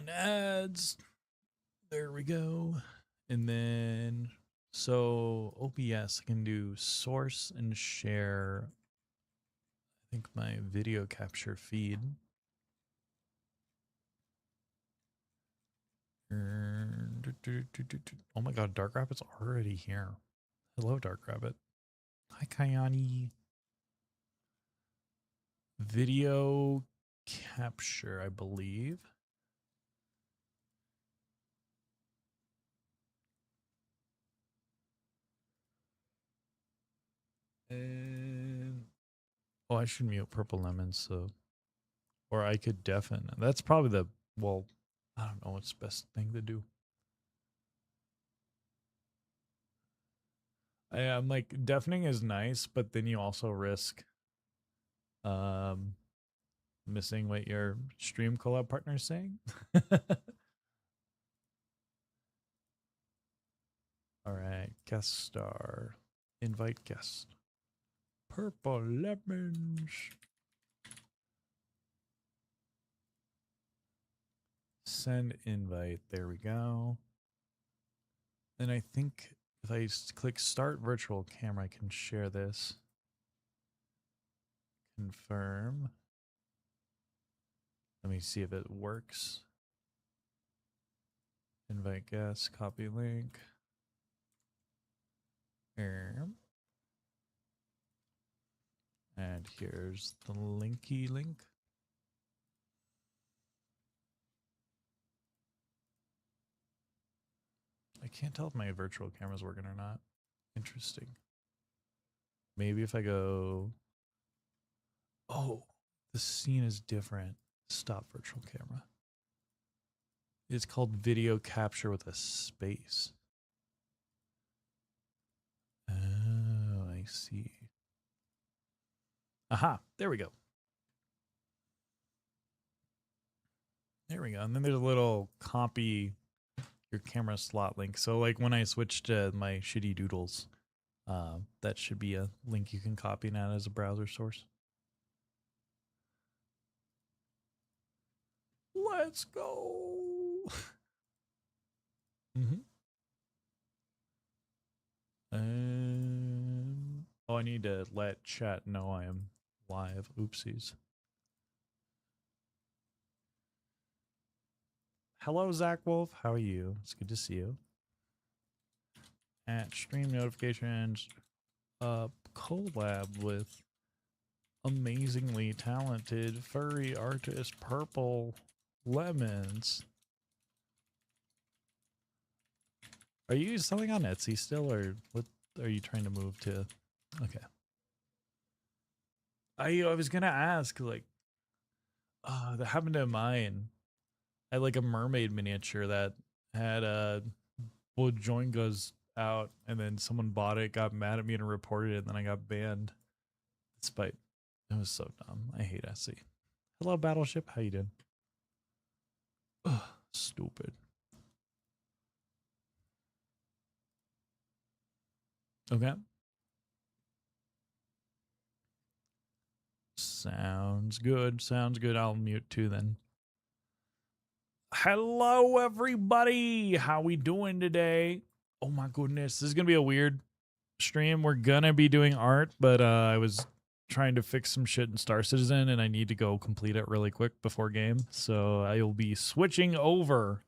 Run ads. There we go. And then, so OBS, I can do source and share, I think, my video capture feed. Oh my god, Dark Rabbit's already here. Hello, Dark Rabbit. Hi, Kayani. Video capture, I believe. And oh, I should mute Purple Lemon, so, or I could deafen. That's probably the, well, I don't know what's the best thing to do. I'm like, deafening is nice, but then you also risk missing what your stream collab partner is saying. All right, guest star, invite guest. Purple lemons. Send invite. There we go. And I think if I click start virtual camera, I can share this. Confirm. Let me see if it works. Invite guest, copy link. And here's the linky link. I can't tell if my virtual camera's working or not. Interesting. Maybe if I go, oh, the scene is different. Stop virtual camera. It's called video capture with a space. Oh, I see. Aha, there we go. There we go. And then there's a little copy your camera slot link. So like when I switch to my shitty doodles, that should be a link you can copy now as a browser source. Let's go. Oh, I need to let chat know I am live. Oopsies. Hello, Zach Wolf. How are you? It's good to see you. At stream notifications, collab with amazingly talented furry artist Purple Lemons. Are you selling on Etsy still, or what are you trying to move to? Okay. I was gonna ask, like, that happened to mine. I had like a mermaid miniature that had well, join goes out, and then someone bought it, got mad at me, and reported it, and then I got banned. Despite it was so dumb. I hate Etsy. Hello, Battleship. How you doing? Ugh, stupid. Okay. Sounds good. Sounds good. I'll mute too then. Hello, everybody. How we doing today? Oh my goodness. This is going to be a weird stream. We're going to be doing art, but I was trying to fix some shit in Star Citizen, and I need to go complete it really quick before game. So I'll be switching over,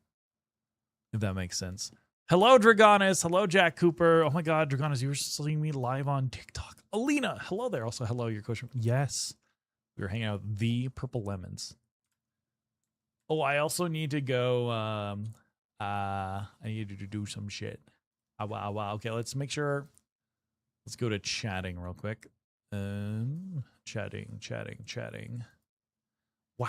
if that makes sense. Hello, Dragonis. Hello, Jack Cooper. Oh my God, Dragonis, you were seeing me live on TikTok. Alina, hello there. Also, hello, your coach. Yes, we were hanging out with the Purple Lemons. Oh, I also need to go. I need to do some shit. Wow. Okay, let's make sure. Let's go to chatting real quick. Chatting. Wow.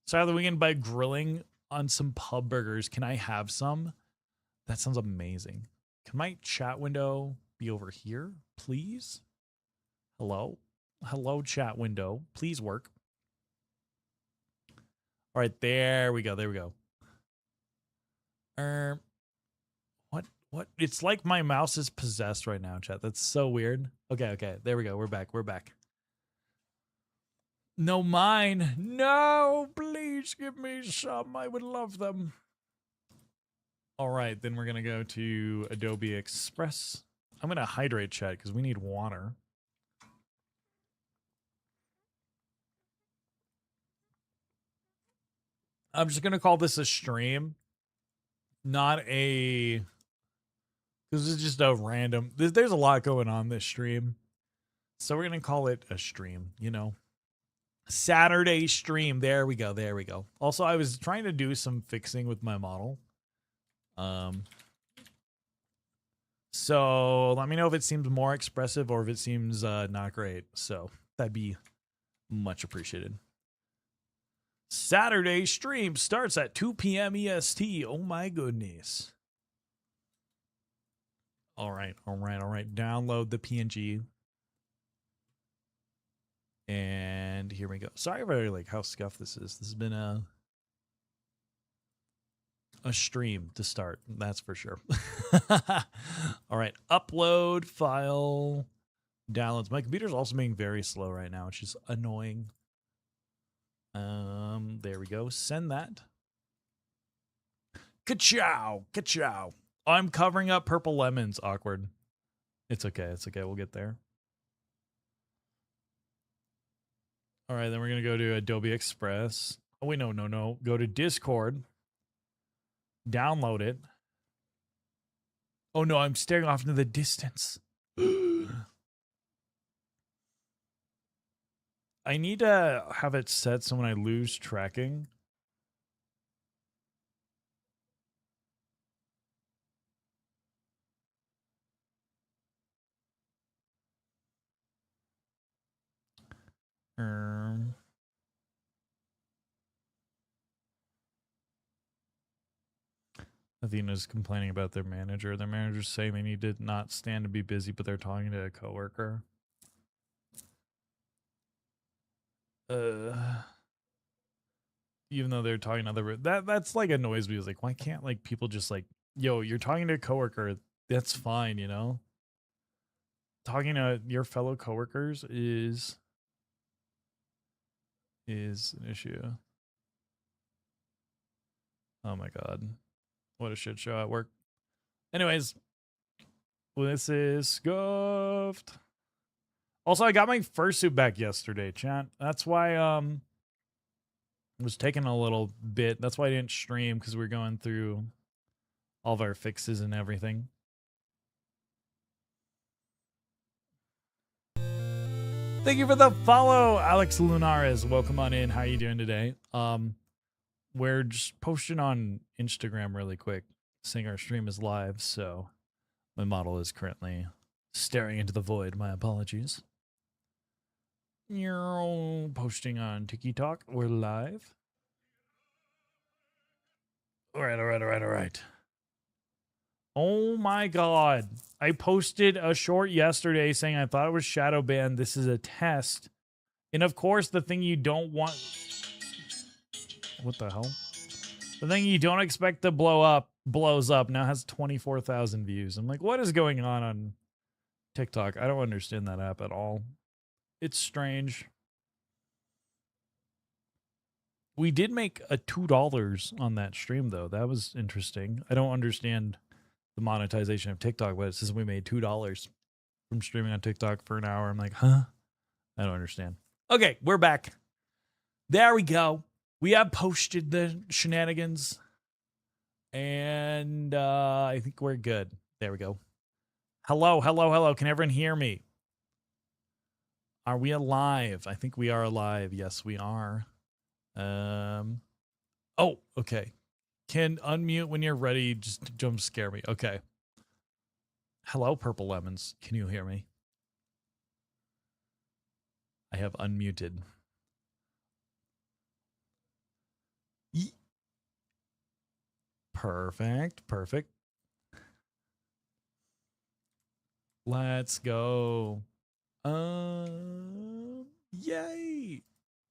Start the weekend by grilling on some pub burgers. Can I have some? That sounds amazing. Can my chat window be over here, please? Hello? Hello, chat window. Please work. All right, there we go. What? It's like my mouse is possessed right now, chat. That's so weird. Okay. There we go. We're back. No, mine. No, please Please give me some. I would love them. All right, then we're going to go to Adobe Express. I'm going to hydrate chat because we need water. I'm just going to call this a stream, not a... This is just a random... There's a lot going on this stream. So we're going to call it a stream, you know. Saturday stream. There we go. There we go. Also, I was trying to do some fixing with my model. So let me know if it seems more expressive or if it seems not great. So that'd be much appreciated. Saturday stream starts at 2 p.m. EST. Oh my goodness. All right. Download the PNG. And here we go. Sorry for like how scuffed this is. This has been a stream to start. That's for sure. All right. Upload file downloads. My computer's also being very slow right now, which is annoying. There we go. Send that. Ka-chow. Ka-chow. I'm covering up purple lemons. Awkward. It's okay. It's okay. We'll get there. All right, then we're going to go to Adobe Express. Oh, wait, no. Go to Discord. Download it. Oh, no, I'm staring off into the distance. I need to have it set so when I lose tracking. Athena's complaining about their manager. Their manager's saying they need to not stand to be busy, but they're talking to a coworker. Even though they're talking to other that's like annoys me. It's like, why can't like people just like, yo, you're talking to a coworker, that's fine, you know? Talking to your fellow coworkers is an issue. Oh my god. What a shit show at work. Anyways, this is scuffed. Also, I got my fursuit back yesterday, chat. That's why it was taking a little bit. That's why I didn't stream, because we're going through all of our fixes and everything. Thank you for the follow, Alex Lunares. Welcome on in. How you doing today? We're just posting on Instagram really quick, saying our stream is live, so my model is currently staring into the void. My apologies. You're posting on TikTok. We're live. All right. Oh my god. I posted a short yesterday saying I thought it was shadow banned. This is a test. And of course, the thing you don't want... What the hell? The thing you don't expect to blow up blows up. Now has 24,000 views. I'm like, what is going on TikTok? I don't understand that app at all. It's strange. We did make a $2 on that stream, though. That was interesting. I don't understand the monetization of TikTok, but it says we made $2 from streaming on TikTok for an hour. I'm like, huh? I don't understand. Okay, we're back. There we go. We have posted the shenanigans. And I think we're good. There we go. Hello. Can everyone hear me? Are we alive? I think we are alive. Yes, we are. Oh, okay. Can unmute when you're ready. Just jump scare me. Okay. Hello, purple lemons. Can you hear me? I have unmuted. Perfect. Let's go. Yay.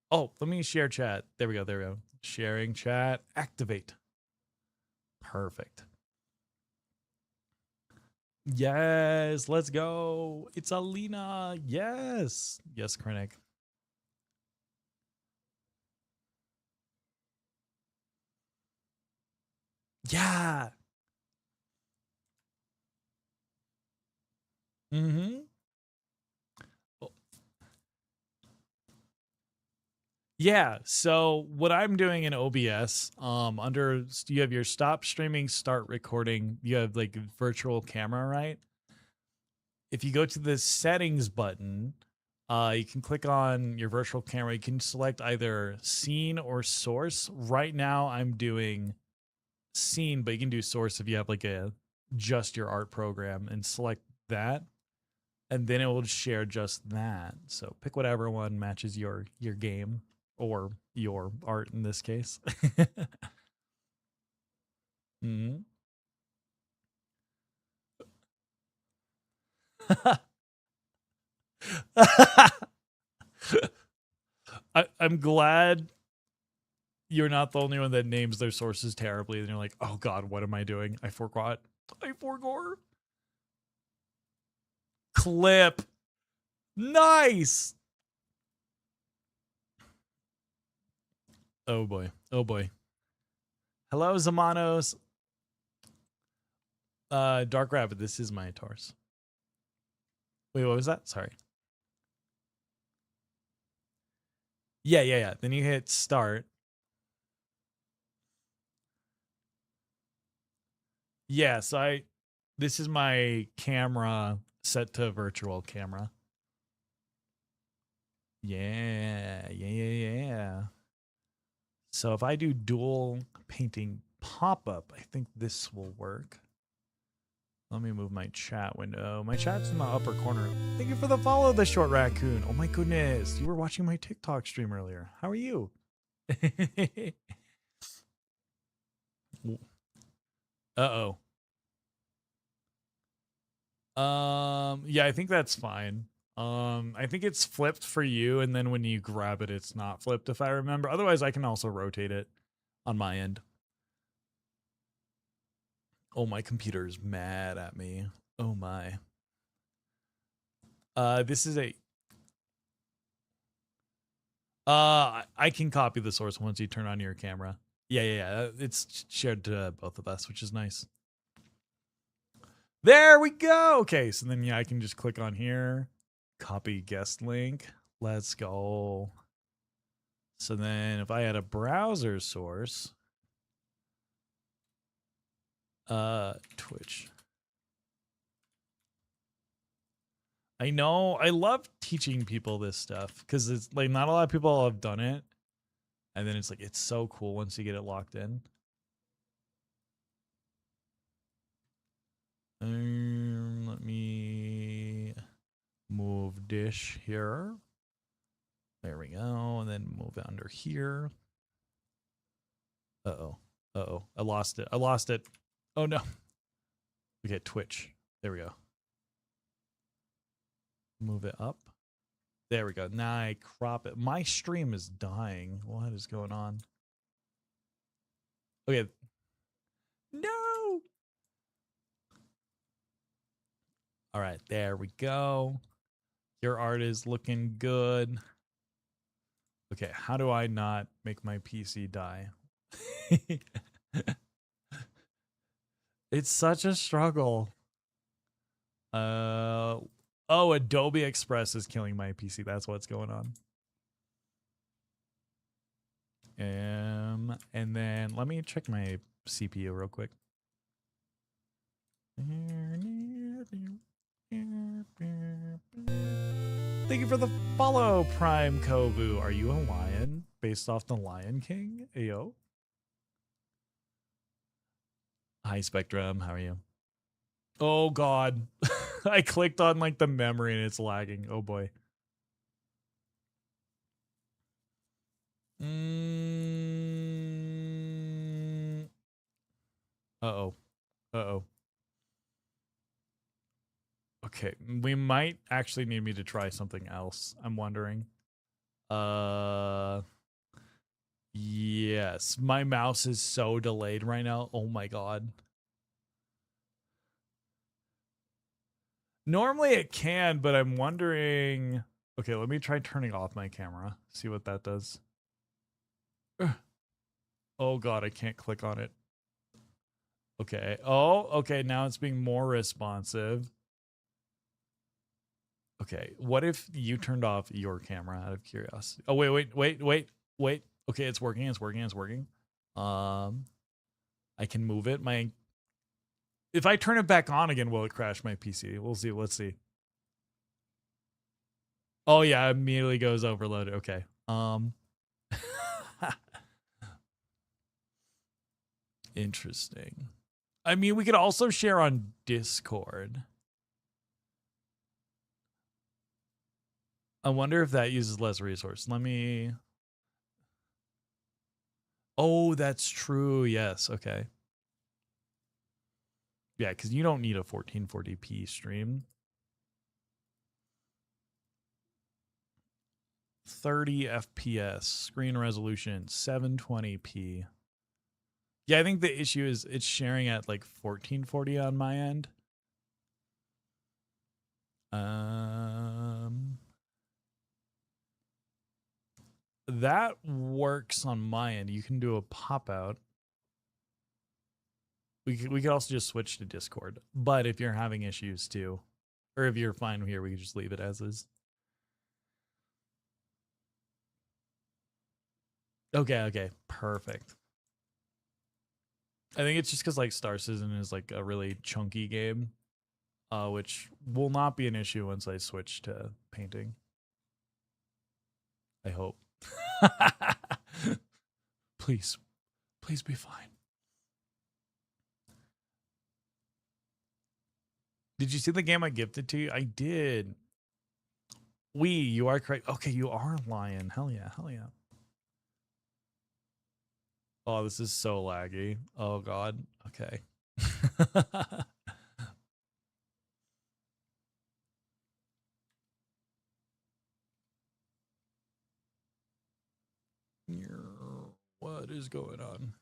Oh, let me share chat. There we go. Sharing chat. Activate. Perfect. Yes, let's go. It's Alina. Yes, Krennic. Yeah. Mm-hmm. Yeah. So what I'm doing in OBS, under you have your stop streaming, start recording. You have like virtual camera, right? If you go to the settings button, you can click on your virtual camera. You can select either scene or source. Right now, I'm doing scene, but you can do source if you have like a just your art program and select that, and then it will share just that. So pick whatever one matches your game or your art in this case. Mhm. I'm glad you're not the only one that names their sources terribly, and you're like, oh god, what am I doing? I forgot. I forgot. Clip. Nice. Oh boy. Oh boy. Hello, Zamanos. Dark Rabbit, this is my torso. Wait, what was that? Sorry. Yeah, yeah, yeah. Then you hit start. Yeah, so this is my camera set to virtual camera. Yeah, yeah, yeah, yeah. So if I do dual painting pop up, I think this will work. Let me move my chat window. My chat's in the upper corner. Thank you for the follow, the short raccoon. Oh my goodness. You were watching my TikTok stream earlier. How are you? Uh-oh. Yeah, I think that's fine. I think it's flipped for you, and then when you grab it, it's not flipped if I remember. Otherwise, I can also rotate it on my end. Oh, my computer's mad at me. Oh my. This is a I can copy the source once you turn on your camera. Yeah, yeah, yeah. It's shared to both of us, which is nice. There we go. Okay, so then yeah, I can just click on here, copy guest link. Let's go. So then if I had a browser source, Twitch. I know I love teaching people this stuff because it's like not a lot of people have done it. And then it's like it's so cool once you get it locked in. Let me move dish here. There we go. And then move it under here. Uh-oh. Uh-oh. I lost it. I lost it. Oh no. Okay, Twitch. There we go. Move it up. There we go. Now I crop it. My stream is dying. What is going on? Okay. No. All right. There we go. Your art is looking good. Okay. How do I not make my PC die? It's such a struggle. Oh, Adobe Express is killing my PC. That's what's going on. And then let me check my CPU real quick. Thank you for the follow, Prime Kovu. Are you a lion based off the Lion King? Ayo. Hi, Spectrum. How are you? Oh, God. I clicked on like the memory and it's lagging. Oh, boy. Uh-oh. Uh-oh. Okay, we might actually need me to try something else. I'm wondering. Uh yes, my mouse is so delayed right now. Oh my god. Normally it can, but I'm wondering. Okay, let me try turning off my camera. See what that does. Ugh. Oh god, I can't click on it. Okay. Oh, okay. Now it's being more responsive. Okay. What if you turned off your camera out of curiosity? Oh, wait. Okay, it's working. It's working. It's working. I can move it. If I turn it back on again, will it crash my PC? We'll see. Let's see. Oh yeah, it immediately goes overloaded. Okay. Interesting. I mean, we could also share on Discord. I wonder if that uses less resource. Let me. Oh, that's true. Yes. Okay. Yeah, because you don't need a 1440p stream. 30 FPS, screen resolution, 720p. Yeah, I think the issue is it's sharing at like 1440 on my end. That works on my end. You can do a pop out. We could also just switch to Discord. But if you're having issues too, or if you're fine here, we could just leave it as is. Okay, perfect. I think it's just because like Star Citizen is like a really chunky game, which will not be an issue once I switch to painting. I hope. Please be fine. Did you see the game I gifted to you? I did. You are correct. Okay, you are a lion. Hell yeah. Oh, this is so laggy. Oh god. Okay. What is going on?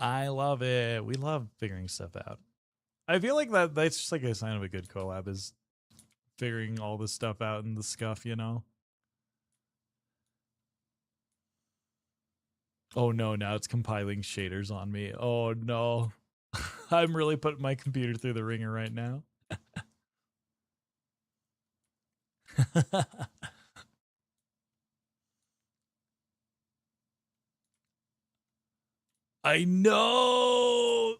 I love it. We love figuring stuff out. I feel like that's just like a sign of a good collab is figuring all this stuff out in the scuff, you know? Oh no, now it's compiling shaders on me. Oh no. I'm really putting my computer through the ringer right now. I know.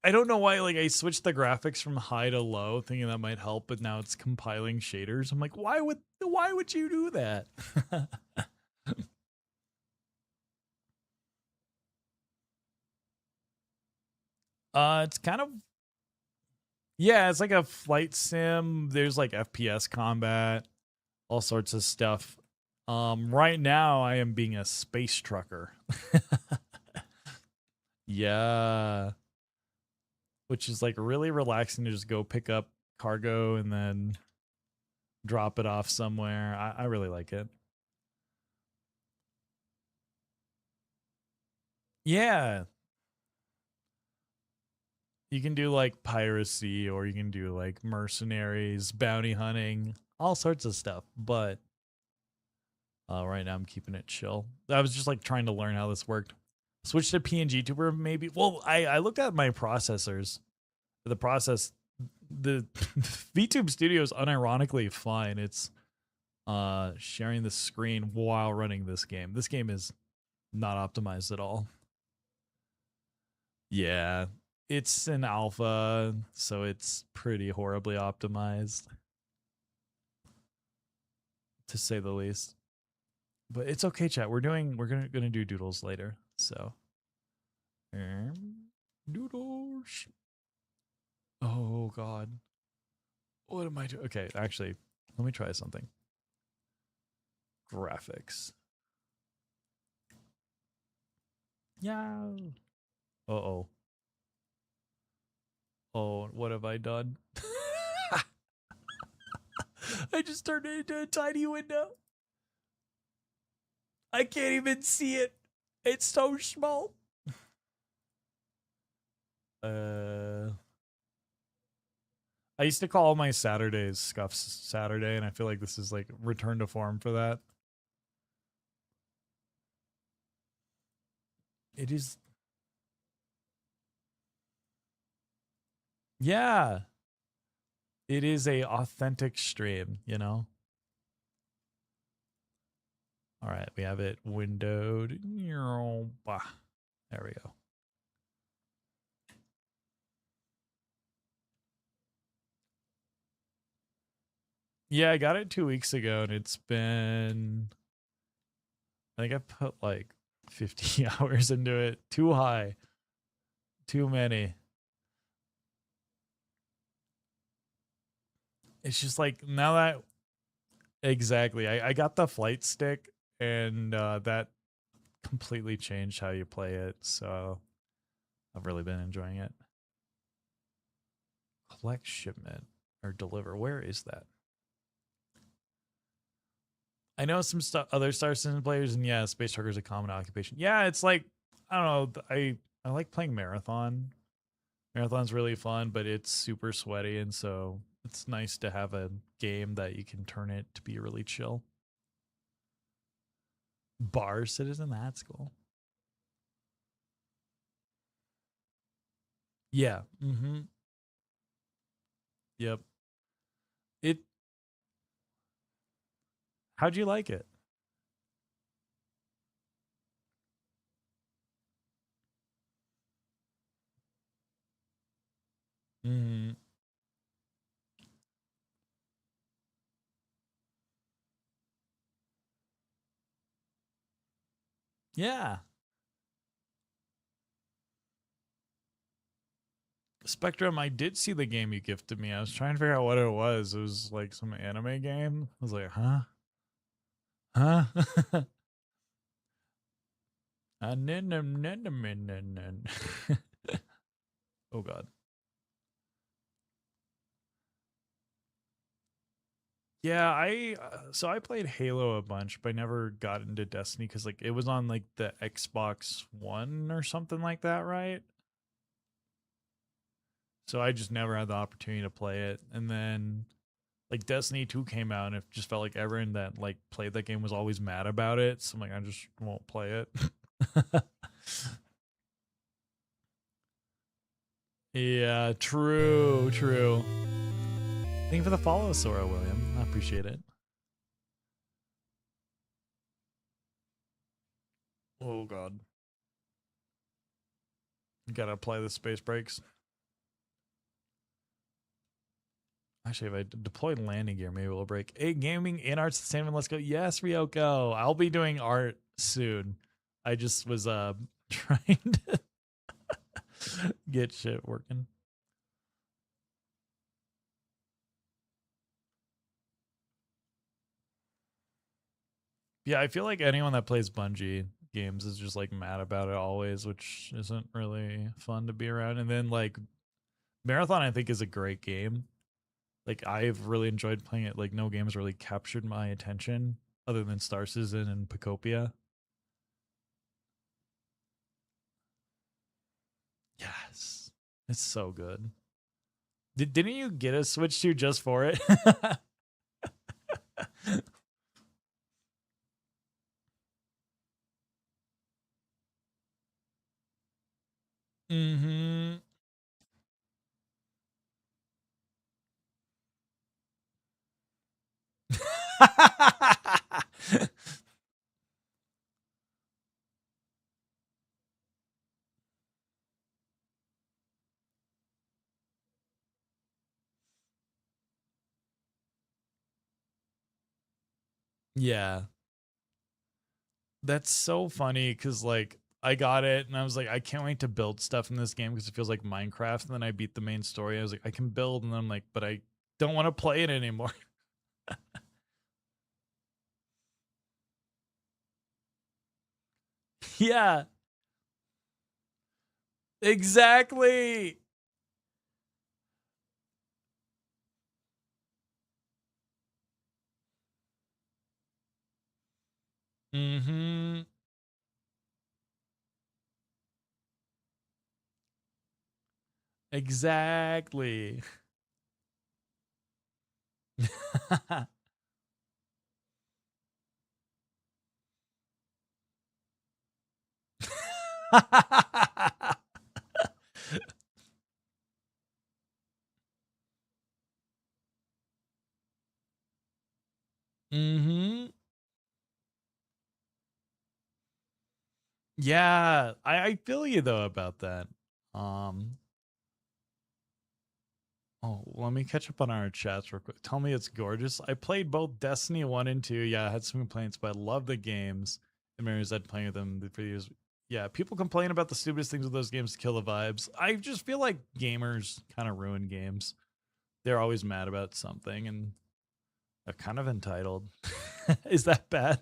I don't know why. Like I switched the graphics from high to low, thinking that might help, but now it's compiling shaders. I'm like, why would you do that? It's kind of yeah, it's like a flight sim. There's like FPS combat, all sorts of stuff. Right now I am being a space trucker. Yeah, which is like really relaxing to just go pick up cargo and then drop it off somewhere. I really like it. Yeah, you can do like piracy or you can do like mercenaries, bounty hunting, all sorts of stuff. But right now I'm keeping it chill. I was just like trying to learn how this worked. Switch to PNG tuber maybe. Well, I looked at my processors. The process, the VTube Studio is unironically fine. It's sharing the screen while running this game. This game is not optimized at all. Yeah, it's an alpha, so it's pretty horribly optimized, to say the least. But it's okay, chat. We're gonna do doodles later. So doodles. Oh god. What am I doing? Okay, actually, let me try something. Graphics. Yeah. Uh-oh. Oh, what have I done? I just turned it into a tiny window. I can't even see it. It's so small. I used to call my Saturdays Scuffs Saturday, and I feel like this is like return to form for that. It is. Yeah, it is a authentic stream, you know. All right, we have it windowed. There we go. Yeah, I got it 2 weeks ago, and it's been. I think I put like 50 hours into it. Too high. Too many. It's just like now that exactly. I got the flight stick, and that completely changed how you play it. So I've really been enjoying it. Collect shipment or deliver. Where is that? I know some other Star Citizen players, and yeah, space trucker is a common occupation. Yeah, it's like I don't know. I like playing marathon. Marathon's really fun, but it's super sweaty, and so it's nice to have a game that you can turn it to be really chill. Bar Citizen, that's cool. Yeah. Mm-hmm. Yep. It. How'd you like it? Mm. Yeah. Spectrum, I did see the game you gifted me. I was trying to figure out what it was. It was like some anime game. I was like, huh? Huh? Oh god. Yeah, I played Halo a bunch, but I never got into Destiny because like it was on like the Xbox One or something like that, right? So I just never had the opportunity to play it. And then like Destiny 2 came out and it just felt like everyone that like played that game was always mad about it. So I'm like, I just won't play it. Yeah, true, true. Thank you for the follow, Sora William. I appreciate it. Oh god. Gotta apply the space brakes. Actually, if I deploy landing gear, maybe it'll break. Hey, gaming in art sustainment. Let's go. Yes, Ryoko. I'll be doing art soon. I just was trying to get shit working. Yeah, I feel like anyone that plays Bungie games is just like mad about it always, which isn't really fun to be around. And then like Marathon, I think is a great game. Like I've really enjoyed playing it. Like no games really captured my attention other than Star Citizen and Pacopia. Yes, it's so good. Didn't you get a Switch 2 just for it? Mm-hmm. Yeah. That's so funny because like I got it and I was like, I can't wait to build stuff in this game because it feels like Minecraft. And then I beat the main story. I was like, I can build, and then I'm like, but I don't want to play it anymore. Yeah, exactly. Mm-hmm. Exactly. Mm-hmm. Yeah, I feel you though about that. Um, oh, let me catch up on our chats real quick. Tell me it's gorgeous. I played both Destiny 1 and 2. Yeah, I had some complaints, but I love the games. And Mary's had playing with them for years. Yeah, people complain about the stupidest things with those games to kill the vibes. I just feel like gamers kind of ruin games. They're always mad about something and they're kind of entitled. Is that bad?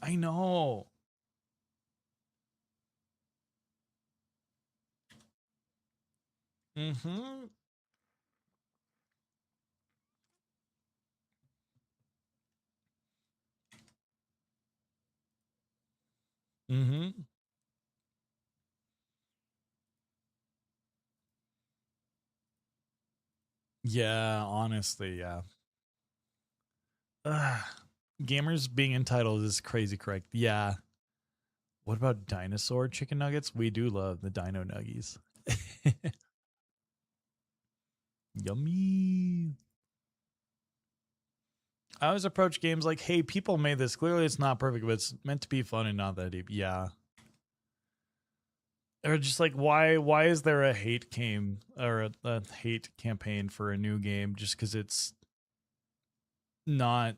I know. Mm-hmm. Mm-hmm. Yeah, honestly, yeah. Ugh. Gamers being entitled is crazy correct. Yeah. What about dinosaur chicken nuggets? We do love the dino nuggies. Yummy. I always approach games like, hey, people made this. Clearly it's not perfect, but it's meant to be fun and not that deep. Yeah. Or just like why is there a hate game or a hate campaign for a new game just because it's not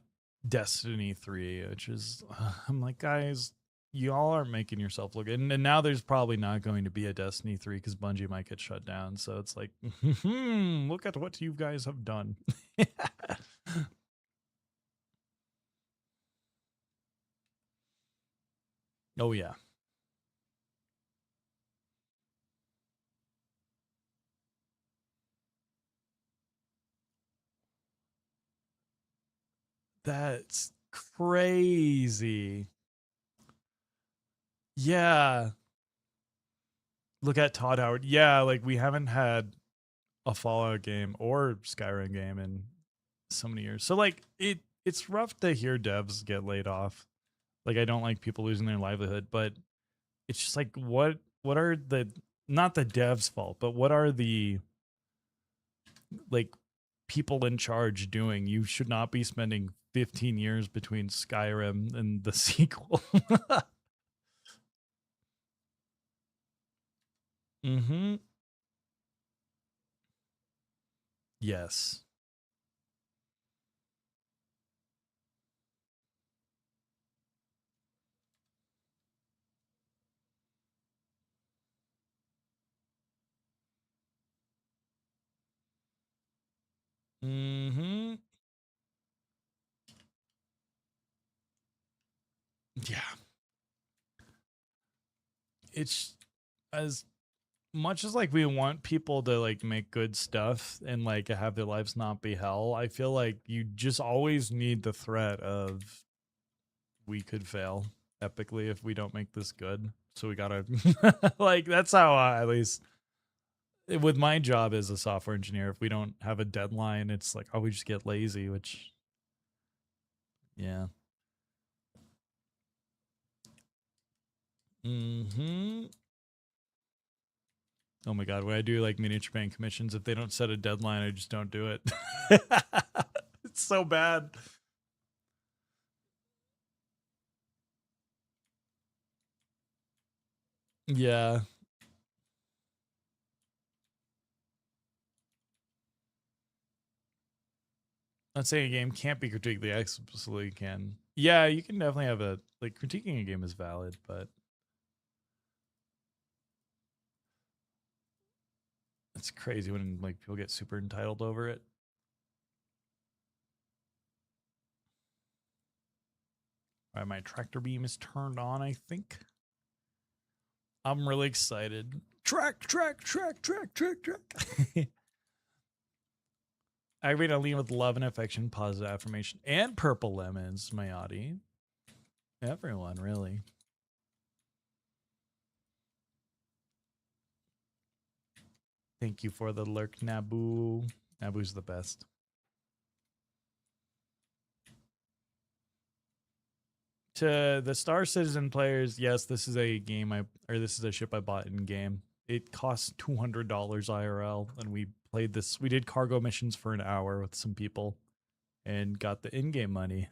Destiny 3, which is I'm like, guys, y'all are making yourself look good. And now there's probably not going to be a Destiny 3 because Bungie might get shut down. So it's like, look at what you guys have done. Oh yeah. That's crazy. Yeah. Look at Todd Howard. Yeah, like we haven't had a Fallout game or Skyrim game in so many years. So like it's rough to hear devs get laid off. Like I don't like people losing their livelihood, but it's just like what are the not the devs' fault, but what are the like people in charge doing? You should not be spending 15 years between Skyrim and the sequel. Mhm. Yes. Mhm. Yeah. It's as much as like we want people to like make good stuff and like have their lives not be hell, I feel like you just always need the threat of we could fail epically if we don't make this good. So we gotta like that's how at least with my job as a software engineer, if we don't have a deadline, it's like oh we just get lazy, which yeah. Hmm. Oh my god, when I do like miniature painting commissions, if they don't set a deadline, I just don't do it. It's so bad. Yeah. Not saying a game can't be critiqued, they absolutely can. Yeah, you can definitely have a like critiquing a game is valid, but it's crazy when like people get super entitled over it. All right, my tractor beam is turned on, I think. I'm really excited. Track. I read a lean with love and affection, positive affirmation, and purple lemons, my Audi. Everyone, really. Thank you for the lurk, Naboo. Naboo's the best. To the Star Citizen players, yes, this is a game this is a ship I bought in game. It costs $200 IRL, and we played this. We did cargo missions for an hour with some people, and got the in-game money.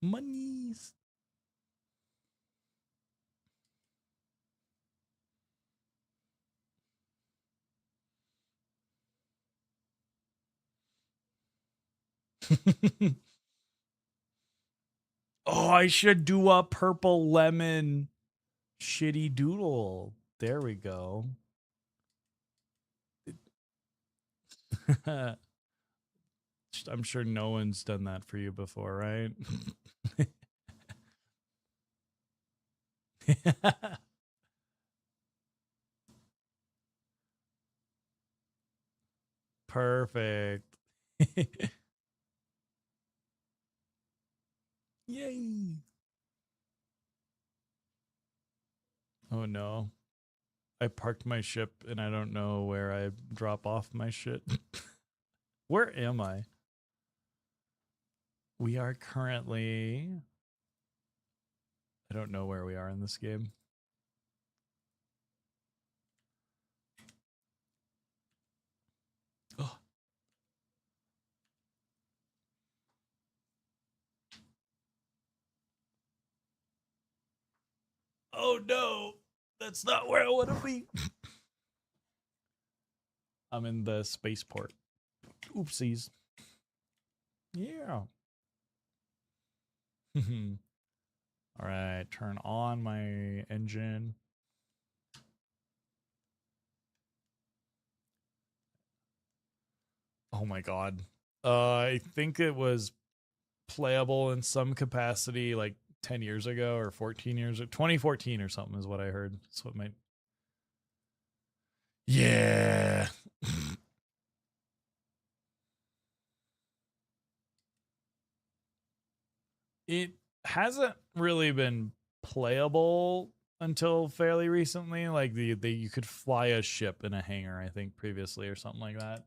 Monies. Oh, I should do a purple lemon shitty doodle. There we go. I'm sure no one's done that for you before, right? Perfect. Yay. Oh no. I parked my ship and I don't know where I drop off my shit. Where am I? We are currently. I don't know where we are in this game. Oh, oh no. That's not where I want to be. I'm in the spaceport. Oopsies. Yeah. All right, turn on my engine. Oh my god. I think it was playable in some capacity like 10 years ago or 14 years, 2014 or something is what I heard. That's what my. Yeah. It hasn't really been playable until fairly recently. Like the you could fly a ship in a hangar, I think previously or something like that.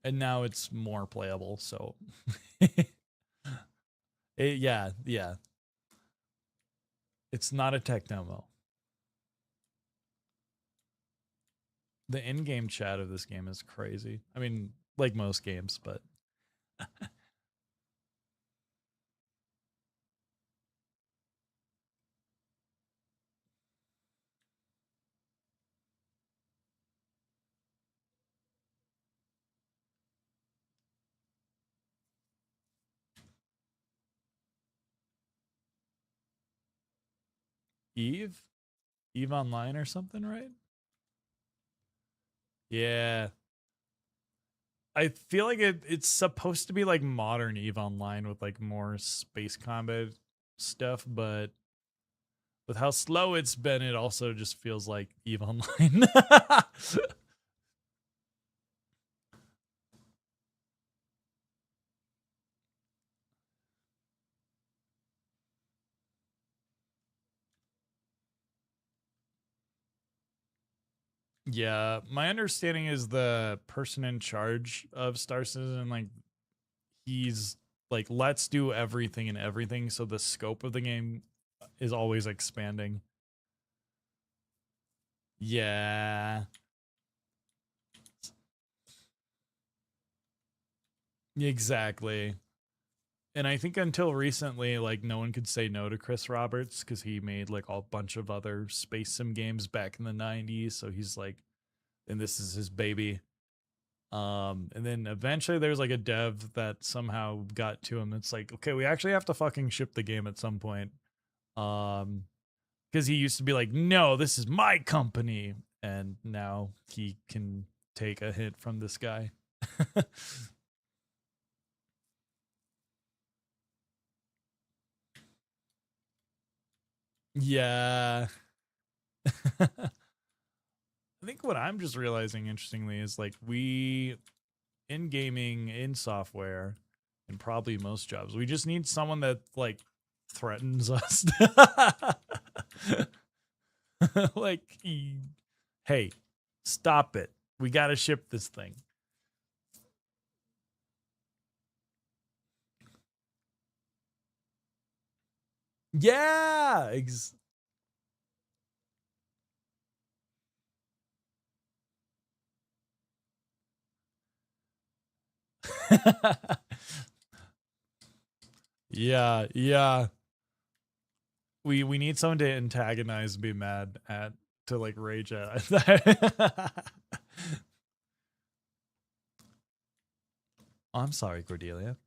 And now it's more playable, so yeah, yeah. It's not a tech demo. The in-game chat of this game is crazy. I mean, like most games, but Eve, Eve Online or something, right? Yeah. I feel like it's supposed to be like modern Eve Online with like more space combat stuff, but with how slow it's been, it also just feels like Eve Online. Yeah, my understanding is the person in charge of Star Citizen, like he's like, let's do everything and everything, so the scope of the game is always expanding. Yeah, exactly. And I think until recently, like no one could say no to Chris Roberts because he made like a bunch of other space sim games back in the '90s. So he's like, and this is his baby. And then eventually there's like a dev that somehow got to him. It's like, okay, we actually have to fucking ship the game at some point. Um, because he used to be like, no, this is my company, and now he can take a hint from this guy. Yeah. I think what I'm just realizing interestingly is like we in gaming, in software, and probably most jobs, we just need someone that like threatens us. Like, hey, stop it. We got to ship this thing. Yeah. Yeah, yeah. We need someone to antagonize and be mad at, to like rage at. I'm sorry, Cordelia.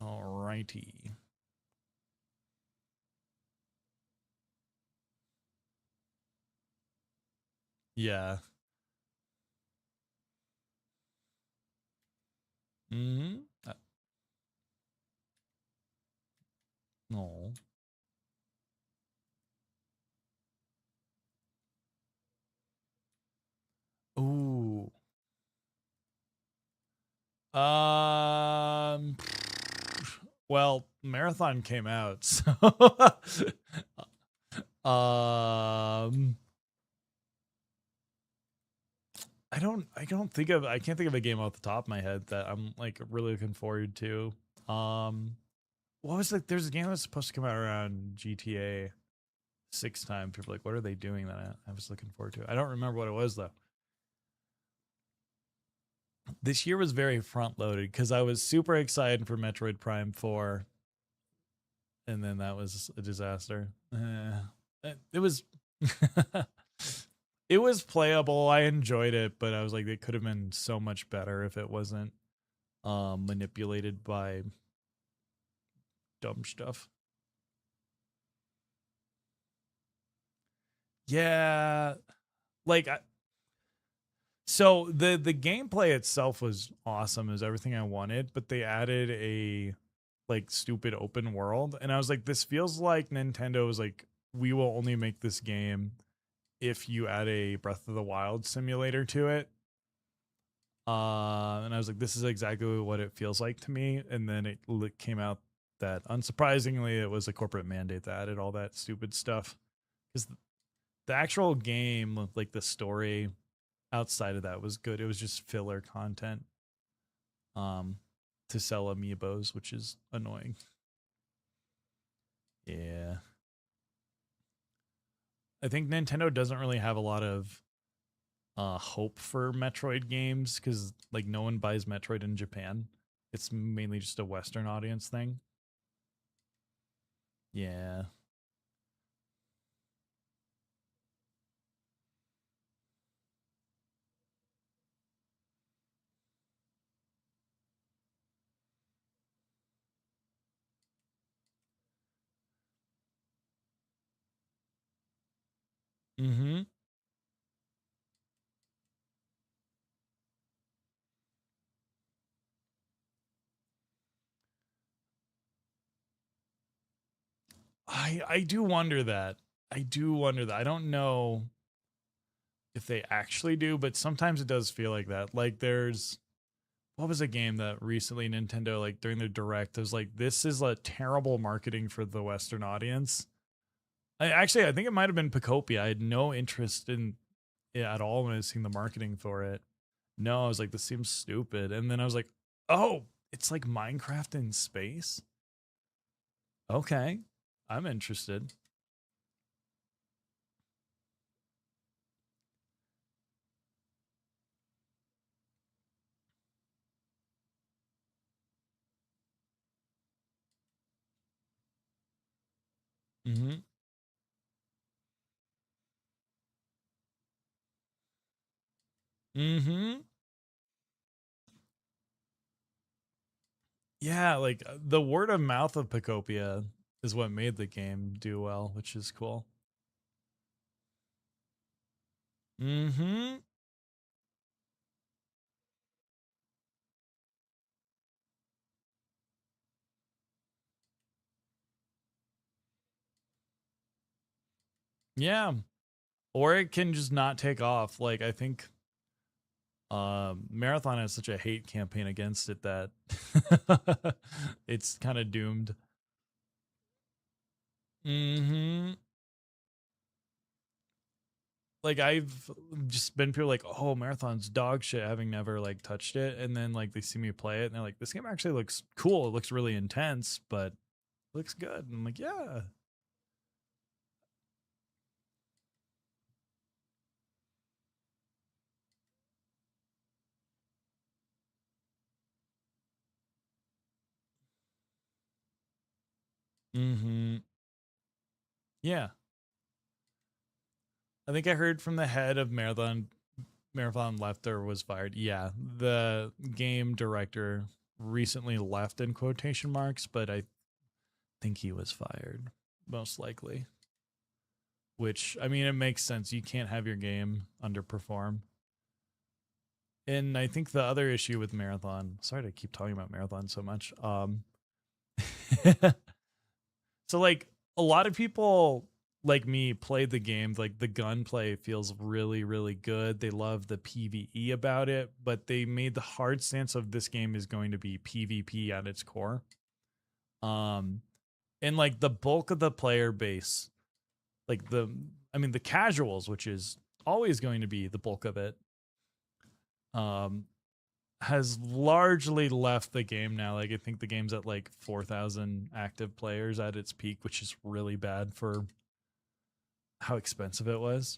Alrighty. Yeah. Mm-hmm. No. Ooh. Um. Well, Marathon came out, so um. I can't think of a game off the top of my head that I'm like really looking forward to. Um. What was it? There's a game that was supposed to come out around GTA 6 time. People are like, what are they doing that I was looking forward to? I don't remember what it was though. This year was very front loaded because I was super excited for Metroid Prime 4, and then that was a disaster. It was it was playable. I enjoyed it, but I was like, it could have been so much better if it wasn't manipulated by dumb stuff. Yeah, like so the gameplay itself was awesome, is everything I wanted, but they added a like stupid open world, and I was like, this feels like Nintendo was like, we will only make this game if you add a Breath of the Wild simulator to it. And I was like, this is exactly what it feels like to me. And then it came out that unsurprisingly, it was a corporate mandate that added all that stupid stuff. Because the actual game, like the story outside of that, was good. It was just filler content um, to sell amiibos, which is annoying. Yeah. I think Nintendo doesn't really have a lot of hope for Metroid games because like no one buys Metroid in Japan. It's mainly just a Western audience thing. Yeah. Mm-hmm. I do wonder that. I do wonder that. I don't know if they actually do, but sometimes it does feel like that. Like there's what was a game that recently Nintendo like during their direct was like, this is a terrible marketing for the Western audience. I think it might have been Pacopia. I had no interest in it at all when I was seeing the marketing for it. No, I was like, this seems stupid. And then I was like, oh, it's like Minecraft in space. Okay, I'm interested. Mm-hmm. Mm-hmm. Yeah, like the word of mouth of Pacopia is what made the game do well, which is cool. Mm-hmm. Yeah. Or it can just not take off. Like I think Marathon has such a hate campaign against it that it's kind of doomed. Mm-hmm. like I've just been people like, oh, marathon's dog shit, having never like touched it, and then like they see me play it, and they're like, this game actually looks cool. It looks really intense, but looks good. And I'm like, yeah. Mm-hmm. Yeah. I think I heard from the head of Marathon left or was fired. Yeah, the game director recently left in quotation marks, but I think he was fired, most likely. Which, I mean, it makes sense. You can't have your game underperform. And I think the other issue with Marathon, sorry to keep talking about Marathon so much. So like a lot of people like me played the game, like the gunplay feels really, really good. They love the PvE about it, but they made the hard stance of this game is going to be PvP at its core. Um, and like the bulk of the player base, like I mean, the casuals, which is always going to be the bulk of it, um, has largely left the game now. Like I think the game's at like 4,000 active players at its peak, which is really bad for how expensive it was.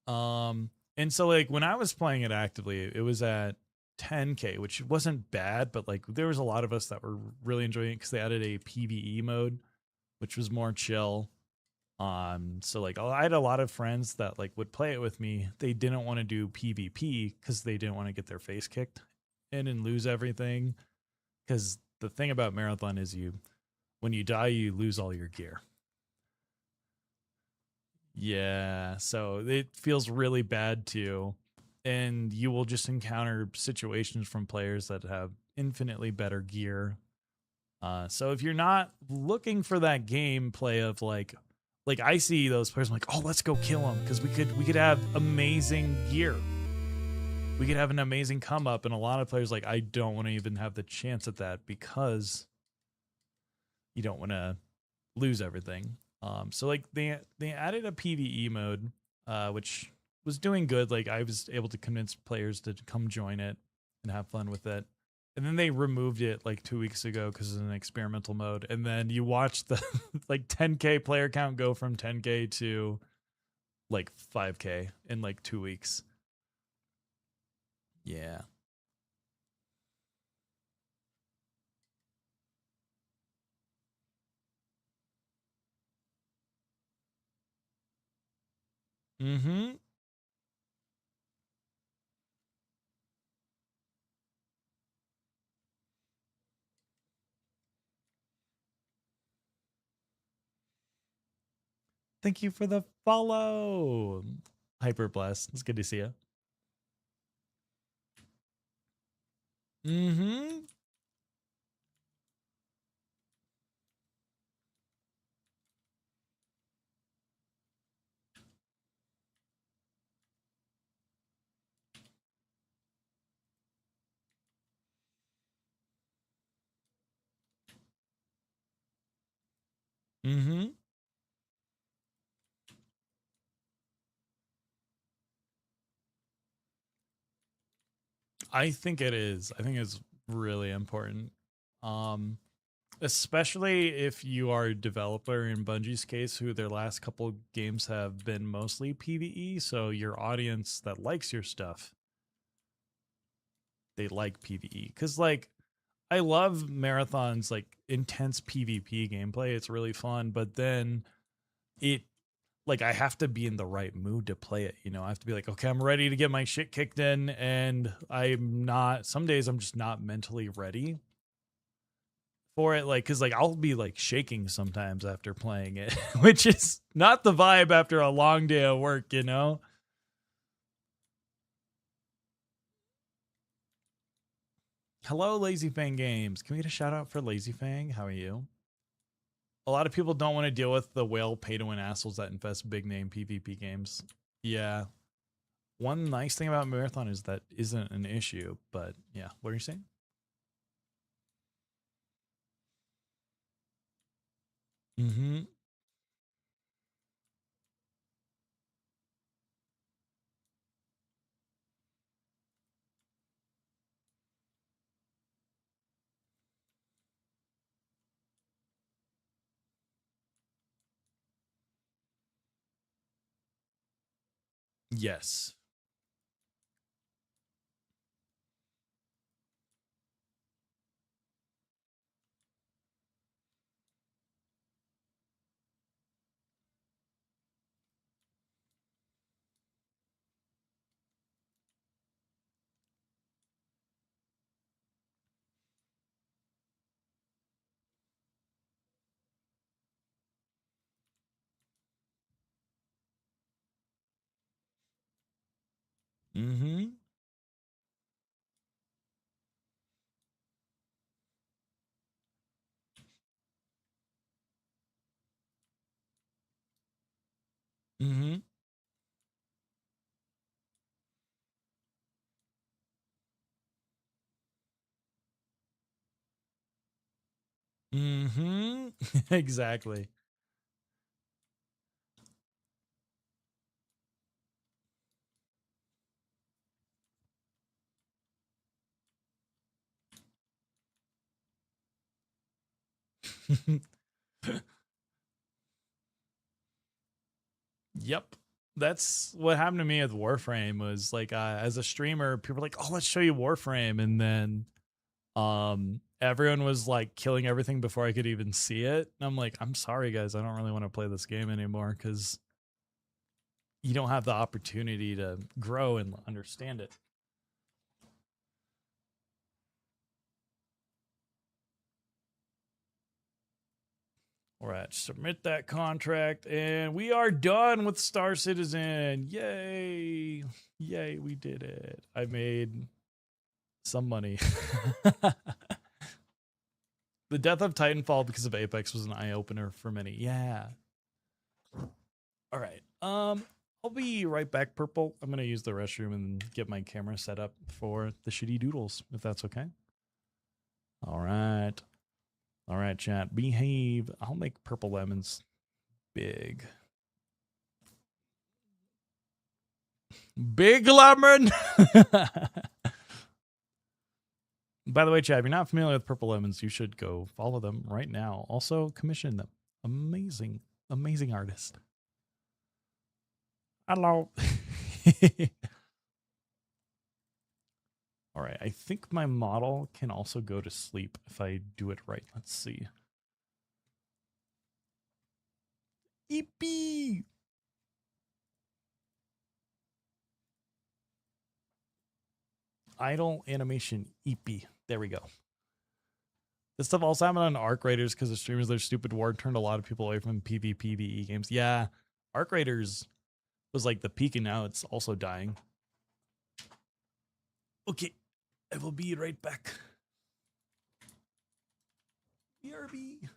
And so like when I was playing it actively, it was at 10K, which wasn't bad, but like there was a lot of us that were really enjoying it because they added a PvE mode, which was more chill. So like I had a lot of friends that like would play it with me. They didn't want to do PvP because they didn't want to get their face kicked in and lose everything. Because the thing about marathon is when you die, you lose all your gear. Yeah, so it feels really bad too. And you will just encounter situations from players that have infinitely better gear. So if you're not looking for that gameplay of like I see those players, I'm like, oh, let's go kill them because we could have amazing gear. We could have an amazing come up, and a lot of players like I don't want to even have the chance at that because you don't want to lose everything. So like they added a PVE mode, which was doing good. Like I was able to convince players to come join it and have fun with it. And then they removed it like 2 weeks ago because it's an experimental mode. And then you watch the like 10K player count go from 10K to like 5K in like 2 weeks. Yeah. Mm-hmm. Thank you for the follow. Hyper blessed. It's good to see you. Mm-hmm. Mm-hmm. I think it is. I think it's really important. Um, Especially if you are a developer in Bungie's case, who their last couple games have been mostly PvE. So your audience that likes your stuff, they like PvE. Cause like I love marathons like intense PvP gameplay. It's really fun, but then it like I have to be in the right mood to play it. I have to be like, okay, I'm ready to get my shit kicked in, and I'm not. Some days I'm just not mentally ready for it. Like, cause like I'll be like shaking sometimes after playing it, which is not the vibe after a long day of work. Hello, Lazy Fang Games. Can we get a shout out for Lazy Fang? How are you? A lot of people don't want to deal with the whale pay to win assholes that infest big name PvP games. Yeah. One nice thing about Marathon is that isn't an issue, but yeah, what are you saying? Mm-hmm. Yes. Mm-hmm. Mm-hmm. Mm-hmm. Exactly. Yep. That's what happened to me with Warframe was like as a streamer, people were like, "Oh, let's show you Warframe." And then everyone was like killing everything before I could even see it. And I'm like, "I'm sorry guys, I don't really want to play this game anymore cuz you don't have the opportunity to grow and understand it." All right, submit that contract and we are done with Star Citizen. Yay. Yay, we did it. I made some money. The death of Titanfall because of Apex was an eye opener for many. Yeah. All right. I'll be right back, Purple. I'm gonna use the restroom and get my camera set up for the shitty doodles, if that's okay. All right. All right, chat. Behave. I'll make purple lemons big. Big lemon. By the way, chat, if you're not familiar with purple lemons, you should go follow them right now. Also, commission them. Amazing, amazing artist. Hello. All right, I think my model can also go to sleep if I do it right. Let's see. Eepee! Idle animation, eepee. There we go. This stuff also happened on Arc Raiders because the streamers, their stupid war turned a lot of people away from PvPvE games. Yeah, Arc Raiders was like the peak and now it's also dying. Okay, I will be right back. BRB.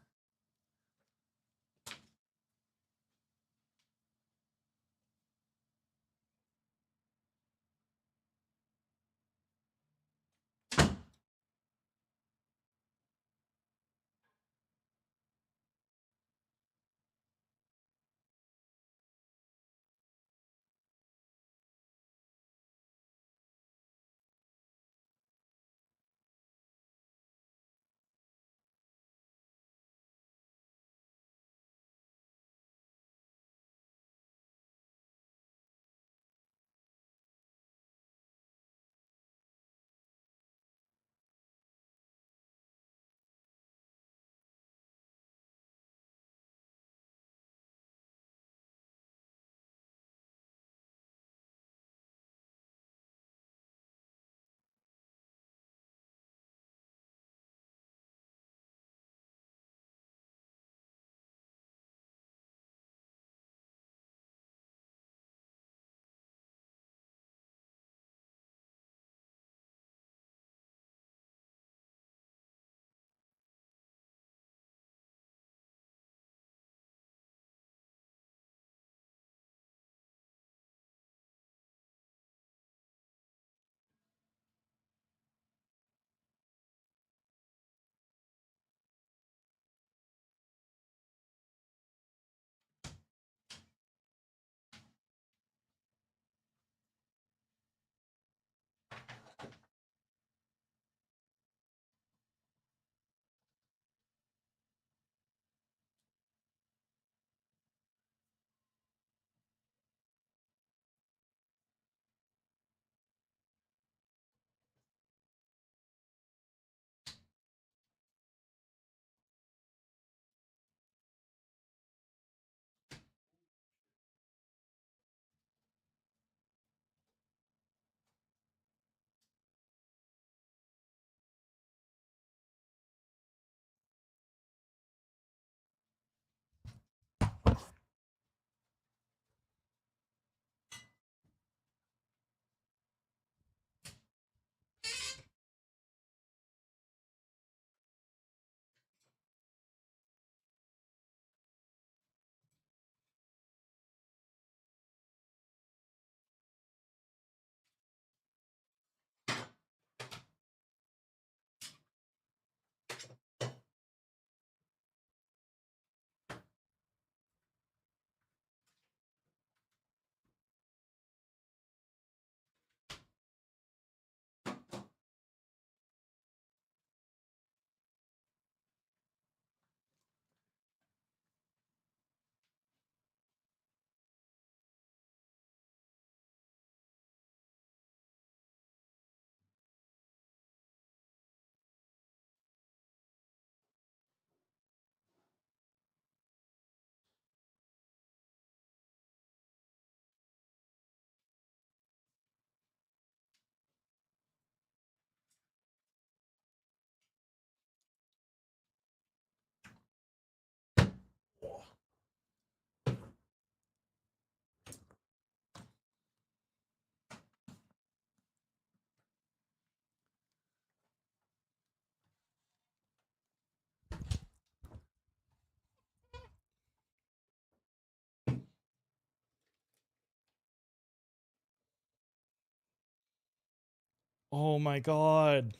Oh my god.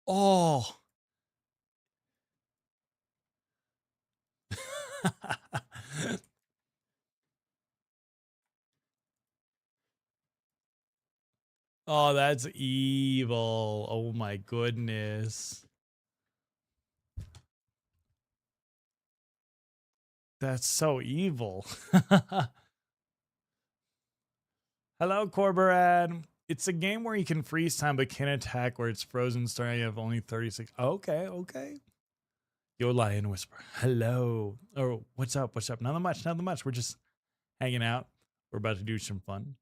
Oh. Oh, that's evil. Oh my goodness. That's so evil. Hello, Corborad. It's a game where you can freeze time but can't attack, where it's frozen starting you have only 36. Okay, okay. Yo, Lion Whisper. Hello. Oh, what's up? What's up? Nothing much, nothing much. We're just hanging out. We're about to do some fun.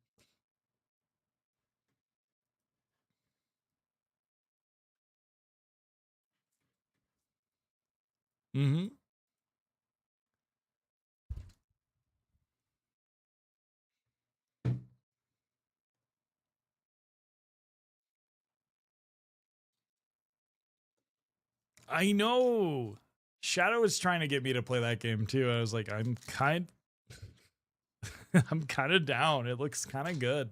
Mm-hmm. I know. Shadow was trying to get me to play that game too. I was like, I'm kind of down. It looks kind of good.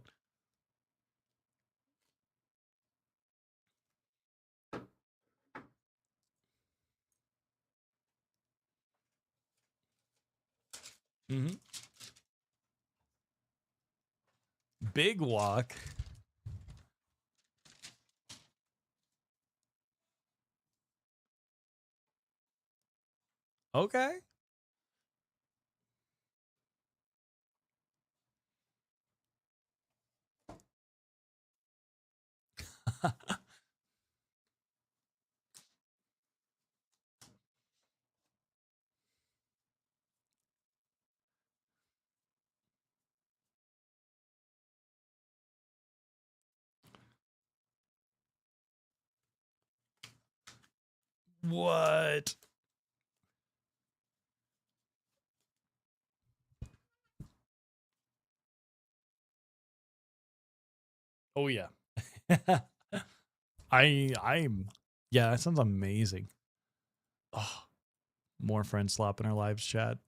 Mm-hmm. Big walk. Okay. What? Oh yeah. I'm yeah, that sounds amazing. Oh, more friend slop in our lives chat.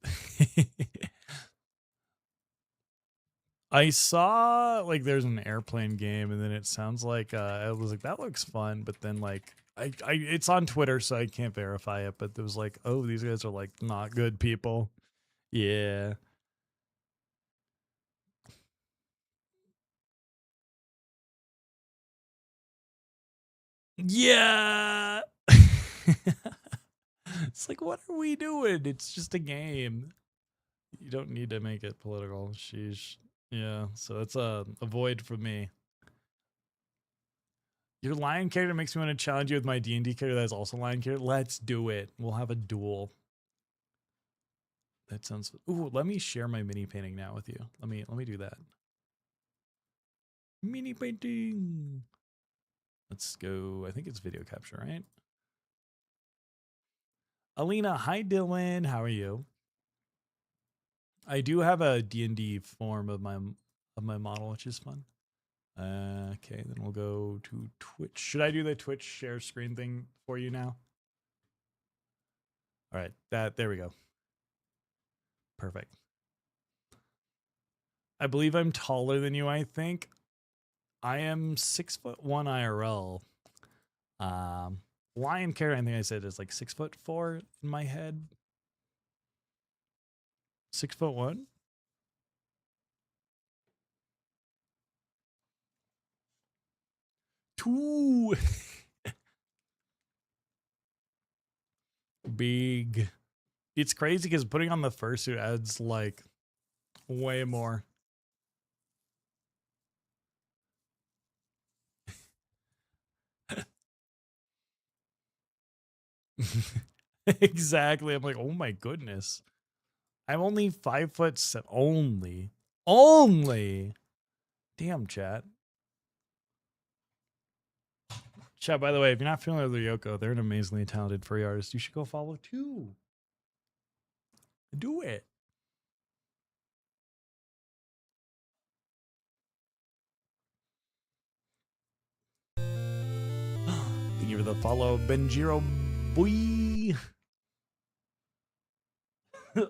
I saw like there's an airplane game, and then it sounds like I was like that looks fun, but then like I it's on Twitter, so I can't verify it, but it was like, oh, these guys are like not good people. Yeah. Yeah. It's like, what are we doing? It's just a game. You don't need to make it political. Sheesh. Yeah. So that's a void for me. Your lion character makes me want to challenge you with my D&D character that is also lion character. Let's do it. We'll have a duel. That sounds. Ooh, let me share my mini painting now with you. Let me do that. Mini painting. Let's go. I think it's video capture, right? Alina, hi Dylan. How are you? I do have a D&D form of my model, which is fun. Okay, then we'll go to Twitch. Should I do the Twitch share screen thing for you now? All right, there we go. Perfect. I believe I'm taller than you, I think. I am 6'1" IRL. Um Lion Care, I think I said is like 6'4" in my head. 6'1"? Two big. It's crazy because putting on the fursuit adds like way more. Exactly. I'm like, oh my goodness. I'm only 5'7". Only. Damn, chat. Chat, by the way, if you're not familiar with Ryoko, they're an amazingly talented furry artist. You should go follow too. Do it. Thank you for the follow, Benjiro boy.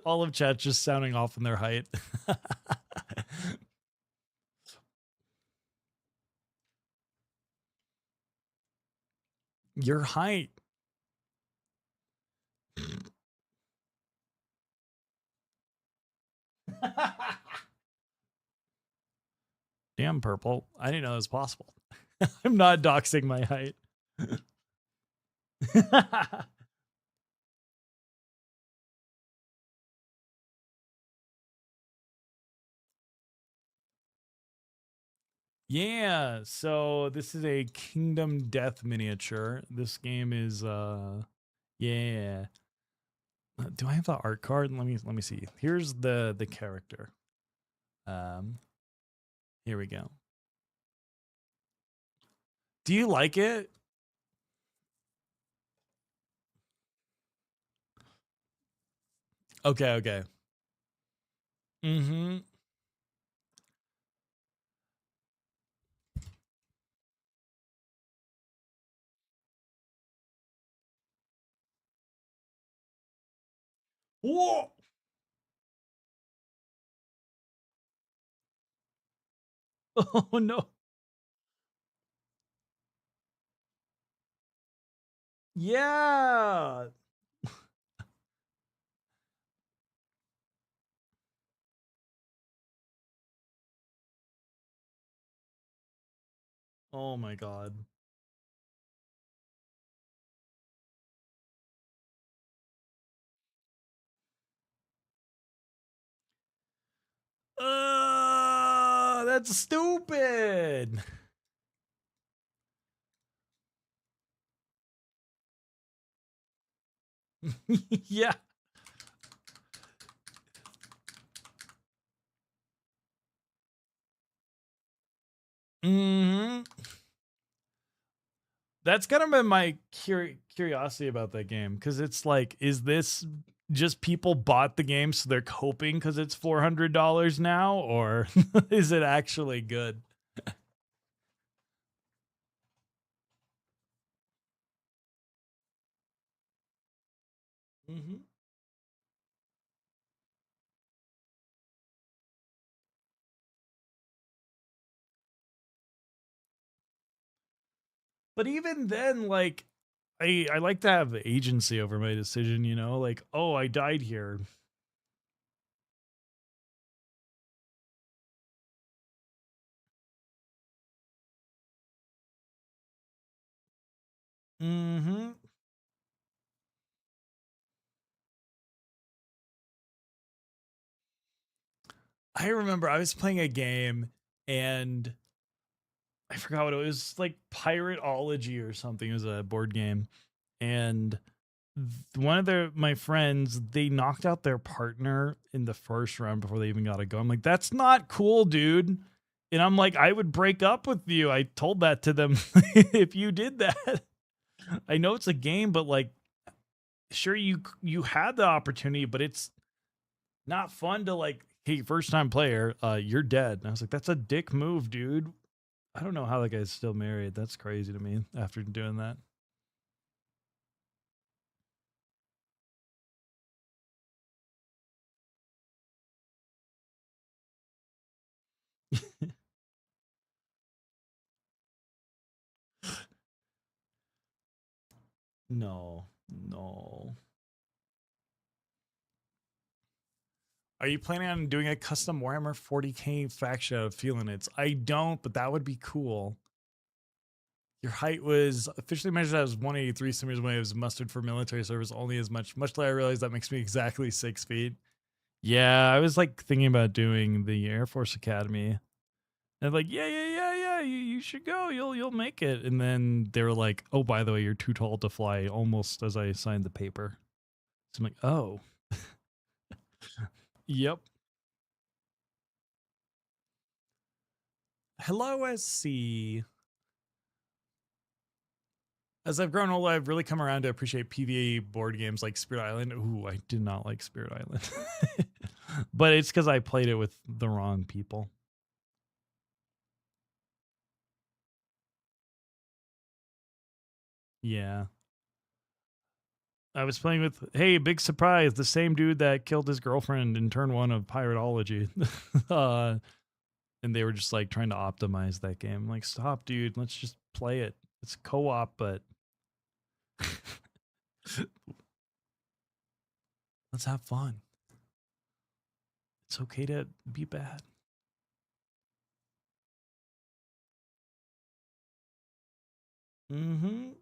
All of chat just sounding off in their height. Your height. Damn, purple. I didn't know that was possible. I'm not doxing my height. Yeah, so this is a Kingdom Death miniature. This game is yeah. Do I have the art card? Let me see. Here's the character. Here we go. Do you like it? Okay, okay. Mm-hmm. Whoa! Oh no. Yeah. Oh my god. That's stupid. Yeah. Hmm. That's kind of been my curiosity about that game, because it's like, is this just people bought the game so they're coping because it's $400 now, or is it actually good? Hmm. But even then, like, I like to have agency over my decision, you know, like, oh, I died here. Hmm. I remember I was playing a game and I forgot what it was, like Pirateology or something. It was a board game. And one of my friends, they knocked out their partner in the first round before they even got to go. I'm like, that's not cool, dude. And I'm like, I would break up with you. I told that to them. If you did that, I know it's a game, but like, sure, you had the opportunity, but it's not fun to like, hey, first time player, you're dead. And I was like, that's a dick move, dude. I don't know how that guy's still married. That's crazy to me after doing that. No, no. Are you planning on doing a custom Warhammer 40K faction out of feeling it? I don't, but that would be cool. Your height was officially measured as 183 centimeters when it was mustered for military service, only as much. Much later, I realized that makes me exactly 6 feet. Yeah, I was like thinking about doing the Air Force Academy. And like, yeah, you should go. You'll make it. And then they were like, oh, by the way, you're too tall to fly. Almost as I signed the paper. So I'm like, oh, yep. Hello, SC. As I've grown older, I've really come around to appreciate PvE board games like Spirit Island. Ooh, I did not like Spirit Island. But it's because I played it with the wrong people. Yeah. I was playing with, hey, big surprise, the same dude that killed his girlfriend in turn one of Piratology. And they were just like trying to optimize that game. I'm like, stop, dude. Let's just play it. It's co-op, but let's have fun. It's okay to be bad. Mm-hmm.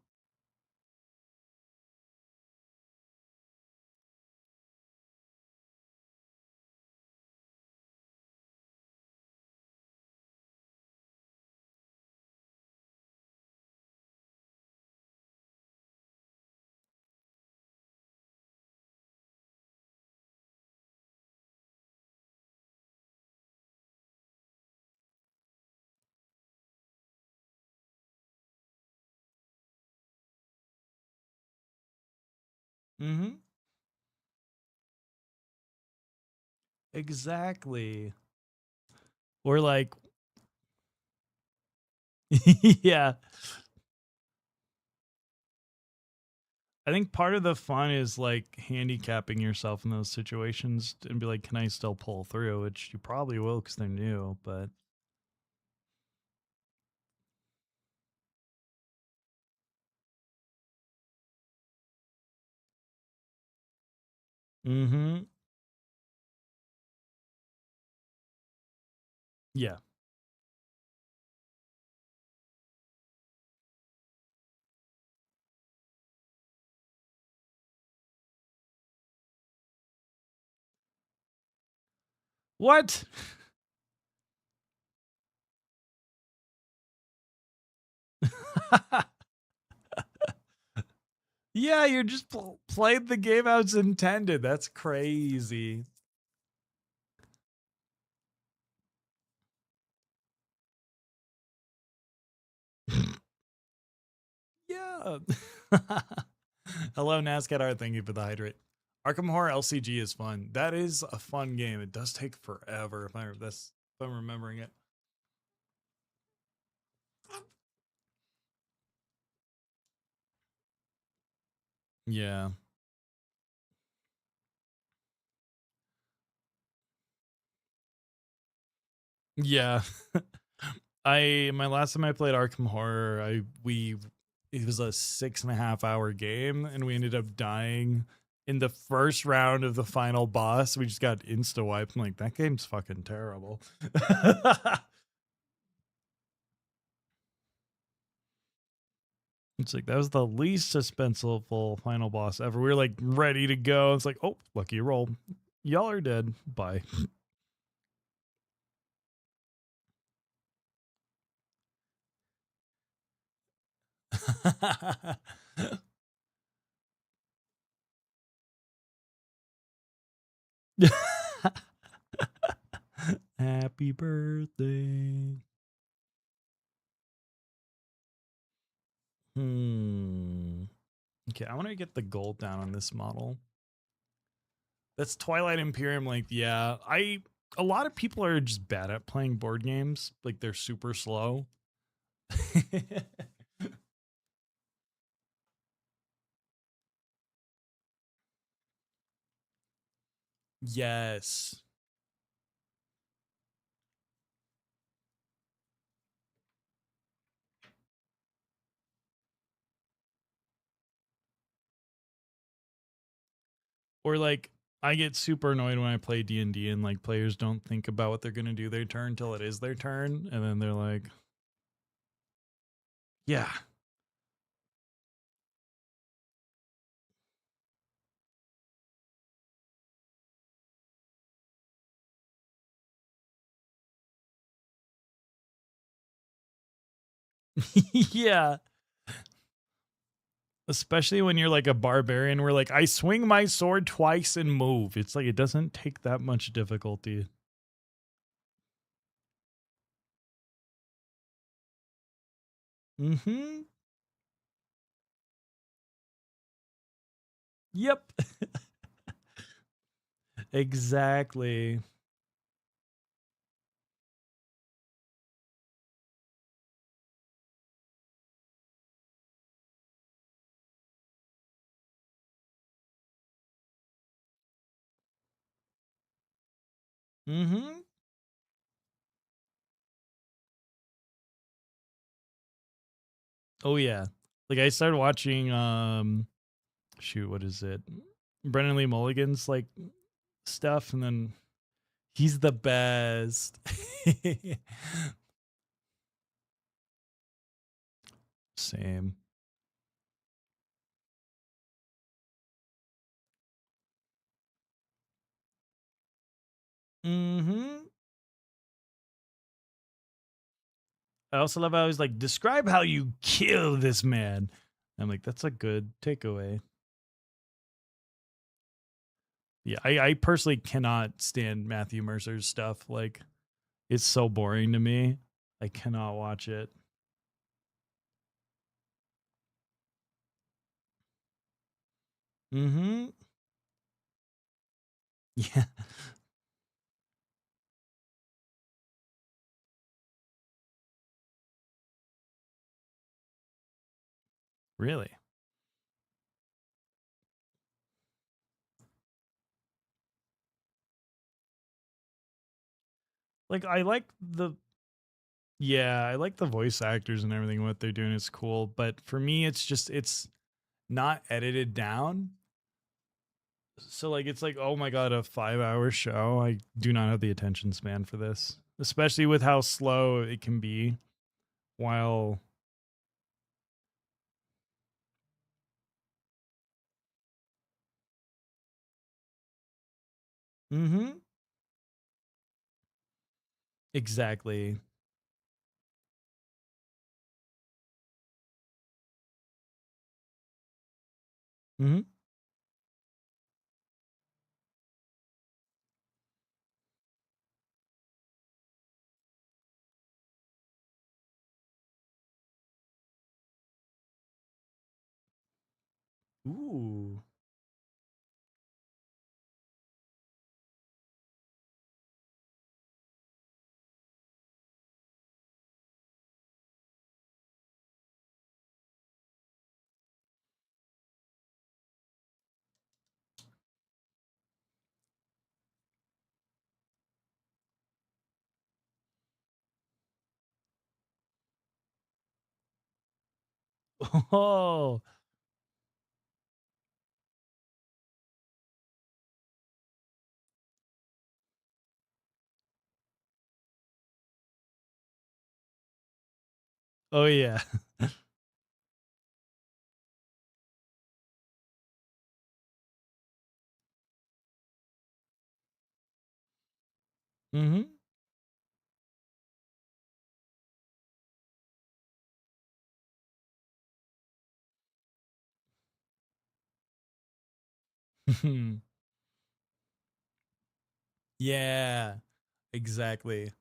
Mm-hmm. Exactly. Or like, yeah. I think part of the fun is like handicapping yourself in those situations and be like, can I still pull through? Which you probably will because they're new, but mm-hmm. Yeah. What? Yeah, you just played the game as intended. That's crazy. Yeah. Hello, NASCAR Art. Thank you for the hydrate. Arkham Horror LCG is fun. That is a fun game. It does take forever if I'm remembering it. Yeah. Yeah. My last time I played Arkham Horror, it was a 6.5 hour game and we ended up dying in the first round of the final boss. We just got insta wiped. I'm like, that game's fucking terrible. It's like that was the least suspenseful final boss ever. We were like ready to go. It's like, oh, lucky roll. Y'all are dead. Bye. Happy birthday. Okay, I want to get the gold down on this model. That's Twilight Imperium length. Yeah, a lot of people are just bad at playing board games. Like they're super slow. Yes. Or like I get super annoyed when I play D&D and like players don't think about what they're going to do their turn till it is their turn and then they're like, "Yeah." Yeah. Especially when you're like a barbarian where like I swing my sword twice and move. It's like it doesn't take that much difficulty. Mhm. Yep. Exactly. Mm-hmm. Oh yeah. Like I started watching shoot, what is it? Brennan Lee Mulligan's like stuff, and then he's the best. Same. Mm-hmm. I also love how he's like, describe how you kill this man. I'm like, that's a good takeaway. Yeah, I personally cannot stand Matthew Mercer's stuff. Like, it's so boring to me. I cannot watch it. Mm-hmm. Yeah. Really? Like, I like the yeah, I like the voice actors and everything. What they're doing is cool, but for me, it's just it's not edited down. So like, it's like, oh my god, a 5 hour show. I do not have the attention span for this, especially with how slow it can be. While mm-hmm. Exactly. Mm-hmm. Ooh. Oh. Oh yeah. Mm-hmm. Yeah. Exactly.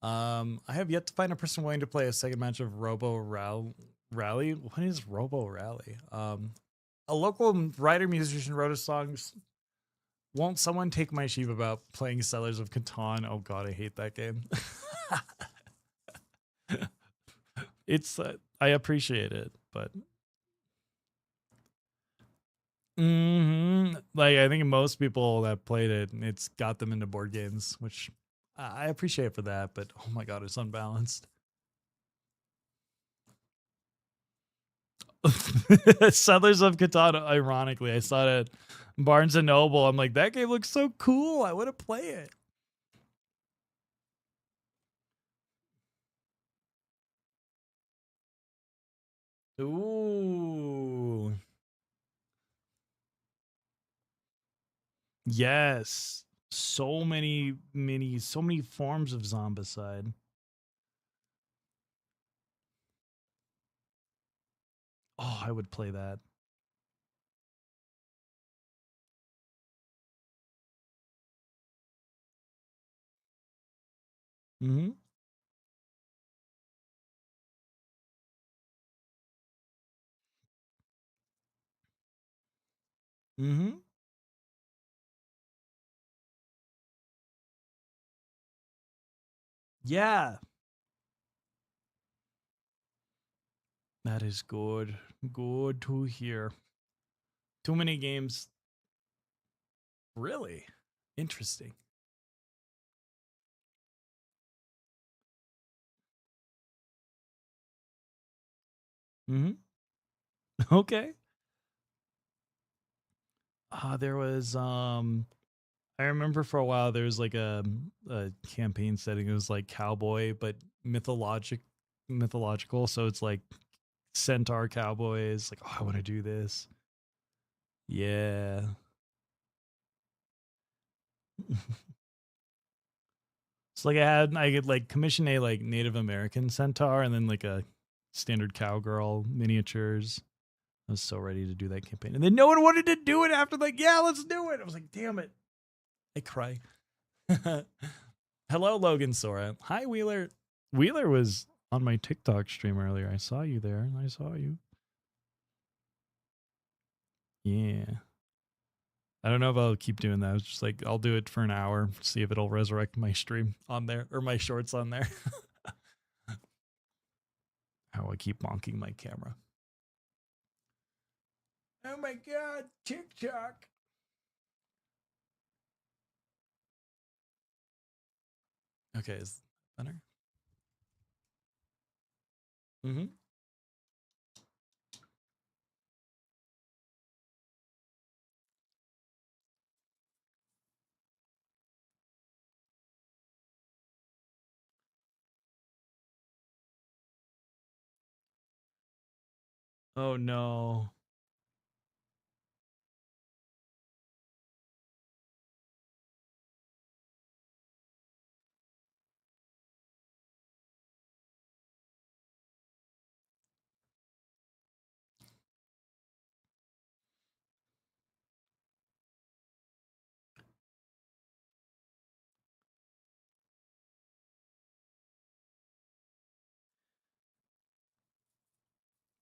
I have yet to find a person willing to play a second match of Rally. What is Robo Rally? A local writer musician wrote a song. Won't someone take my sheep about playing Sellers of Catan? Oh god, I hate that game. It's I appreciate it, but like I think most people that played it, it's got them into board games, which I appreciate for that. But oh my god, it's unbalanced. Settlers of Catan. Ironically, I saw it at Barnes and Noble. I'm like, that game looks so cool. I want to play it. Ooh, yes. So many so many forms of zombicide. Oh, I would play that. Mm-hmm. Mm-hmm. Yeah, that is good. Good to hear. Too many games. Really interesting. Mm-hmm. Okay. There was I remember for a while there was like a campaign setting. It was like cowboy, but mythological. So it's like centaur cowboys. Like, oh, I want to do this. Yeah. So like I could like commission a like Native American centaur and then like a standard cowgirl miniatures. I was so ready to do that campaign. And then no one wanted to do it after like, yeah, let's do it. I was like, damn it. I cry. Hello, Logan Sora. Hi, Wheeler. Wheeler was on my TikTok stream earlier. I saw you there. I saw you. Yeah. I don't know if I'll keep doing that. I was just like, I'll do it for an hour, see if it'll resurrect my stream on there or my shorts on there. How I keep bonking my camera. Oh my god, TikTok. Okay, is better? Mm-hmm. Oh no.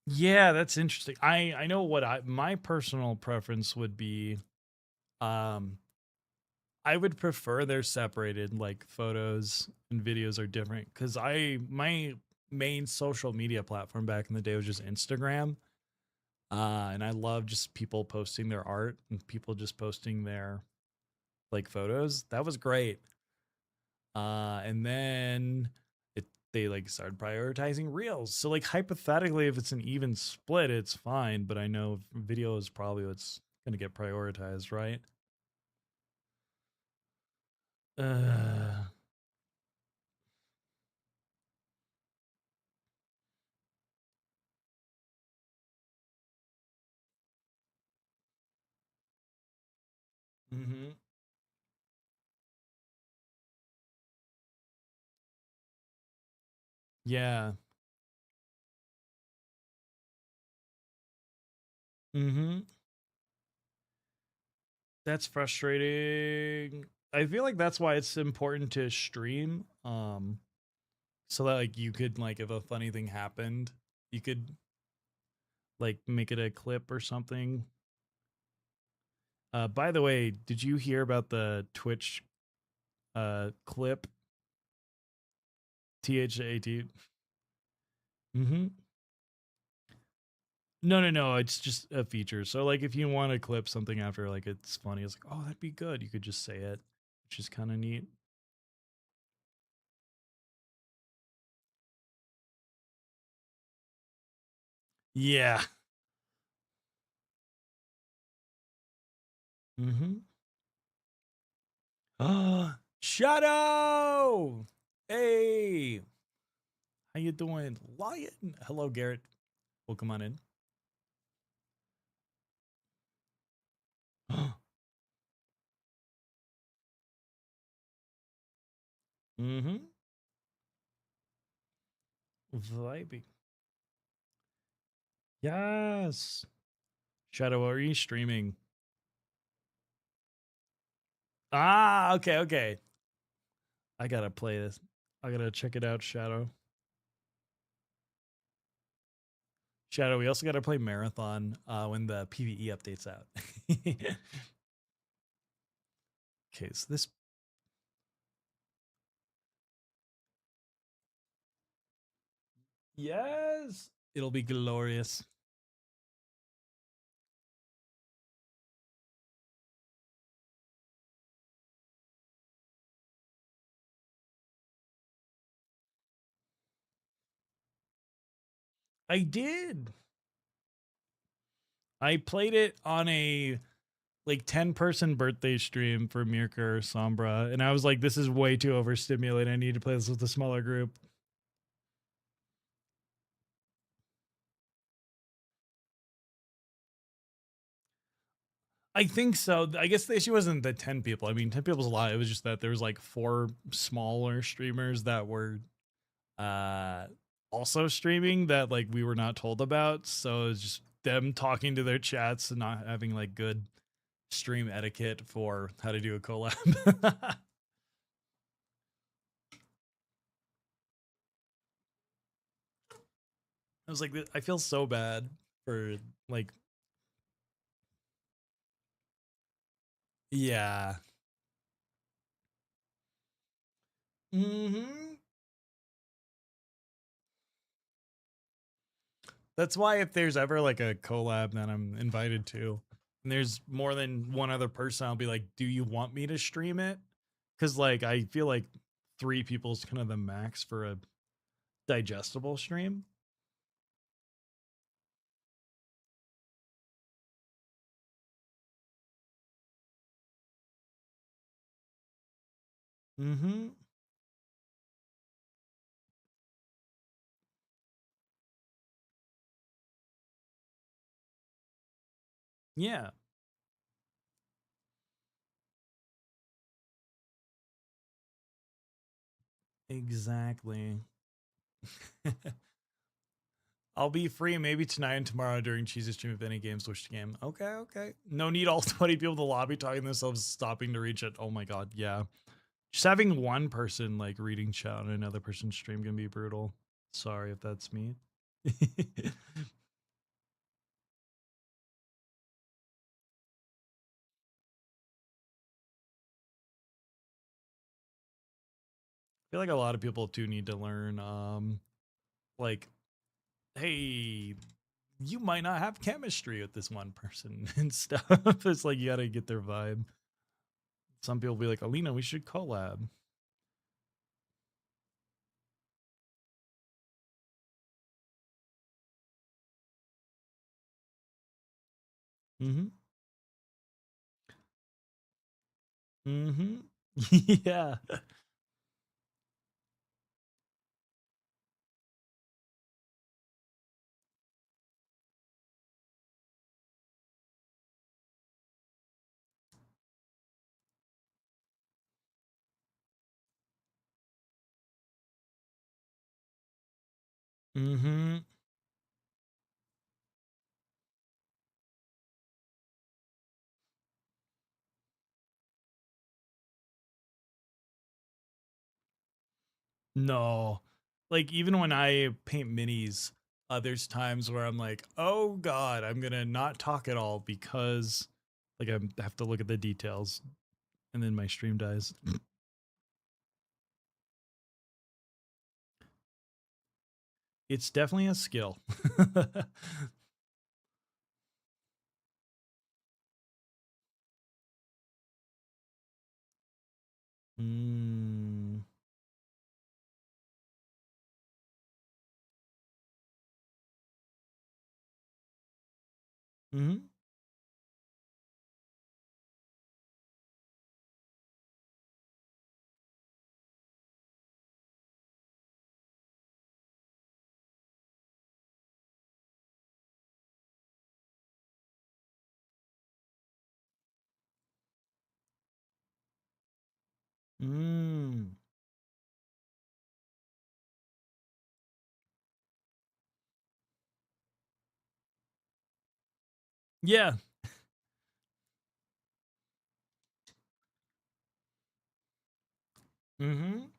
Yeah, that's interesting. I know what I my personal preference would be. Um, I would prefer they're separated, like photos and videos are different. Because I my main social media platform back in the day was just Instagram, and I love just people posting their art and people just posting their like photos. That was great. And then they like started prioritizing reels. So like hypothetically, if it's an even split, it's fine. But I know video is probably what's gonna get prioritized, right? Uh, mm-hmm. Yeah. Mm-hmm. That's frustrating. I feel like that's why it's important to stream. So that like you could like if a funny thing happened, you could like make it a clip or something. By the way, did you hear about the Twitch clip THAT? Mm-hmm. No, no, no. It's just a feature. So like if you want to clip something after like it's funny, it's like, oh, that'd be good. You could just say it, which is kind of neat. Yeah. Mm-hmm. Shadow. Hey, how you doing? Lion. Hello, Garrett. Welcome on in. Mm-hmm. Vibing. Yes. Shadow, are you streaming? Ah, okay, okay. I gotta play this. I gotta check it out, Shadow. Shadow, we also gotta play Marathon when the PvE updates out. Okay, so this yes, it'll be glorious. I did. I played it on a like 10-person birthday stream for Mirka or Sombra, and I was like, this is way too overstimulated. I need to play this with a smaller group. I think so. I guess the issue wasn't the 10 people. I mean, 10 people's a lot. It was just that there was like 4 smaller streamers that were uh also streaming that like we were not told about. So it's just them talking to their chats and not having like good stream etiquette for how to do a collab. I was like, I feel so bad for like, yeah. Hmm. That's why if there's ever like a collab that I'm invited to, and there's more than one other person, I'll be like, "Do you want me to stream it?" Because like I feel like 3 people is kind of the max for a digestible stream. Mm-hmm. Yeah, exactly. I'll be free maybe tonight and tomorrow during Cheese's stream if any games wish to game. Okay, okay. No need all 20 people in the lobby talking themselves stopping to reach it. Oh my god, yeah. Just having one person like reading chat on another person's stream can be brutal. Sorry if that's me. I feel like a lot of people too need to learn like, hey, you might not have chemistry with this one person and stuff. It's like you gotta get their vibe. Some people be like, Alina, we should collab. Mm-hmm. Mm-hmm. Yeah. Mm-hmm. No. Like even when I paint minis, there's times where I'm like, oh god, I'm gonna not talk at all because like I have to look at the details and then my stream dies. It's definitely a skill. Mm. Hmm. Mm. Yeah. Hmm.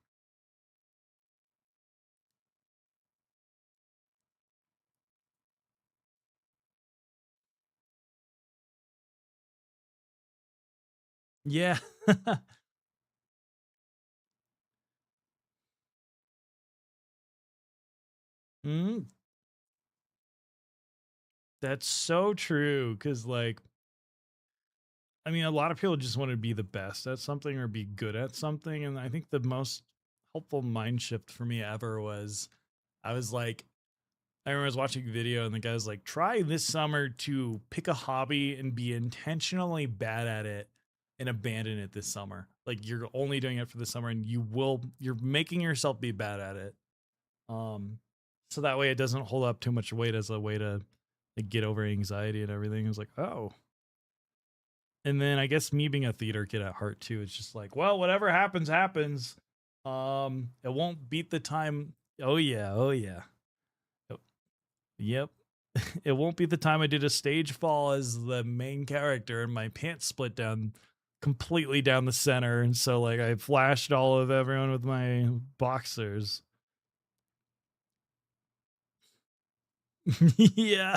Yeah. Mm. That's so true. Cause like, I mean, a lot of people just want to be the best at something or be good at something. And I think the most helpful mind shift for me ever was I was like, I remember I was watching a video and the guy was like, try this summer to pick a hobby and be intentionally bad at it and abandon it this summer. Like you're only doing it for the summer and you're making yourself be bad at it. Um, so that way it doesn't hold up too much weight as a way to like, get over anxiety and everything. It was like, oh. And then I guess me being a theater kid at heart too, it's just like, well, whatever happens, happens. It won't beat the time. Oh yeah, oh yeah. Yep. It won't be the time I did a stage fall as the main character and my pants split down completely down the center. And so, like, I flashed all of everyone with my boxers. Yeah.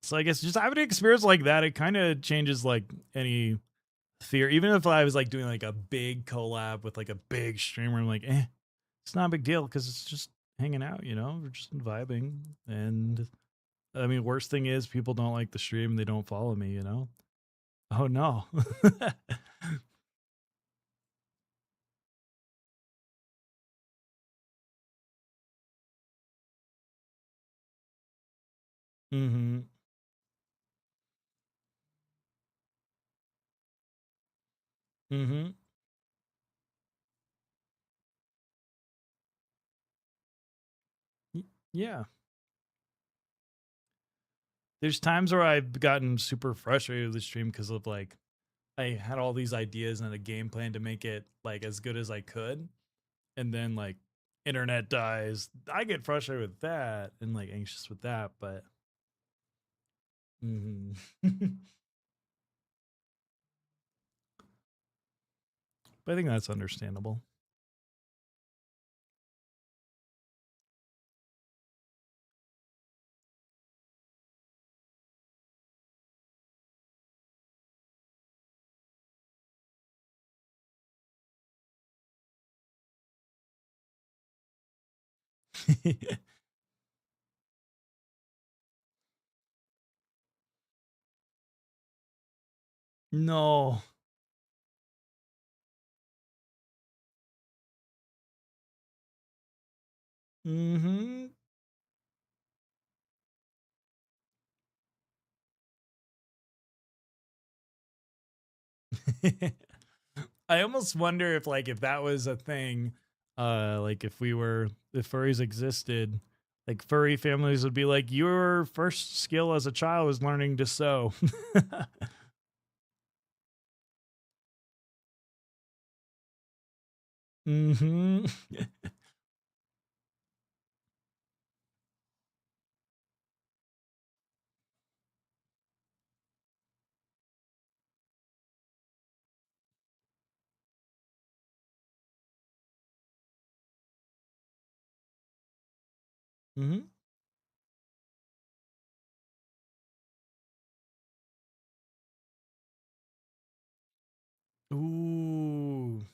So, I guess just having an experience like that, it kind of changes, like, any fear. Even if I was, like, doing, like, a big collab with, like, a big streamer, I'm like, it's not a big deal because it's just hanging out, you know? We're just vibing. And I mean, worst thing is people don't like the stream, they don't follow me, you know? Oh no. Mhm. Mhm. Yeah. There's times where I've gotten super frustrated with the stream because of like I had all these ideas and a game plan to make it like as good as I could, and then like internet dies. I get frustrated with that and like anxious with that, but mhm. But I think that's understandable. No. Mhm. I almost wonder if like if that was a thing, like if furries existed, like furry families would be like, your first skill as a child was learning to sew. Mm-hmm. Mm-hmm. Ooh.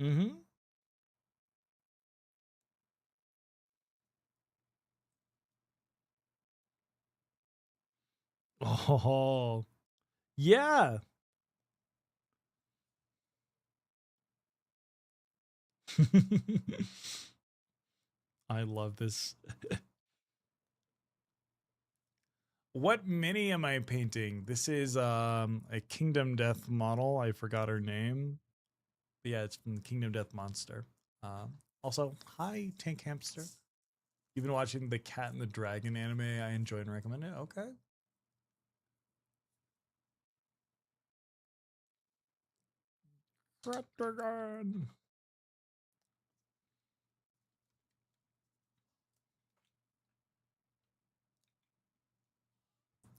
Mm-hmm. Oh, yeah. I love this. What mini am I painting? This is a Kingdom Death model. I forgot her name. But yeah, it's from the Kingdom Death Monster. Also, hi Tank Hamster. You've been watching the Cat and the Dragon anime. I enjoy and recommend it. Okay. Dragon.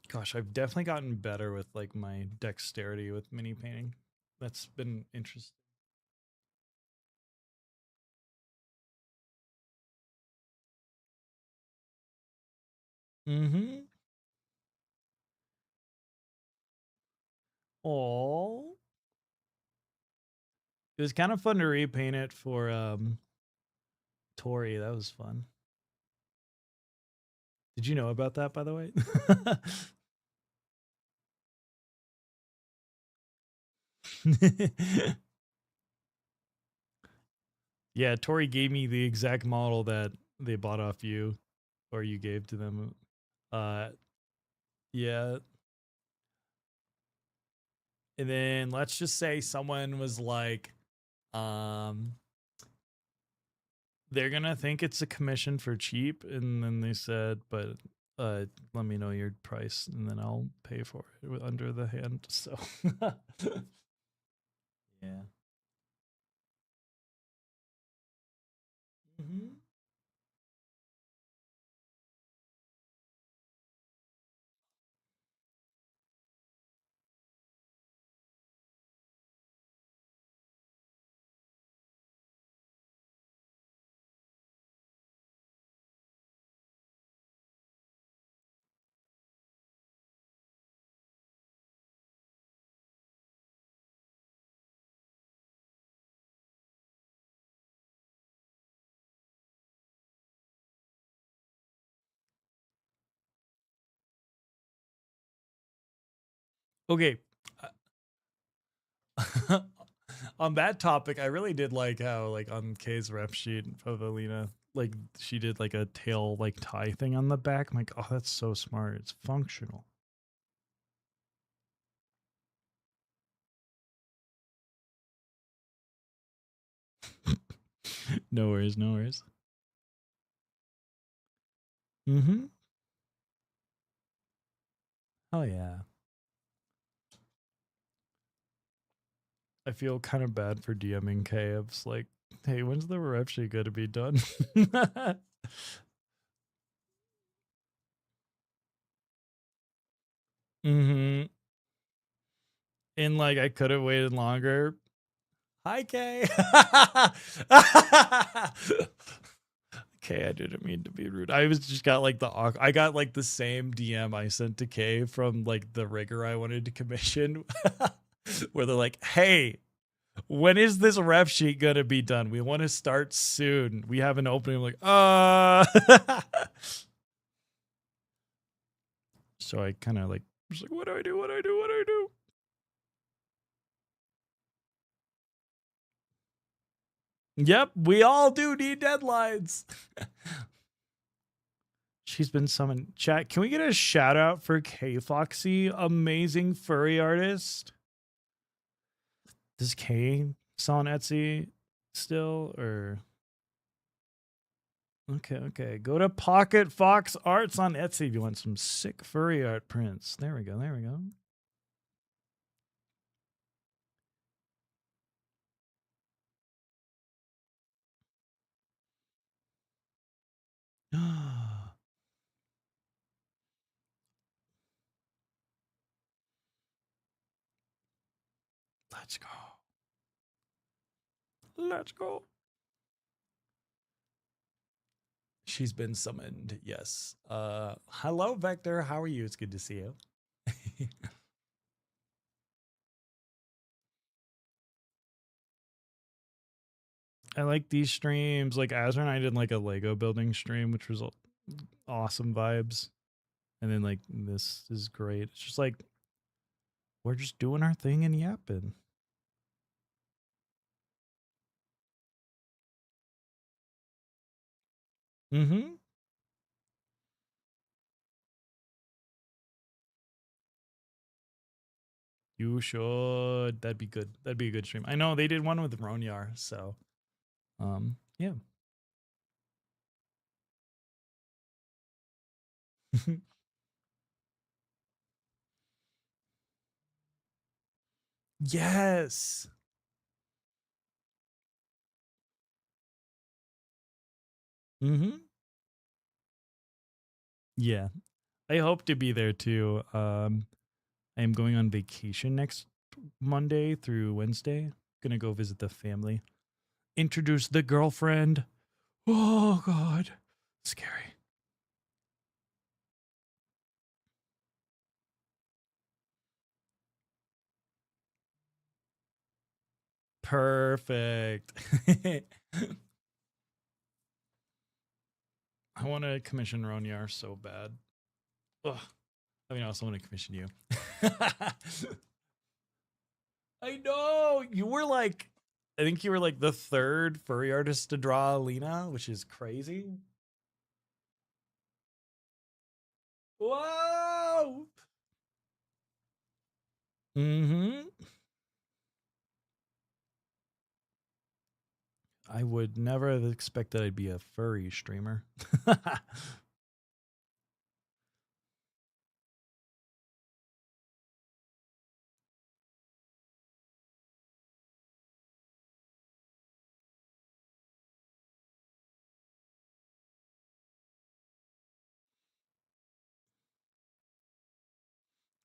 Gosh, I've definitely gotten better with like my dexterity with mini painting. That's been interesting. Mm-hmm. Oh, it was kind of fun to repaint it for Tori. That was fun. Did you know about that, by the way? Yeah, Tori gave me the exact model that they bought off you, or you gave to them. Uh, yeah. And then let's just say someone was like, um, they're gonna think it's a commission for cheap, and then they said, but let me know your price, and then I'll pay for it under the hand. So, yeah. Hmm. Okay. On that topic, I really did like how, like, on Kay's rep sheet, Pavelina, like, she did like a tail like tie thing on the back. I'm like, oh, that's so smart. It's functional. No worries, no worries. Mm-hmm. Oh yeah. I feel kind of bad for DMing Kay. It's like, hey, when's the rep sheet gonna be done? Mm-hmm. And like, I could have waited longer. Hi, Kay. Kay, I didn't mean to be rude. I was just got like I got like the same DM I sent to Kay from like the rigger I wanted to commission, where they're like, "Hey, when is this rep sheet gonna be done? We want to start soon. We have an opening." I'm like, So I kind of like was like, "What do I do? What do I do? What do I do?" Yep, we all do need deadlines. She's been summoned. Chat, can we get a shout out for K Foxy, amazing furry artist? Does K sell on Etsy still, or okay. Go to Pocket Fox Arts on Etsy if you want some sick furry art prints. There we go. There we go. Let's go. Let's go. She's been summoned. Yes. Hello, Vector. How are you? It's good to see you. I like these streams. Like Azra and I did like a Lego building stream, which was awesome vibes. And then like this is great. It's just like we're just doing our thing and yapping. Mm-hmm. You should. That'd be good. That'd be a good stream. I know they did one with Ronyar, so yeah. Yes. Mm-hmm. Yeah. I hope to be there too. I am going on vacation next Monday through Wednesday. Gonna go visit the family. Introduce the girlfriend. Oh God. Scary. Perfect. I want to commission Ronyar so bad. Ugh. I mean, I also want to commission you. I know. You were like, I think you were like the third furry artist to draw Lena, which is crazy. Whoa! Mm-hmm. I would never have expected I'd be a furry streamer.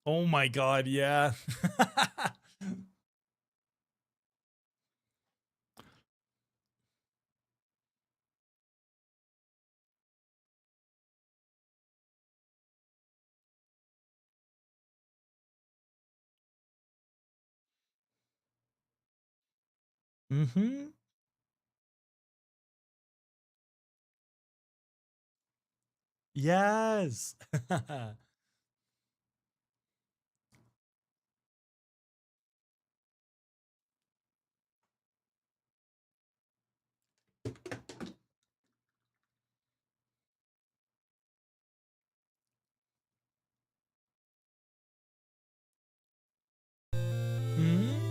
Oh my god, yeah. Mm-hmm. Yes. Mm-hmm.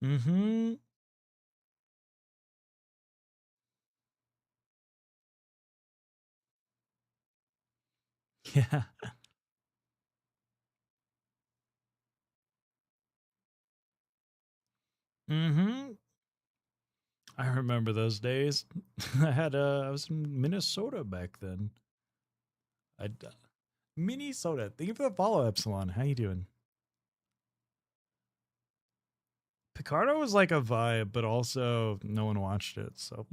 Mm-hmm. Yeah. Mm-hmm. I remember those days. I was in Minnesota back then. I Minnesota. Thank you for the follow, Epsilon. How you doing? Picardo was like a vibe, but also no one watched it. So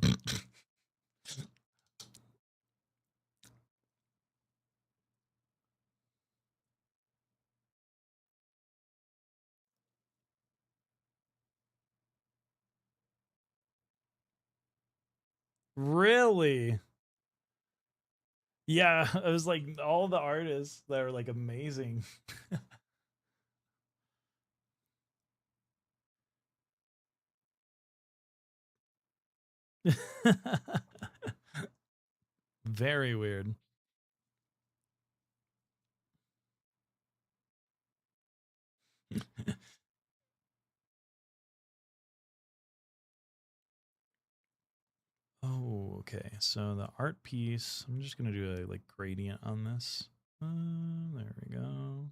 really, yeah, it was like all the artists that were like amazing. Very weird. Oh, okay. So the art piece, I'm just gonna do a like gradient on this. There we go.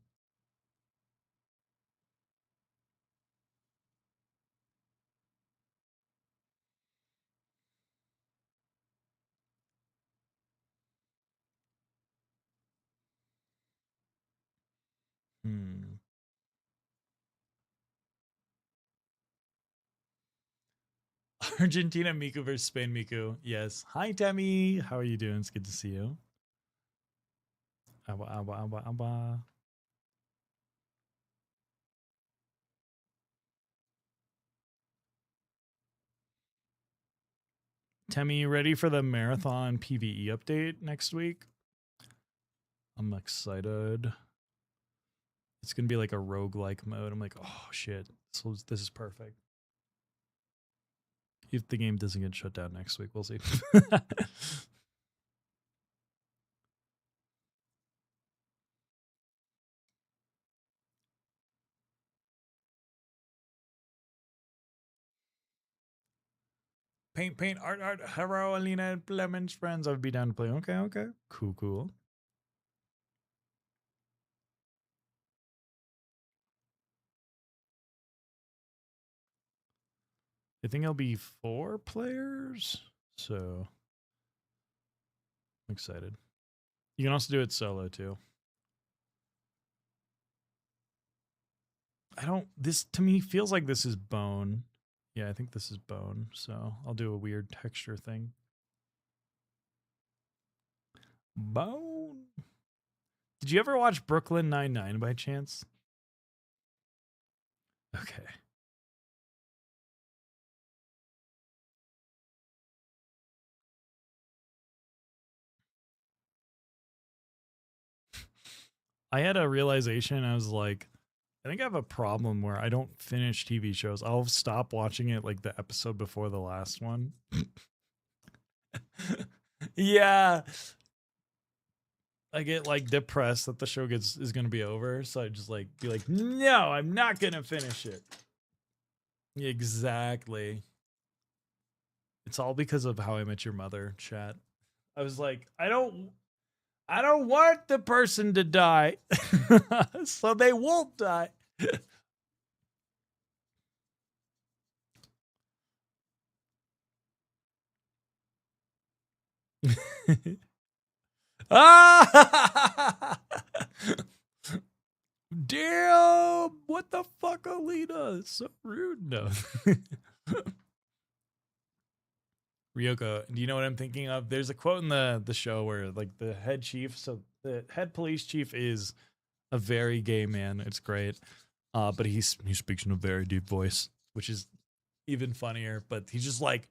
Hmm. Argentina Miku versus Spain Miku. Yes. Hi, Demi. How are you doing? It's good to see you. Awa, awa, awa, awa. Temmie, you ready for the marathon PvE update next week? I'm excited. It's gonna be like a roguelike mode. I'm like, oh shit, this is perfect. If the game doesn't get shut down next week, we'll see. Paint, paint, art, art, hero, Alina, Lemons, friends. I would be down to play. Okay, okay. Cool, cool. I think it'll be 4 players. So I'm excited. You can also do it solo too. I don't, this to me feels like this is bone. Yeah, I think this is bone. So I'll do a weird texture thing. Bone. Did you ever watch Brooklyn Nine-Nine by chance? Okay. I had a realization. I was like, I think I have a problem where I don't finish TV shows. I'll stop watching it like the episode before the last one. Yeah. I get like depressed that the show is gonna be over, so I just like be like, no, I'm not gonna finish it. Exactly. It's all because of How I Met Your Mother, chat. I was like, I don't want the person to die. So they won't die. Ah! Damn! What the fuck, Alina? It's so rude. No. Ryoko, do you know what I'm thinking of? There's a quote in the show where like the head chief, so the head police chief is a very gay man. It's great. But he speaks in a very deep voice, which is even funnier. But he's just like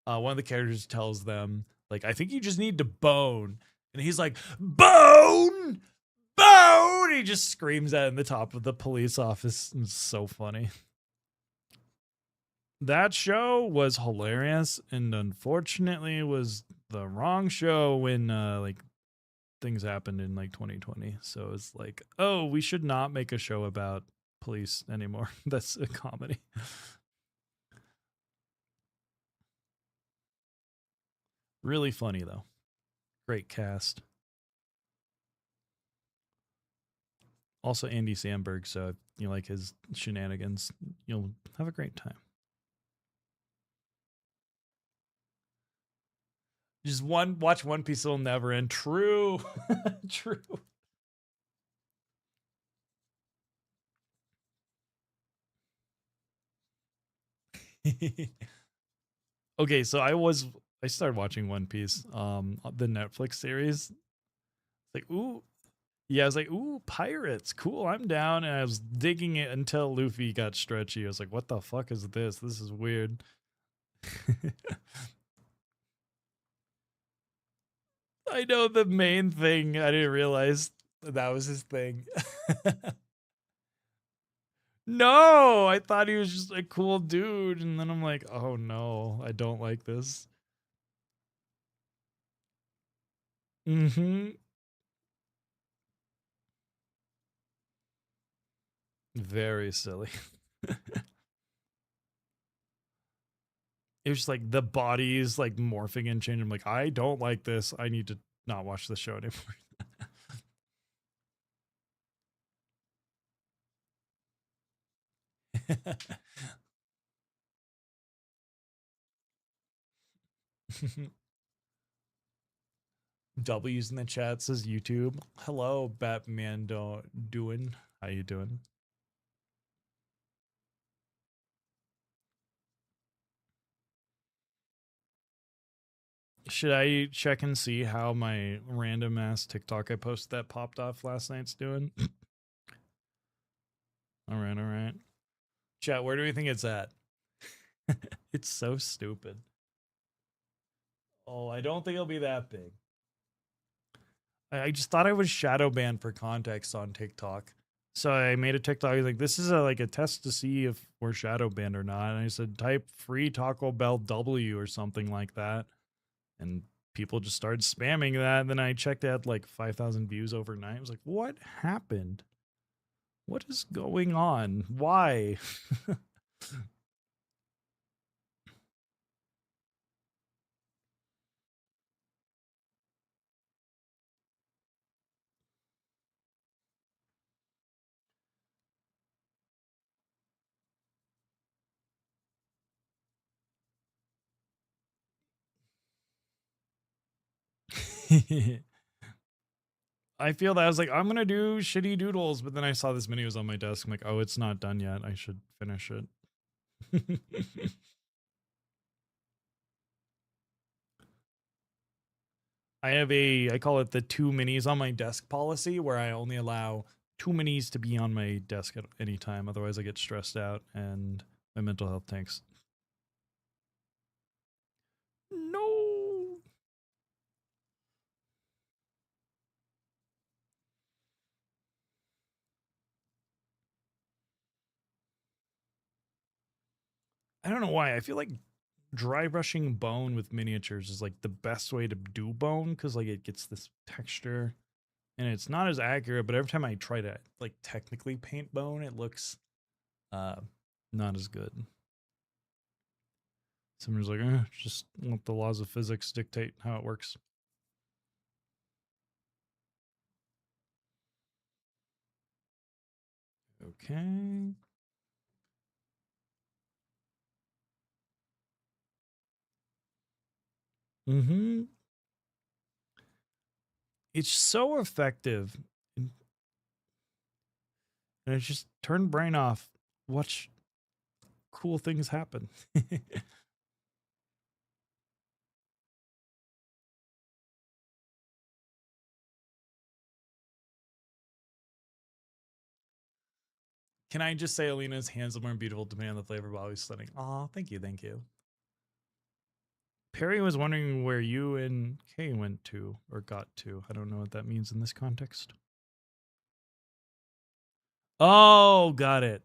one of the characters tells them, like, I think you just need to bone. And he's like, bone! Bone! He just screams at in the top of the police office. It's so funny. That show was hilarious, and unfortunately was the wrong show when like things happened in like 2020. So it's like, oh, we should not make a show about police anymore. That's a comedy. Really funny though. Great cast. Also Andy Samberg, so if you like his shenanigans, you'll have a great time. Just watch One Piece, will never end. True. True. Okay, so I started watching One Piece, the Netflix series. Like, ooh, yeah, I was like, ooh, pirates, cool, I'm down. And I was digging it until Luffy got stretchy. I was like, what the fuck is this? This is weird. I know the main thing. I didn't realize that was his thing. No, I thought he was just a cool dude, and then I'm like, oh no, I don't like this. Mm-hmm. Very silly. It was just like the bodies like morphing and changing. I'm like, I don't like this. I need to not watch the show anymore. W's in the chat says YouTube. Hello, Batman doing. How you doing? Should I check and see how my random ass TikTok I posted that popped off last night's doing? All right, all right. Chat, where do we think it's at? It's so stupid. Oh, I don't think it'll be that big. I just thought I was shadow banned for context on TikTok. So I made a TikTok. I was like, this is like a test to see if we're shadow banned or not. And I said, type free Taco Bell W or something like that. And people just started spamming that. And then I checked, it had like 5,000 views overnight. I was like, what happened? What is going on? Why? I feel that I was like, I'm gonna do shitty doodles, but then I saw this mini was on my desk. I'm like, oh, it's not done yet. I should finish it. I call it the 2 minis on my desk policy, where I only allow 2 minis to be on my desk at any time. Otherwise, I get stressed out and my mental health tanks. No. I don't know why. I feel like dry brushing bone with miniatures is like the best way to do bone because like it gets this texture and it's not as accurate. But every time I try to like technically paint bone, it looks uh not as good. Someone's like, just let the laws of physics dictate how it works. Okay. Mm-hmm. It's so effective. And it's just turn brain off. Watch cool things happen. Can I just say Alina's handsome and beautiful depending on the flavor while he's stunning? Aw, thank you, thank you. Perry was wondering where you and Kay went to or got to. I don't know what that means in this context. Oh, got it.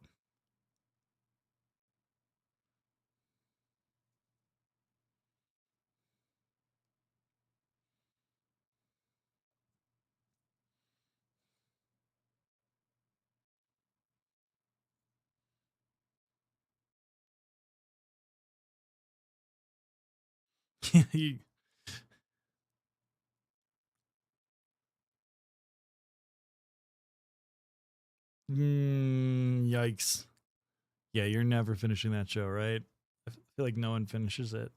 Yikes. Yeah, you're never finishing that show, right? I feel like no one finishes it.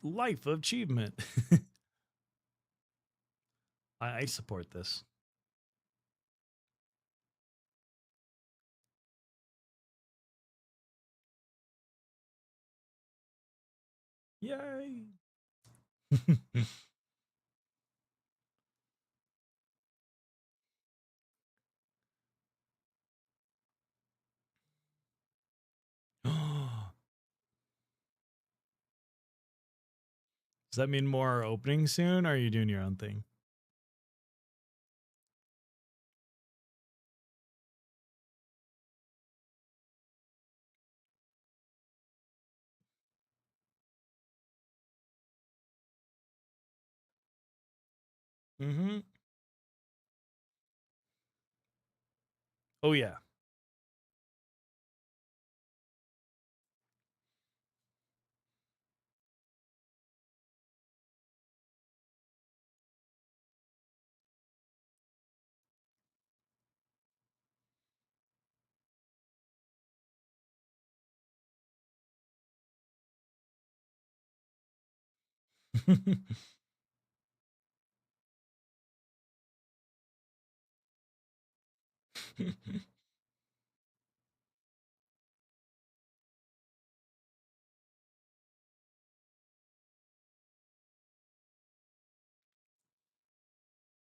Life achievement. I support this. Yay. Does that mean more opening soon or are you doing your own thing? Mm-hmm. Oh yeah.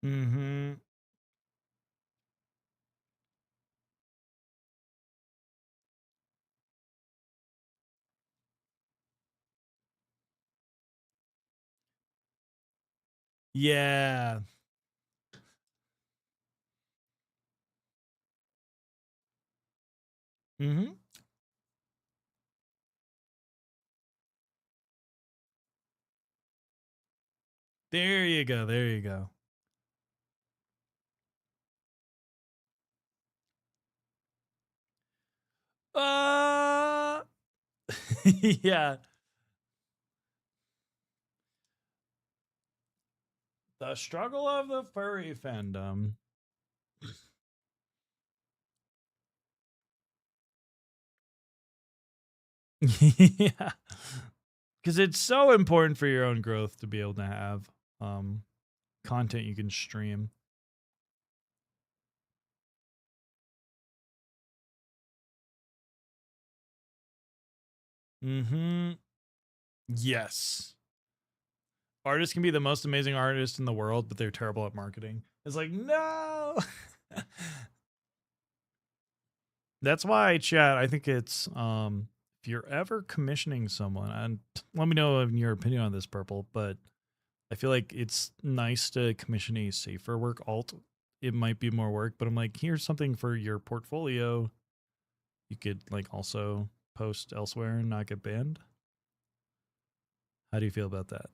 Mm-hmm. Yeah. Mm-hmm. There you go. There you go. Uh yeah. The struggle of the furry fandom. Yeah. Because it's so important for your own growth to be able to have um content you can stream. Mm-hmm. Yes. Artists can be the most amazing artists in the world, but they're terrible at marketing. It's like, no. That's why, chat. I think it's if you're ever commissioning someone, and let me know your opinion on this, Purple. But I feel like it's nice to commission a safer work alt. It might be more work, but I'm like, here's something for your portfolio. You could like also post elsewhere and not get banned. How do you feel about that?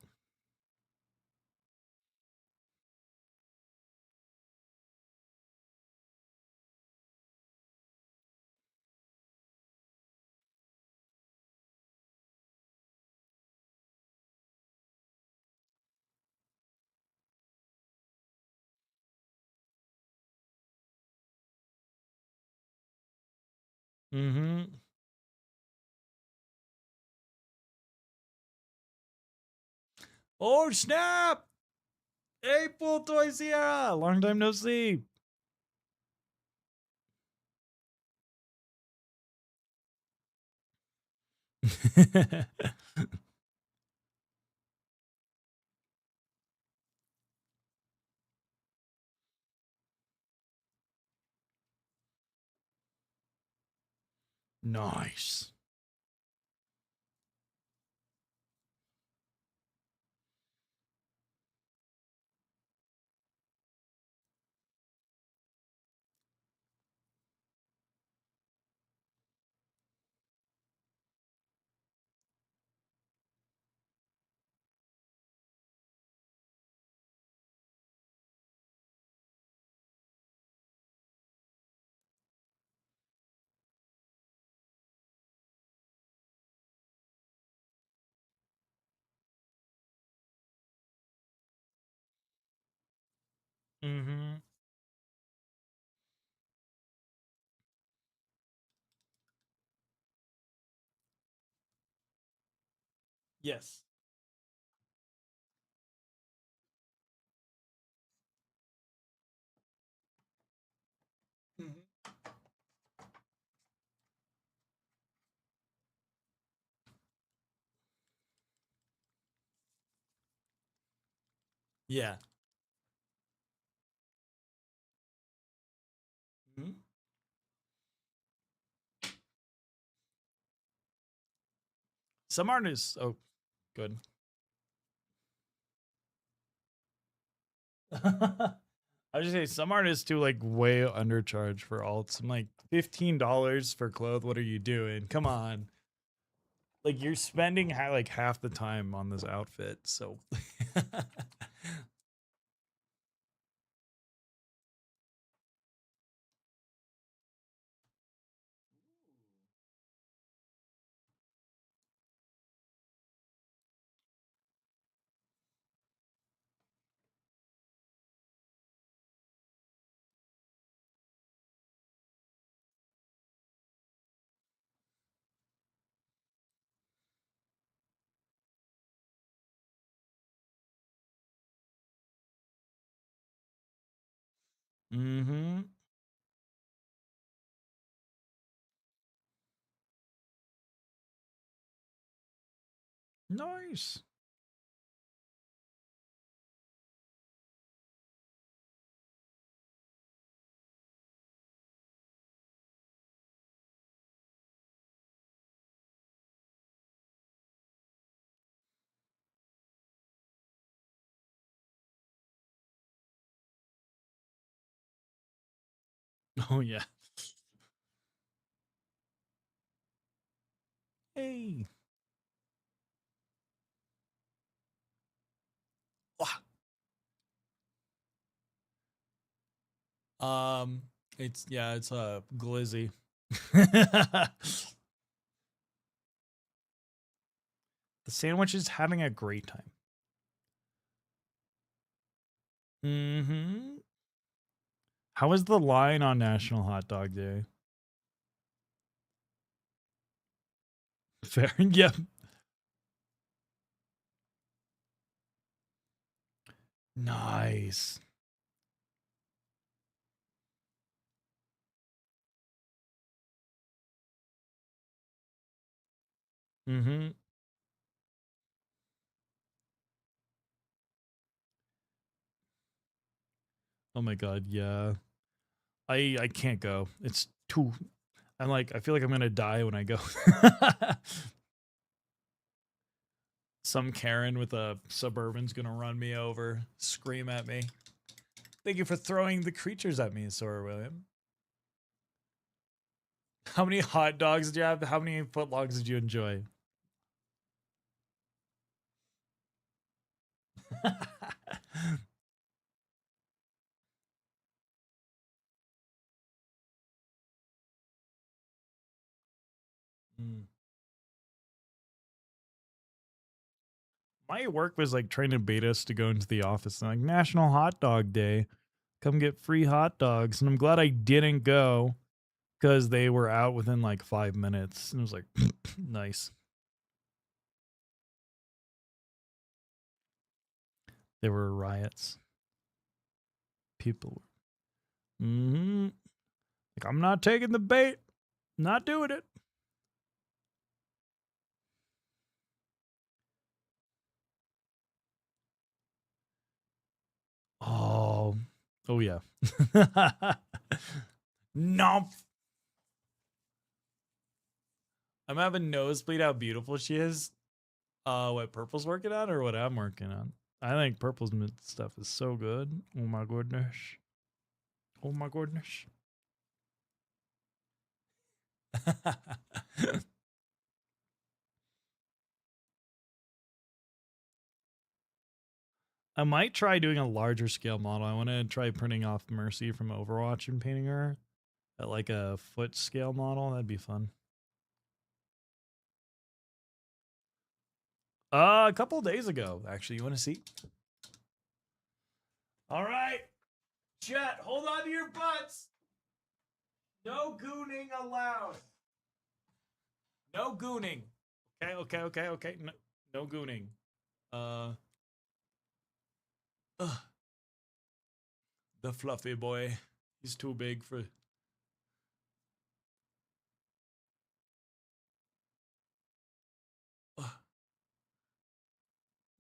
Mm-hmm. Oh snap! Hey, Full Toy Sierra! Long time no see. Nice. Mm-hmm. Yes. Mhm. Yeah. Mhm. Some artists. Oh, good. I was just say some artists do like way undercharge for alts. I'm like $15 for clothes. What are you doing? Come on. Like you're spending like half the time on this outfit. So mm-hmm. Nice. Oh yeah. Hey. Wah. Um, it's yeah, it's glizzy. The sandwich is having a great time. Mm-hmm. How was the line on National Hot Dog Day? Fair. Yep. Nice. Mm-hmm. Oh my god, yeah. I can't go. It's too. I'm like, I feel like I'm gonna die when I go. Some Karen with a Suburban's gonna run me over, scream at me. Thank you for throwing the creatures at me, Sora William. How many hot dogs did you have? How many footlongs did you enjoy? Mm. My work was like trying to bait us to go into the office and like National Hot Dog Day. Come get free hot dogs. And I'm glad I didn't go because they were out within like 5 minutes. And it was like, nice. There were riots. People were, like, I'm not taking the bait. Not doing it. Oh, oh yeah. No, I'm having nosebleed how beautiful she is. What Purple's working on or what I'm working on? I think Purple's stuff is so good. Oh my goodness. Oh my goodness. I might try doing a larger scale model. I want to try printing off Mercy from Overwatch and painting her at like a foot scale model. That'd be fun. A couple days ago, actually. You want to see? All right. Chat, hold on to your butts. No gooning allowed. No gooning. Okay. No gooning. Uh, the fluffy boy. He's too big for.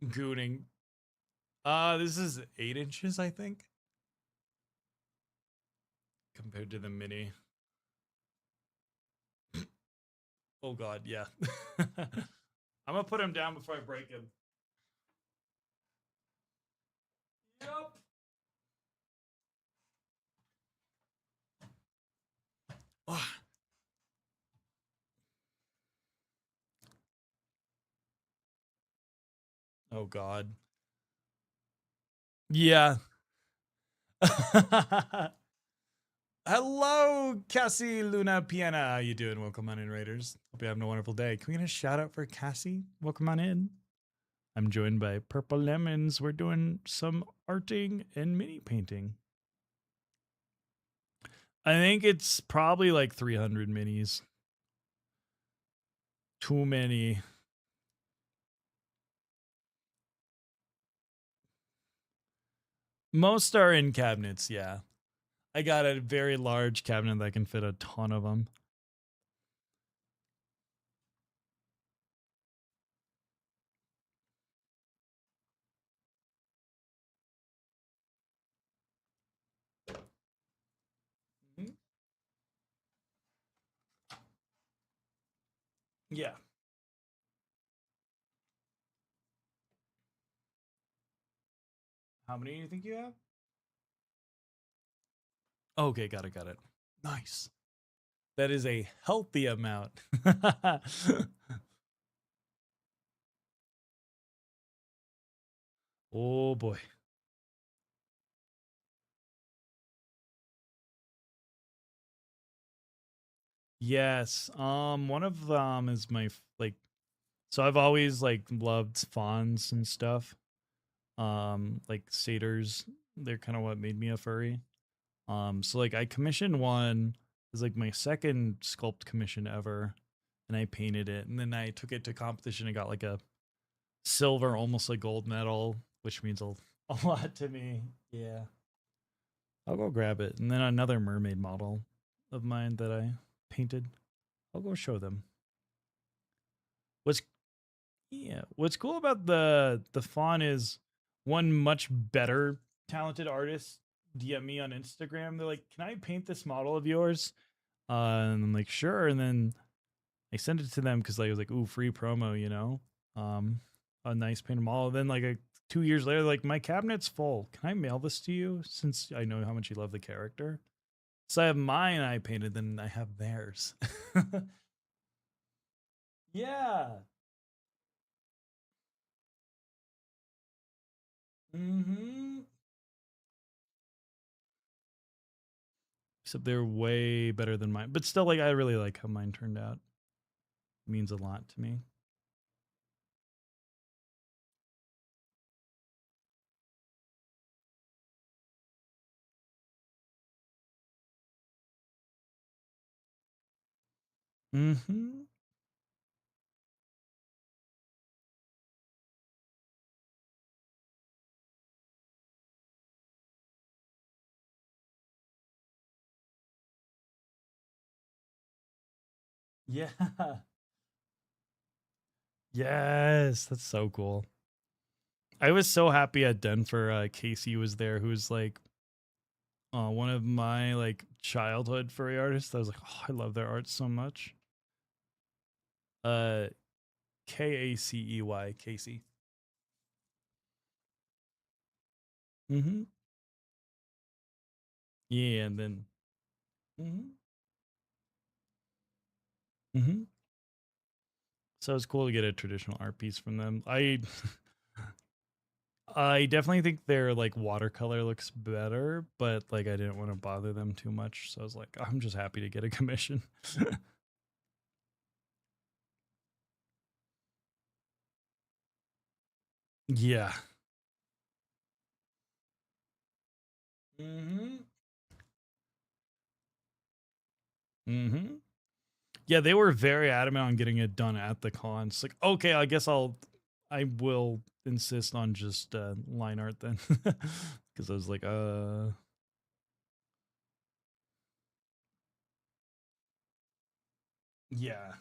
Gooning. This is 8 inches, I think, compared to the mini. Oh god, yeah. I'm gonna put him down before I break him. Yep. Oh, oh god. Yeah. Hello, Cassie Luna Piana. How you doing? Welcome on in, Raiders. Hope you're having a wonderful day. Can we get a shout out for Cassie? Welcome on in. I'm joined by Purple Lemons. We're doing some arting and mini painting. I think it's probably like 300 minis. Too many. Most are in cabinets, yeah. I got a very large cabinet that can fit a ton of them. Mm-hmm. Yeah. How many do you think you have? Okay, got it. Nice. That is a healthy amount. Oh boy. Yes. One of them is my like. So I've always like loved fawns and stuff. Like satyrs. They're kind of what made me a furry. So like I commissioned one. It was like my second sculpt commission ever, and I painted it, and then I took it to competition and got like a silver, almost like gold medal, which means a lot to me. Yeah. I'll go grab it. And then another mermaid model of mine that I painted. I'll go show them. What's what's cool about the fawn is one much better talented artist DM me on Instagram. They're like, "Can I paint this model of yours?" And I'm like, sure. And then I sent it to them because like, I was like, ooh, free promo, you know? Um, a nice paint them all. Then like 2 years later, like my cabinet's full. Can I mail this to you? Since I know how much you love the character. So I have mine I painted, then I have theirs. Yeah. Mm-hmm. Except they're way better than mine. But still, like I really like how mine turned out. It means a lot to me. Mm-hmm. Yeah. Yes, that's so cool. I was so happy at Denver. Casey was there, who's like one of my like childhood furry artists. I was like, oh, I love their art so much. Uh, Kacey, Casey. Mm-hmm. Yeah, and then. Mm-hmm. Mm-hmm. So it's cool to get a traditional art piece from them. I definitely think their like watercolor looks better, but like I didn't want to bother them too much, so I was like, I'm just happy to get a commission. Yeah. Mm-hmm. Mm-hmm. Yeah, they were very adamant on getting it done at the con. It's like, okay, I will insist on just line art then, because I was like, yeah.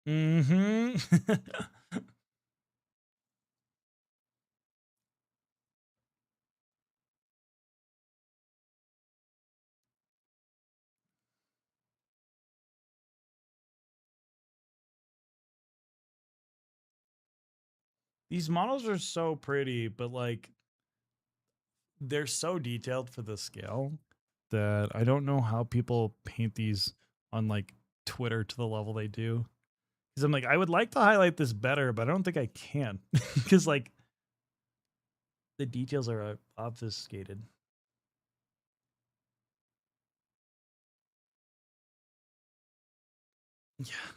Mm-hmm. These models are so pretty, but like they're so detailed for the scale that I don't know how people paint these on like Twitter to the level they do. Because I'm like, I would like to highlight this better, but I don't think I can because like the details are obfuscated. Yeah.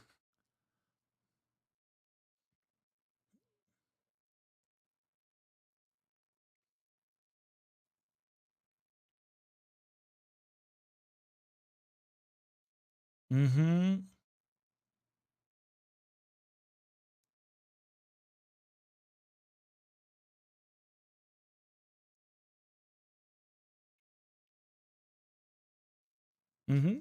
Mm-hmm. Mm-hmm.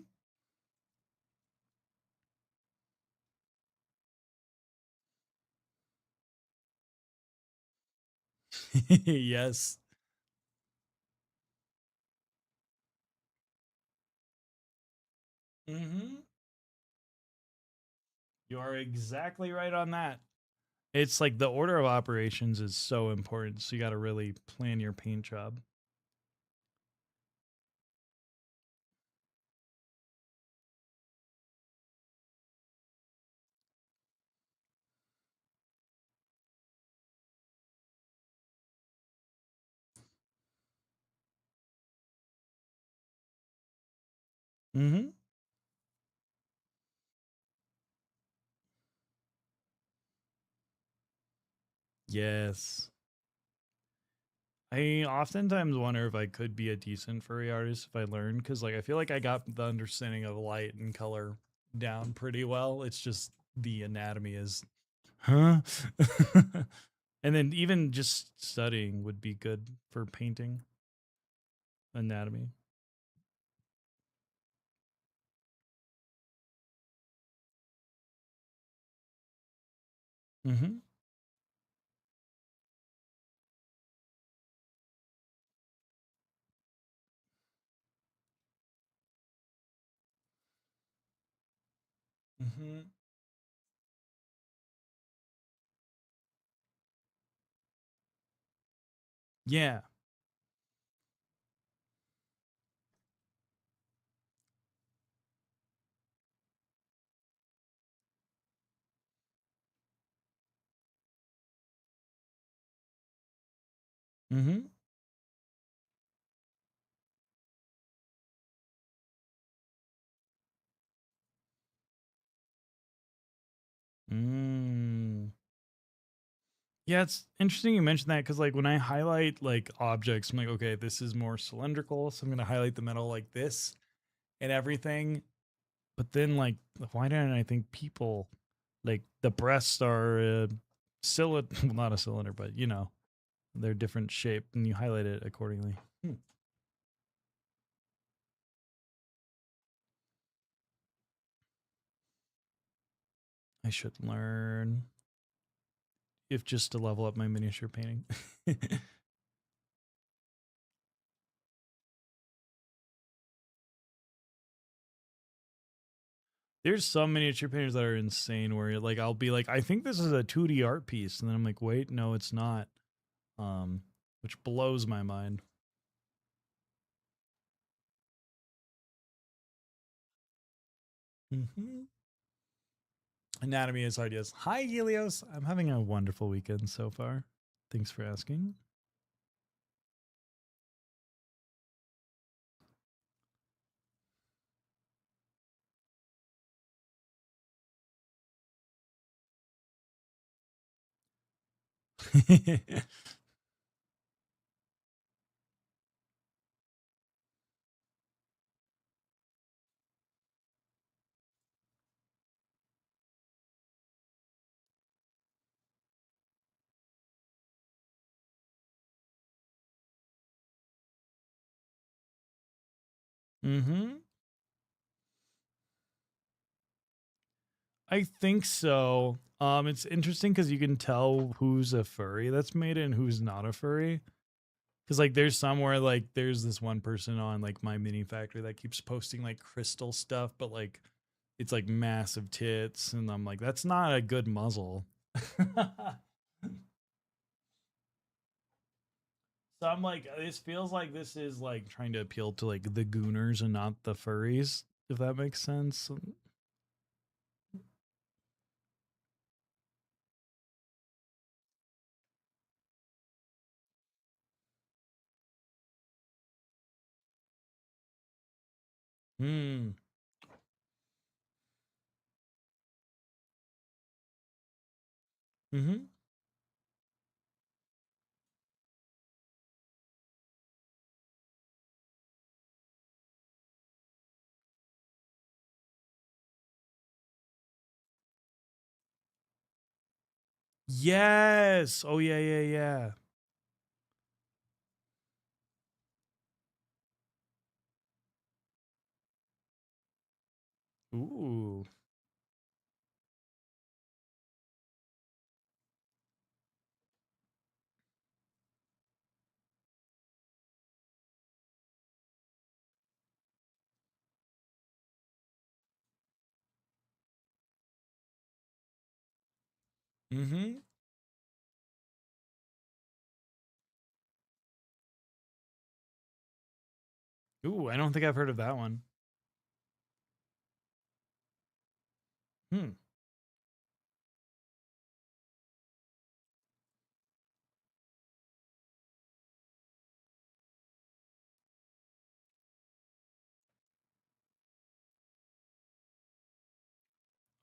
Yes. Mm-hmm. You are exactly right on that. It's like the order of operations is so important, so you got to really plan your paint job. Mm-hmm. Yes. I oftentimes wonder if I could be a decent furry artist if I learned, because like I feel like I got the understanding of light and color down pretty well. It's just the anatomy is, huh? And then even just studying would be good for painting anatomy. Mm-hmm. Mm-hmm. Yeah. Mm-hmm. Mm. Yeah, it's interesting you mentioned that because like when I highlight like objects, I'm like, okay, this is more cylindrical, so I'm gonna highlight the metal like this and everything. But then like, why didn't I think people like the breasts are cylinder, well, not a cylinder, but you know, they're different shape, and you highlight it accordingly. Hmm. I should learn if just to level up my miniature painting. There's some miniature painters that are insane where like I'll be like, I think this is a 2D art piece, and then I'm like, wait, no, it's not. Which blows my mind. Mm-hmm. Anatomy is hard, yes. Hi, Helios. I'm having a wonderful weekend so far. Thanks for asking. Mm-hmm. I think so. It's interesting because you can tell who's a furry that's made it and who's not a furry. Because like there's somewhere like there's this one person on like my mini factory that keeps posting like crystal stuff, but like it's like massive tits, and I'm like, that's not a good muzzle. So I'm like, this feels like this is like trying to appeal to like the gooners and not the furries, if that makes sense. Hmm. Mm-hmm. Yes. Oh yeah, yeah, yeah. Ooh. Mm-hmm. Ooh, I don't think I've heard of that one. Hmm.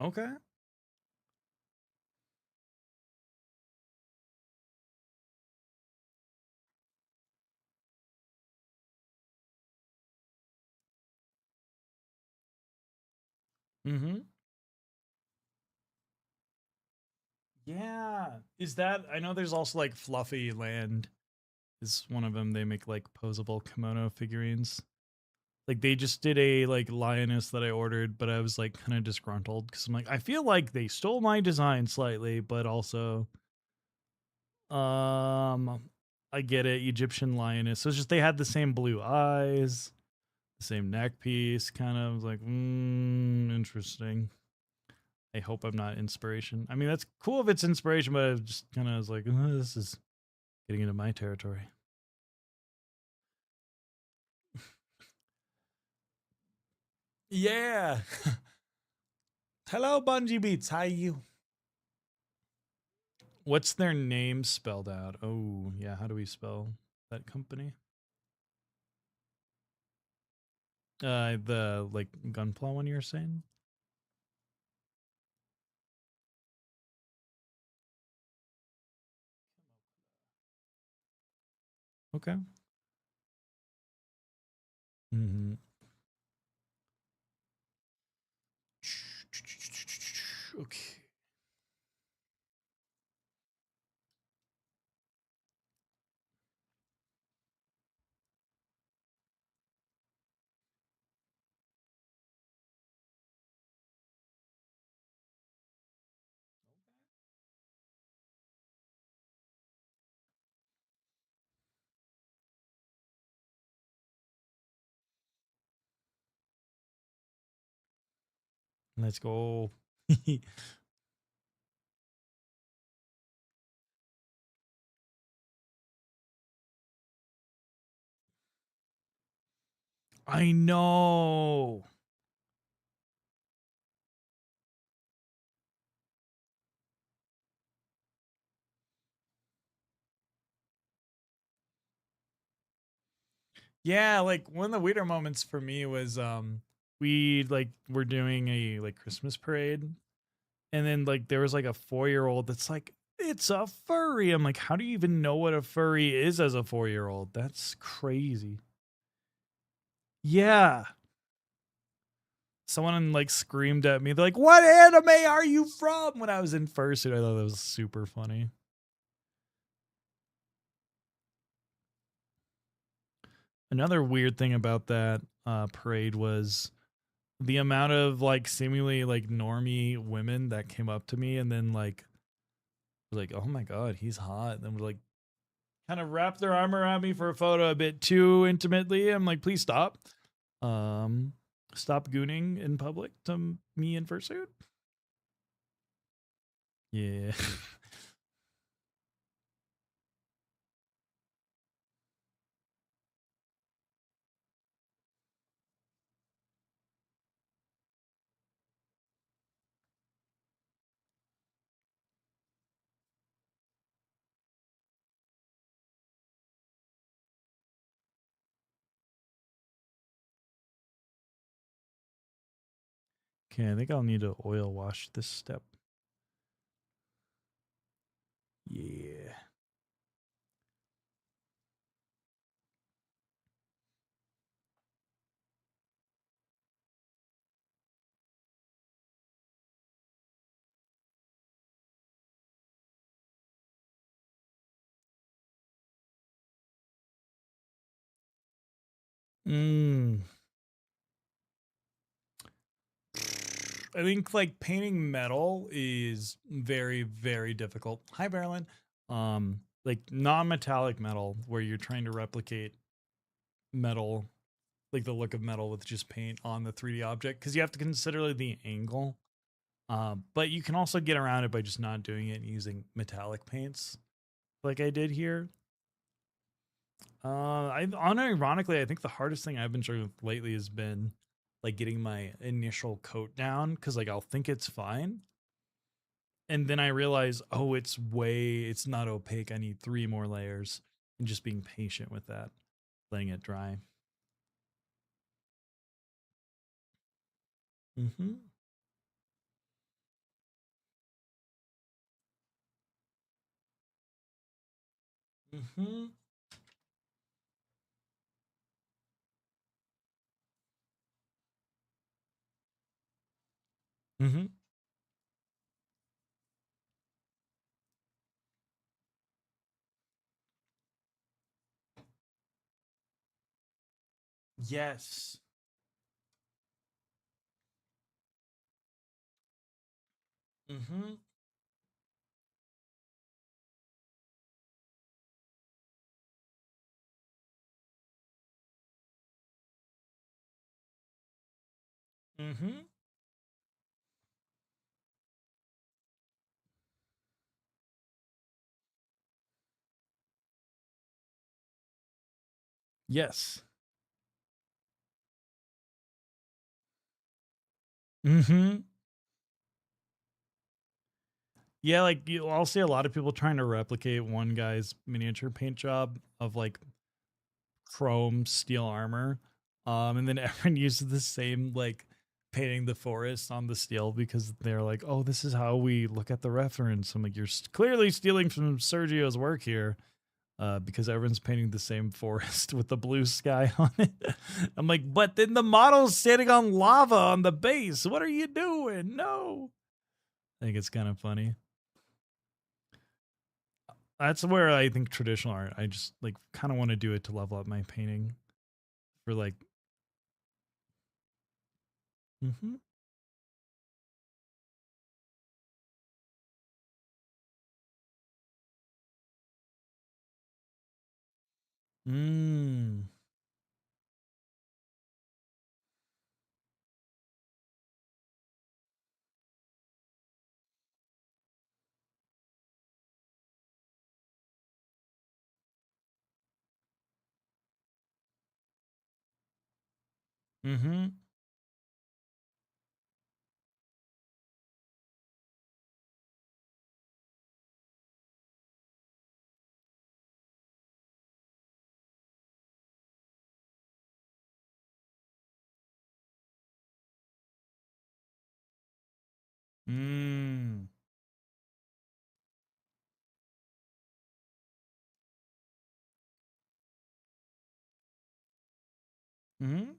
Okay. Mm-hmm. Yeah. Is that I know there's also like Fluffy Land is one of them. They make like posable kimono figurines. Like they just did a like lioness that I ordered, but I was like kind of disgruntled because I'm like, I feel like they stole my design slightly, but also um I get it, Egyptian lioness. So it's just they had the same blue eyes, the same neck piece, kind of like interesting. I hope I'm not inspiration. I mean, that's cool if it's inspiration, but I just kind of was like, this is getting into my territory. Yeah. Hello, Bungee Beats. How you? What's their name spelled out? Oh, yeah. How do we spell that company? The like Gunpla one you were saying? Okay. Mm-hmm. Okay. Let's go. I know. Yeah, like one of the weirder moments for me was we like were doing a like Christmas parade, and then like there was like a 4-year-old that's like, it's a furry. I'm like, how do you even know what a furry is as a 4-year-old? That's crazy. Yeah. Someone like screamed at me. They're like, "What anime are you from?" When I was in fursuit, I thought that was super funny. Another weird thing about that parade was the amount of like seemingly like normie women that came up to me and then like, oh my god, he's hot. And then would like kind of wrap their arm around me for a photo a bit too intimately. I'm like, please stop. Um, stop gooning in public to me in fursuit. Yeah. Okay, I think I'll need to oil wash this step. Yeah. Mm. I think like painting metal is very, very difficult. Hi, Marilyn. Like non-metallic metal where you're trying to replicate metal, like the look of metal with just paint on the 3D object, because you have to consider the angle. But you can also get around it by just not doing it and using metallic paints, like I did here. I unironically, I think the hardest thing I've been struggling with lately has been like getting my initial coat down because like I'll think it's fine, and then I realize, oh, it's not opaque. I need 3 more layers, and just being patient with that, letting it dry. Mm-hmm. Mm-hmm. Mm-hmm. Yes. Mm-hmm. Mm-hmm. Yes. Mm-hmm. Yeah, like I'll see a lot of people trying to replicate one guy's miniature paint job of like chrome steel armor. And then everyone uses the same like painting the forest on the steel because they're like, oh, this is how we look at the reference. I'm like, you're clearly stealing from Sergio's work here. Because everyone's painting the same forest with the blue sky on it. I'm like, but then the model's sitting on lava on the base. What are you doing? No. I think it's kind of funny. That's where I think traditional art, I just like kind of want to do it to level up my painting for like, mm-hmm. Mm. Mm-hmm. Mm. Mm-hmm.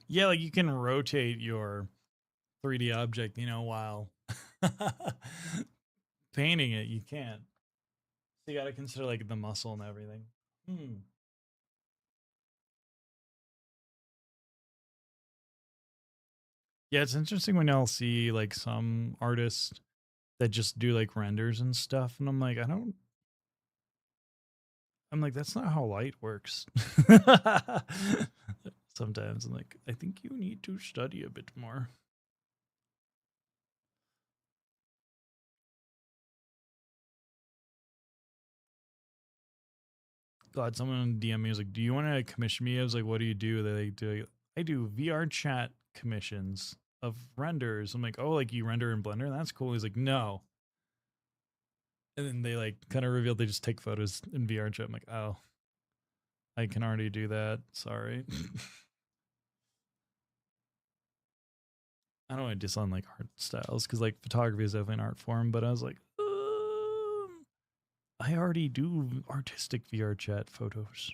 Yeah, like you can rotate your 3D object, while painting it, you can't. So you got to consider like the muscle and everything. Hmm. Yeah, it's interesting when I'll see like some artists that just do like renders and stuff, and I'm like, I'm like, that's not how light works. Sometimes I'm like, I think you need to study a bit more. God, someone DM me was like, "Do you want to commission me?" I was like, "What do you do?" They like, do I do VR chat commissions of renders. I'm like, "Oh, like you render in Blender? That's cool." He's like, "No." And then they like kind of revealed they just take photos in VR chat. I'm like, "Oh, I can already do that. Sorry." I don't want to diss on like art styles because like photography is definitely an art form, but I was like, I already do artistic VR chat photos.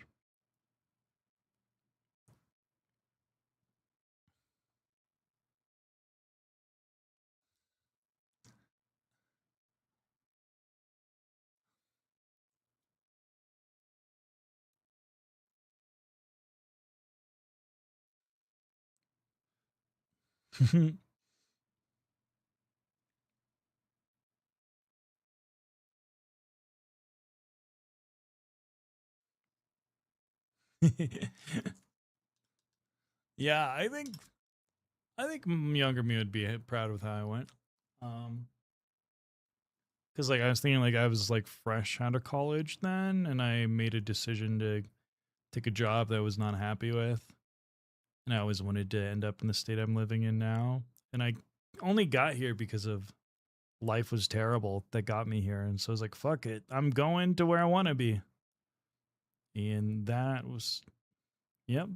Yeah, I think younger me would be proud with how I went. Um, because like I was thinking like I was like fresh out of college then, and I made a decision to take a job that I was not happy with, and I always wanted to end up in the state I'm living in now. And I only got here because of life was terrible that got me here, and so I was like, fuck it, I'm going to where I want to be, and that was, yep,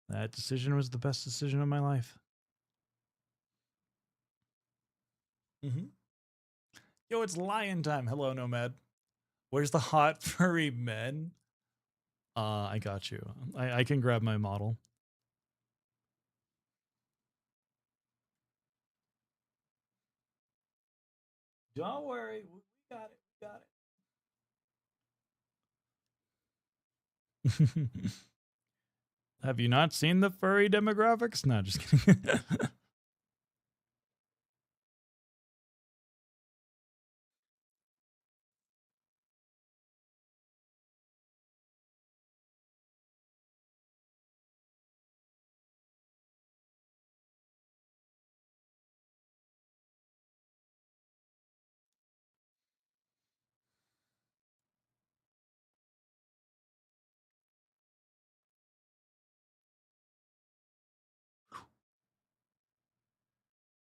that decision was the best decision of my life. Mm-hmm. Yo, it's lion time. Hello, Nomad. Where's the hot furry men? I got you. I can grab my model. Don't worry, we got it. We got it. Have you not seen the furry demographics? No, just kidding.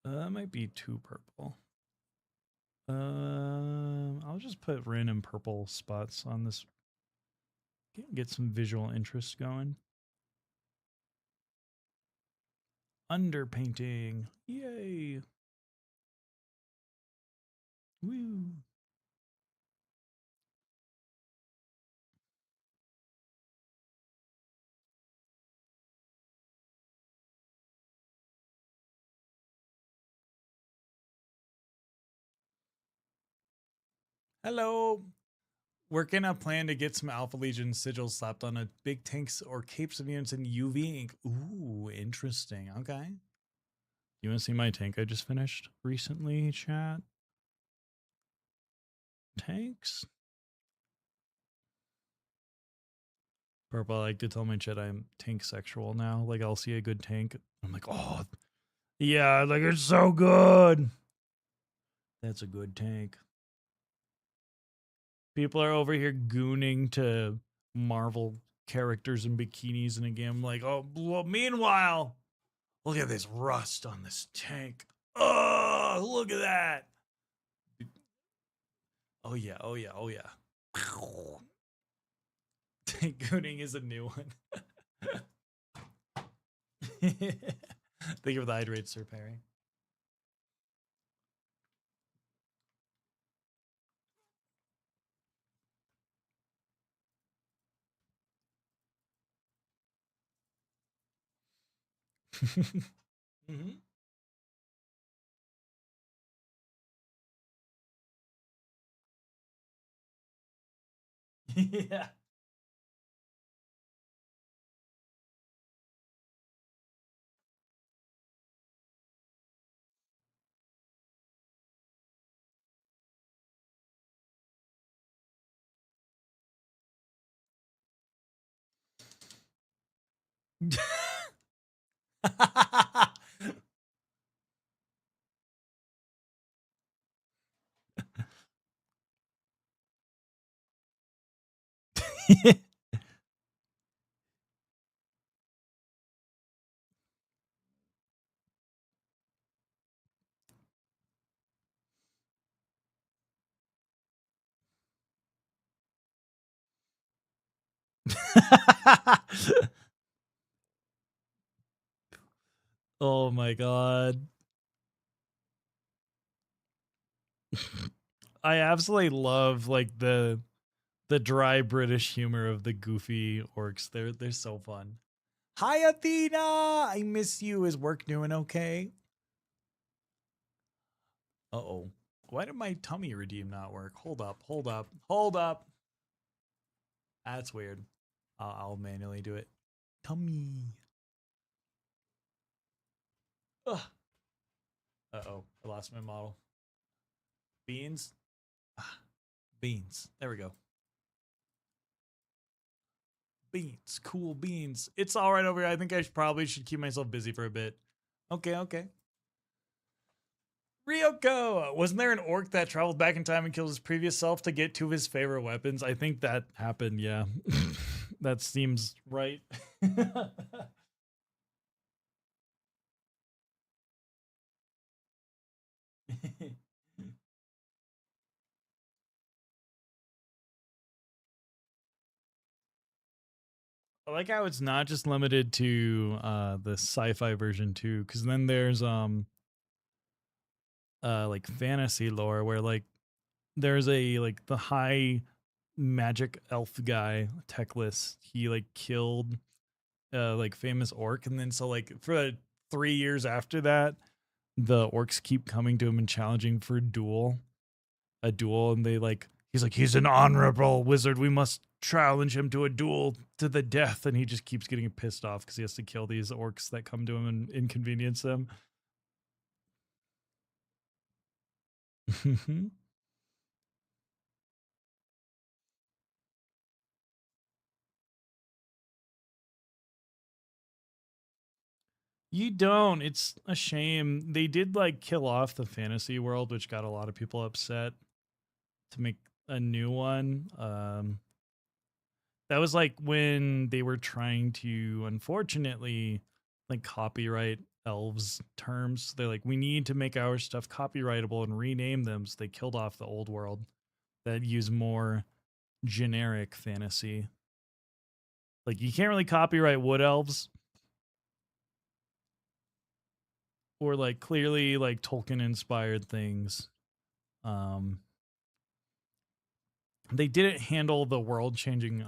That might be too purple. I'll just put random purple spots on this. Get some visual interest going. Underpainting. Yay. Woo. Hello. Working a plan to get some Alpha Legion sigils slapped on a big tanks or capes of units in UV ink. Ooh, interesting. Okay. You want to see my tank I just finished recently, chat? Tanks? Purple, I like to tell my chat I'm tank sexual now. Like, I'll see a good tank. I'm like, oh, yeah, like, it's so good. That's a good tank. People are over here gooning to Marvel characters in bikinis in a game. Like, oh, well, meanwhile, look at this rust on this tank. Oh, look at that. Oh, yeah. Oh, yeah. Oh, yeah. Tank gooning is a new one. Thank you for the hydrate, Sir Perry. Mm-hmm. Yeah. Oh my god. I absolutely love like the dry British humor of the goofy orcs. They're so fun. Hi Athena, I miss you. Is work doing okay? Uh-oh. Why did my tummy redeem not work? Hold up, hold up, hold up. That's weird. I'll manually do it. Tummy. Ugh. Uh-oh, I lost my model. Beans? Ah, beans. There we go. Beans. Cool beans. It's all right over here. I think I probably should keep myself busy for a bit. Okay, okay. Ryoko! Wasn't there an orc that traveled back in time and killed his previous self to get two of his favorite weapons? I think that happened, yeah. That seems right. I like how it's not just limited to the sci-fi version too, because then there's like fantasy lore where like there's a like the high magic elf guy, Techless, he like killed like famous orc, and then so like for 3 years after that, the orcs keep coming to him and challenging for a duel, and they like he's an honorable wizard. We must challenge him to a duel to the death, and he just keeps getting pissed off because he has to kill these orcs that come to him and inconvenience them. You don't. It's a shame. They did like kill off the fantasy world, which got a lot of people upset to make a new one. That was like when they were trying to, unfortunately, like copyright elves terms. They're like, we need to make our stuff copyrightable and rename them. So they killed off the old world that use more generic fantasy. Like you can't really copyright wood elves or like clearly like Tolkien inspired things. Um, they didn't handle the world changing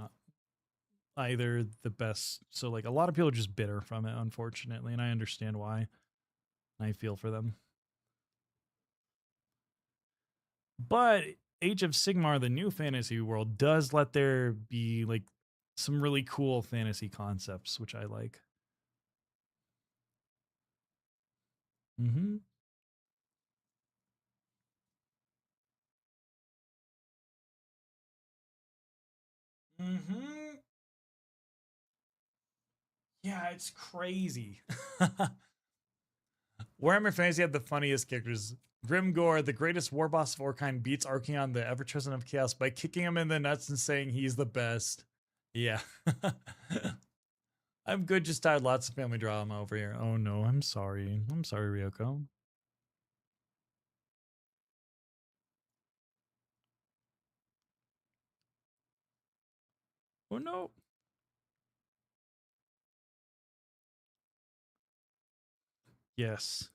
either the best. So like a lot of people are just bitter from it, unfortunately, and I understand why. I feel for them. But Age of Sigmar, the new fantasy world, does let there be like some really cool fantasy concepts, which I like. Mm-hmm. Mm-hmm. Yeah, it's crazy. Warhammer Fantasy had the funniest characters. Grimgor, the greatest war boss of Orkine, beats Archeon, the ever chosen of Chaos, by kicking him in the nuts and saying he's the best. Yeah. I'm good, just tired. Lots of family drama over here. Oh no, I'm sorry. I'm sorry, Ryoko. Oh no. Yes.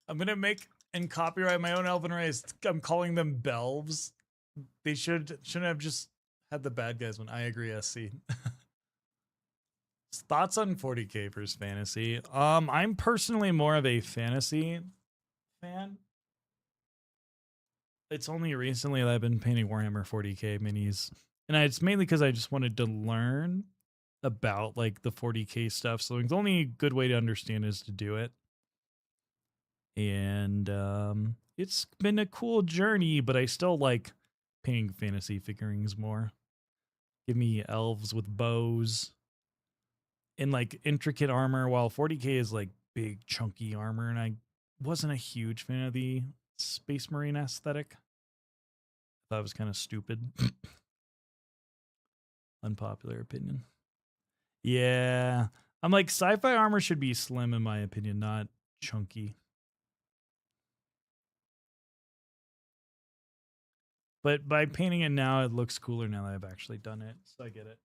I'm gonna make and copyright my own elven race. I'm calling them Belves. They shouldn't have just had the bad guys when I agree, SC. Thoughts on 40k versus fantasy? I'm personally more of a fantasy fan. It's only recently that I've been painting Warhammer 40k minis, and it's mainly because I just wanted to learn about like the 40k stuff. So the only good way to understand is to do it, and it's been a cool journey. But I still like painting fantasy figurines more. Give me elves with bows and like intricate armor, while 40k is like big chunky armor, and I wasn't a huge fan of the Space Marine aesthetic. I thought it was kind of stupid. Unpopular opinion. Yeah. I'm like, sci-fi armor should be slim in my opinion, not chunky. But by painting it now, it looks cooler now that I've actually done it. So I get it.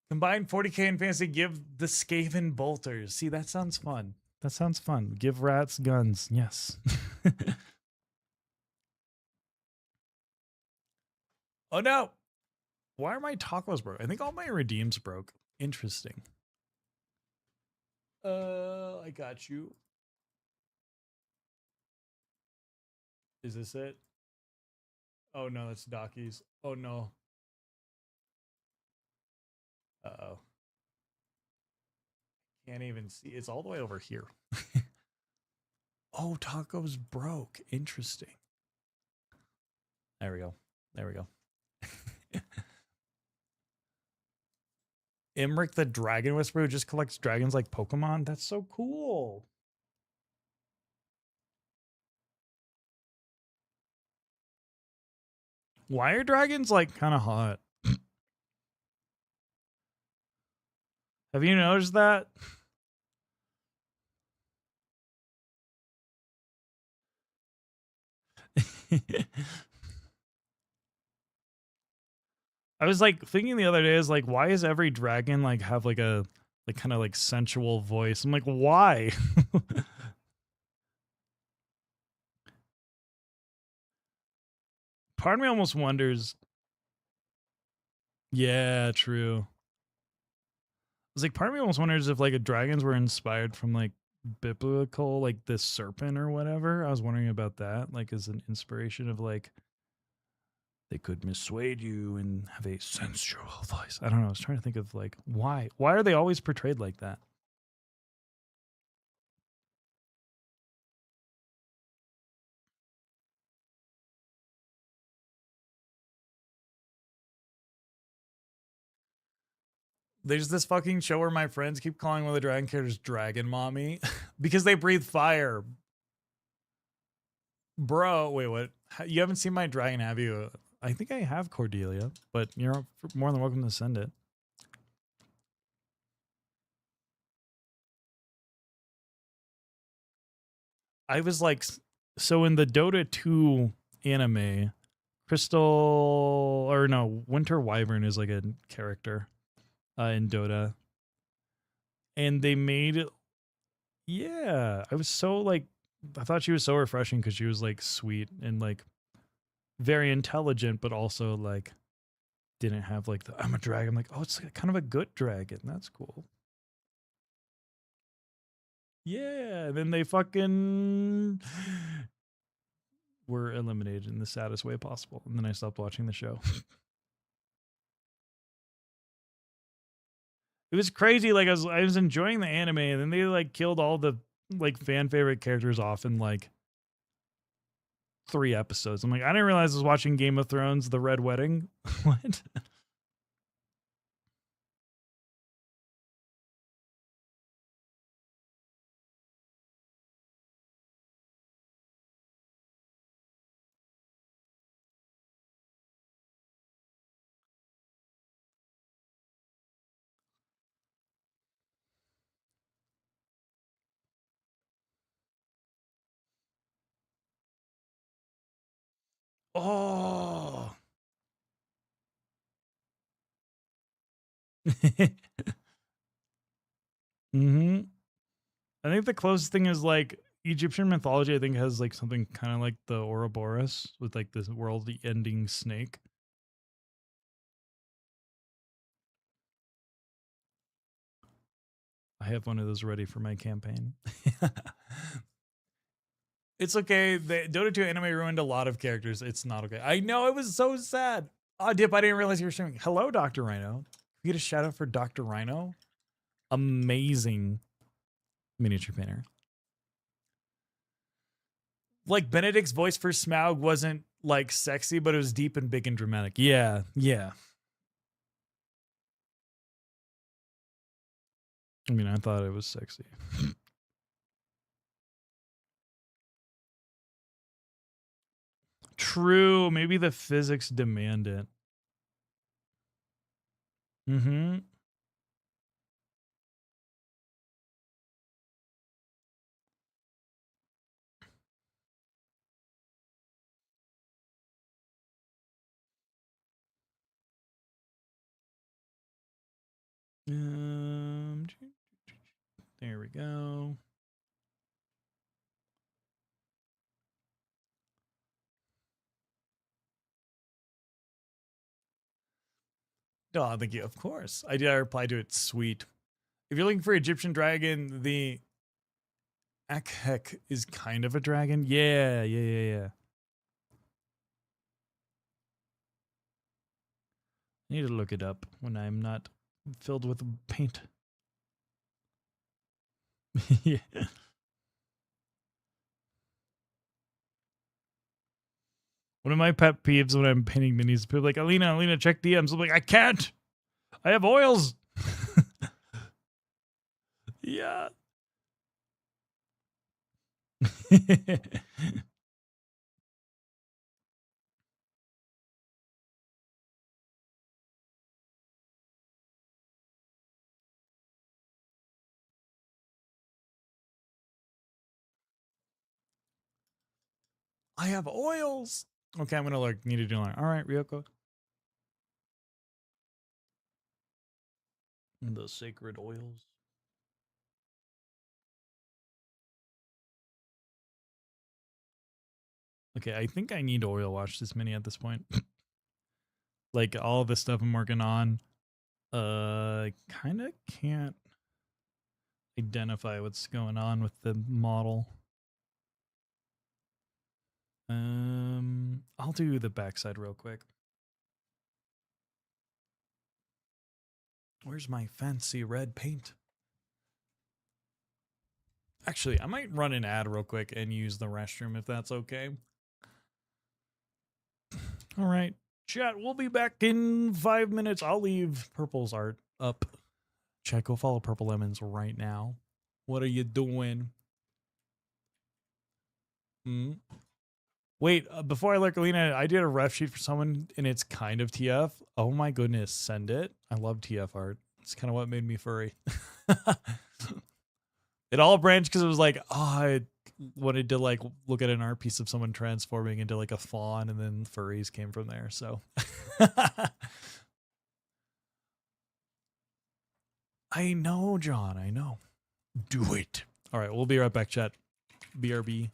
Combine 40k and fantasy, give the Skaven bolters. See, that sounds fun. That sounds fun. Give rats guns. Yes. Oh no. Why are my tacos broke? I think all my redeems broke. Interesting. I got you. Is this it? Oh no, it's Dockies. Oh no. Uh-oh. Can't even see. It's all the way over here. Oh, tacos broke. Interesting. There we go. There we go. Imric the Dragon Whisperer who just collects dragons like Pokemon. That's so cool. Why are dragons like kind of hot? Have you noticed that? I was like thinking the other day is like, why is every dragon like have like a like kind of like sensual voice? I'm like, why? Part of me almost wonders. Yeah, true. It's like part of me almost wonders if like dragons were inspired from like biblical, like this serpent or whatever. I was wondering about that, like as an inspiration of like they could missuade you and have a sensual voice. I don't know. I was trying to think of like why. Why are they always portrayed like that? There's this fucking show where my friends keep calling one of the dragon characters Dragon Mommy because they breathe fire. Bro, wait, what? You haven't seen my dragon, have you? I think I have Cordelia, but you're more than welcome to send it. I was like, so in the Dota 2 anime, Crystal, or no, Winter Wyvern is like a character in Dota. And they made, yeah, I was so like, I thought she was so refreshing because she was like sweet and like very intelligent, but also like didn't have like the I'm a dragon. I'm like, oh, it's kind of a good dragon. That's cool. Yeah. Then they fucking were eliminated in the saddest way possible. And then I stopped watching the show. It was crazy. Like I was enjoying the anime, and then they like killed all the like fan favorite characters off in like 3 episodes. I'm like, I didn't realize I was watching Game of Thrones, The Red Wedding. What? Oh. Mm-hmm. I think the closest thing is like Egyptian mythology. I think has like something kind of like the Ouroboros with like this world-ending snake. I have one of those ready for my campaign. It's okay. The Dota 2 anime ruined a lot of characters. It's not okay. I know, it was so sad. Oh, Dip, I didn't realize you were streaming. Hello, Dr. Rhino. We get a shout out for Dr. Rhino. Amazing miniature painter. Like Benedict's voice for Smaug wasn't like sexy, but it was deep and big and dramatic. Yeah, yeah. I mean, I thought it was sexy. True. Maybe the physics demand it. Mm-hmm. There we go. Oh, thank you. Of course. I did. I replied to it. Sweet. If you're looking for Egyptian dragon, the Akhek is kind of a dragon. Yeah, yeah, yeah, yeah. I need to look it up when I'm not filled with paint. Yeah. One of my pet peeves when I'm painting minis, people are like, Alina, check DMs. I'm like, I can't. I have oils. Yeah. I have oils. Okay, I'm gonna look. Need to do one. All right, Ryoko. The sacred oils. Okay, I think I need to oil wash this mini at this point. Like all the stuff I'm working on, kind of can't identify what's going on with the model. I'll do the backside real quick. Where's my fancy red paint? Actually, I might run an ad real quick and use the restroom if that's okay. All right. Chat, we'll be back in 5 minutes. I'll leave Purple's art up Chat, go follow Purple Lemons right now. What are you doing? Hmm? Wait, before I look, Alina, I did a ref sheet for someone and it's kind of TF. Oh my goodness, send it. I love TF art. It's kind of what made me furry. It all branched because it was like, oh, I wanted to like look at an art piece of someone transforming into like a fawn, and then furries came from there. So I know, John. I know. Do it. All right, we'll be right back, chat. BRB.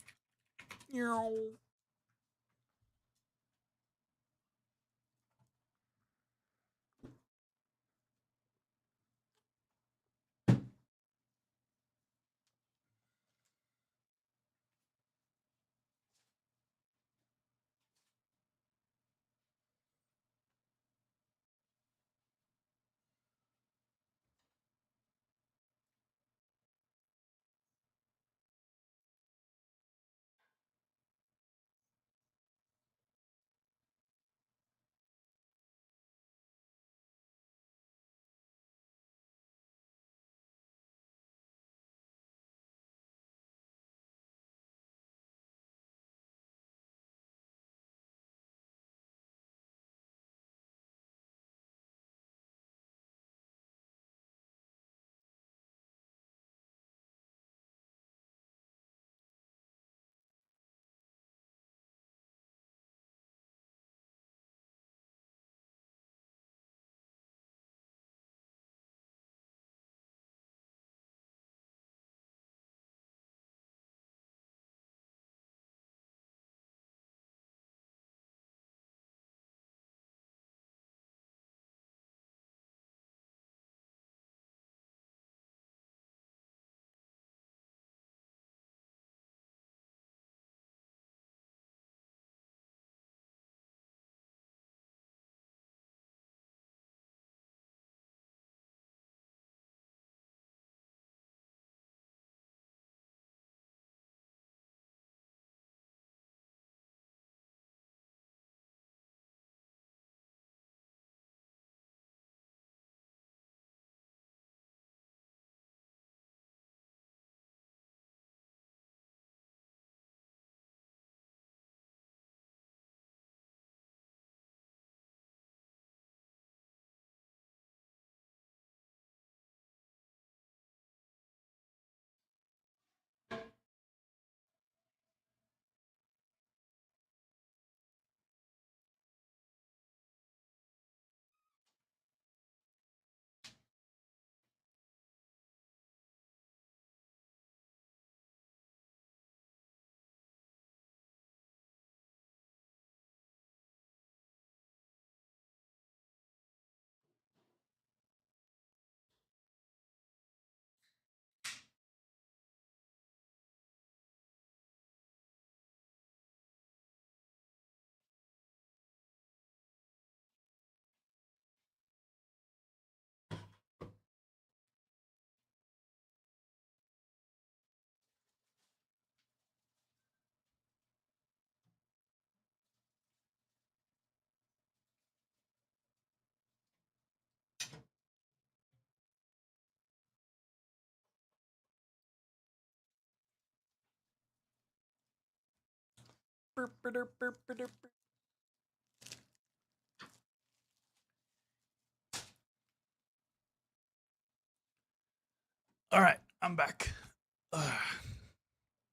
All right, I'm back.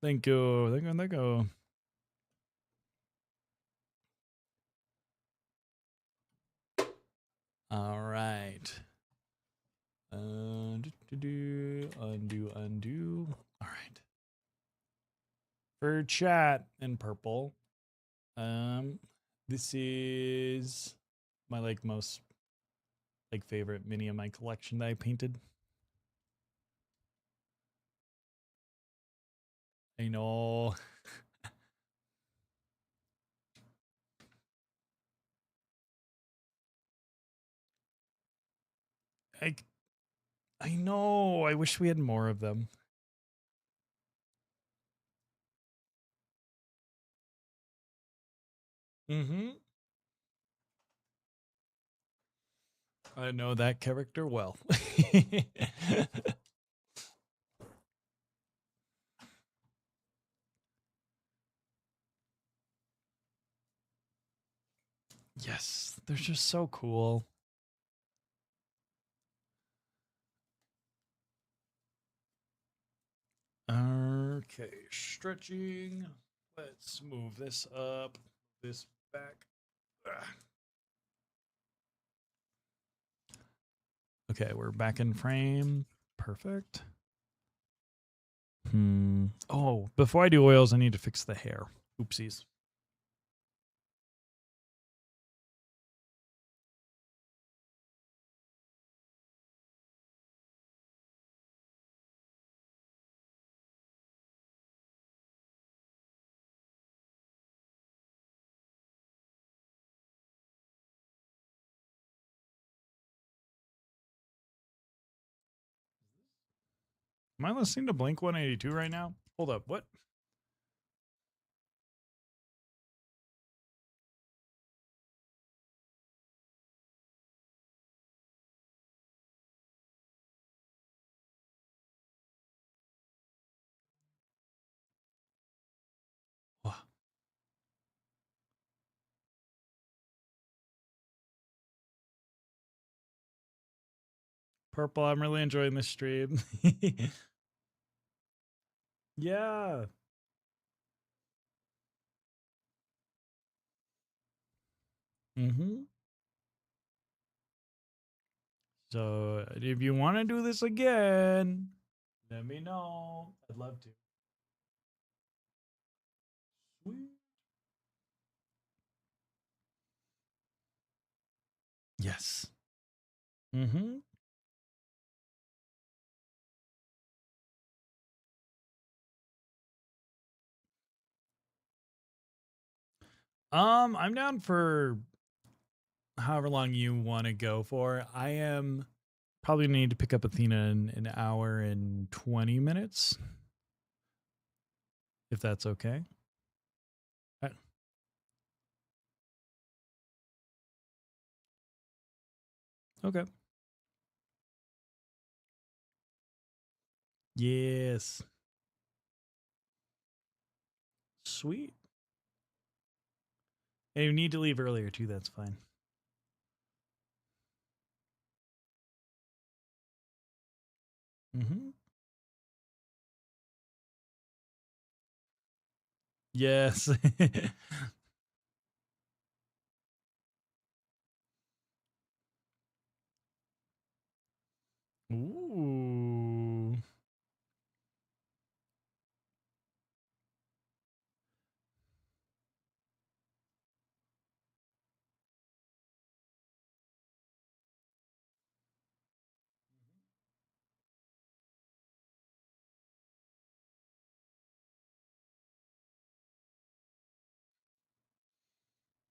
Thank you. Thank you. Thank you. All right. Undo. All right. For chat in purple. This is my like most like favorite mini of my collection that I painted. I know. I I know. I wish we had more of them. Mm-hmm. I know that character well. Yes, they're just so cool. Okay, stretching. Let's move this up, this back. Ugh. Okay, we're back in frame. Perfect. Oh, before I do oils, I need to fix the hair. Oopsies. Am I listening to Blink 182 right now? Hold up. What? Wha- Purple, I'm really enjoying this stream. Yeah. Mm-hmm. So if you want to do this again, let me know. I'd love to. Sweet. Yes. Mm-hmm. I'm down for however long you want to go for. I am probably need to pick up Athena in an hour and 20 minutes, if that's okay. Uh, Okay. Yes. Sweet. And you need to leave earlier too, that's fine. Mm-hmm. Yes. Ooh.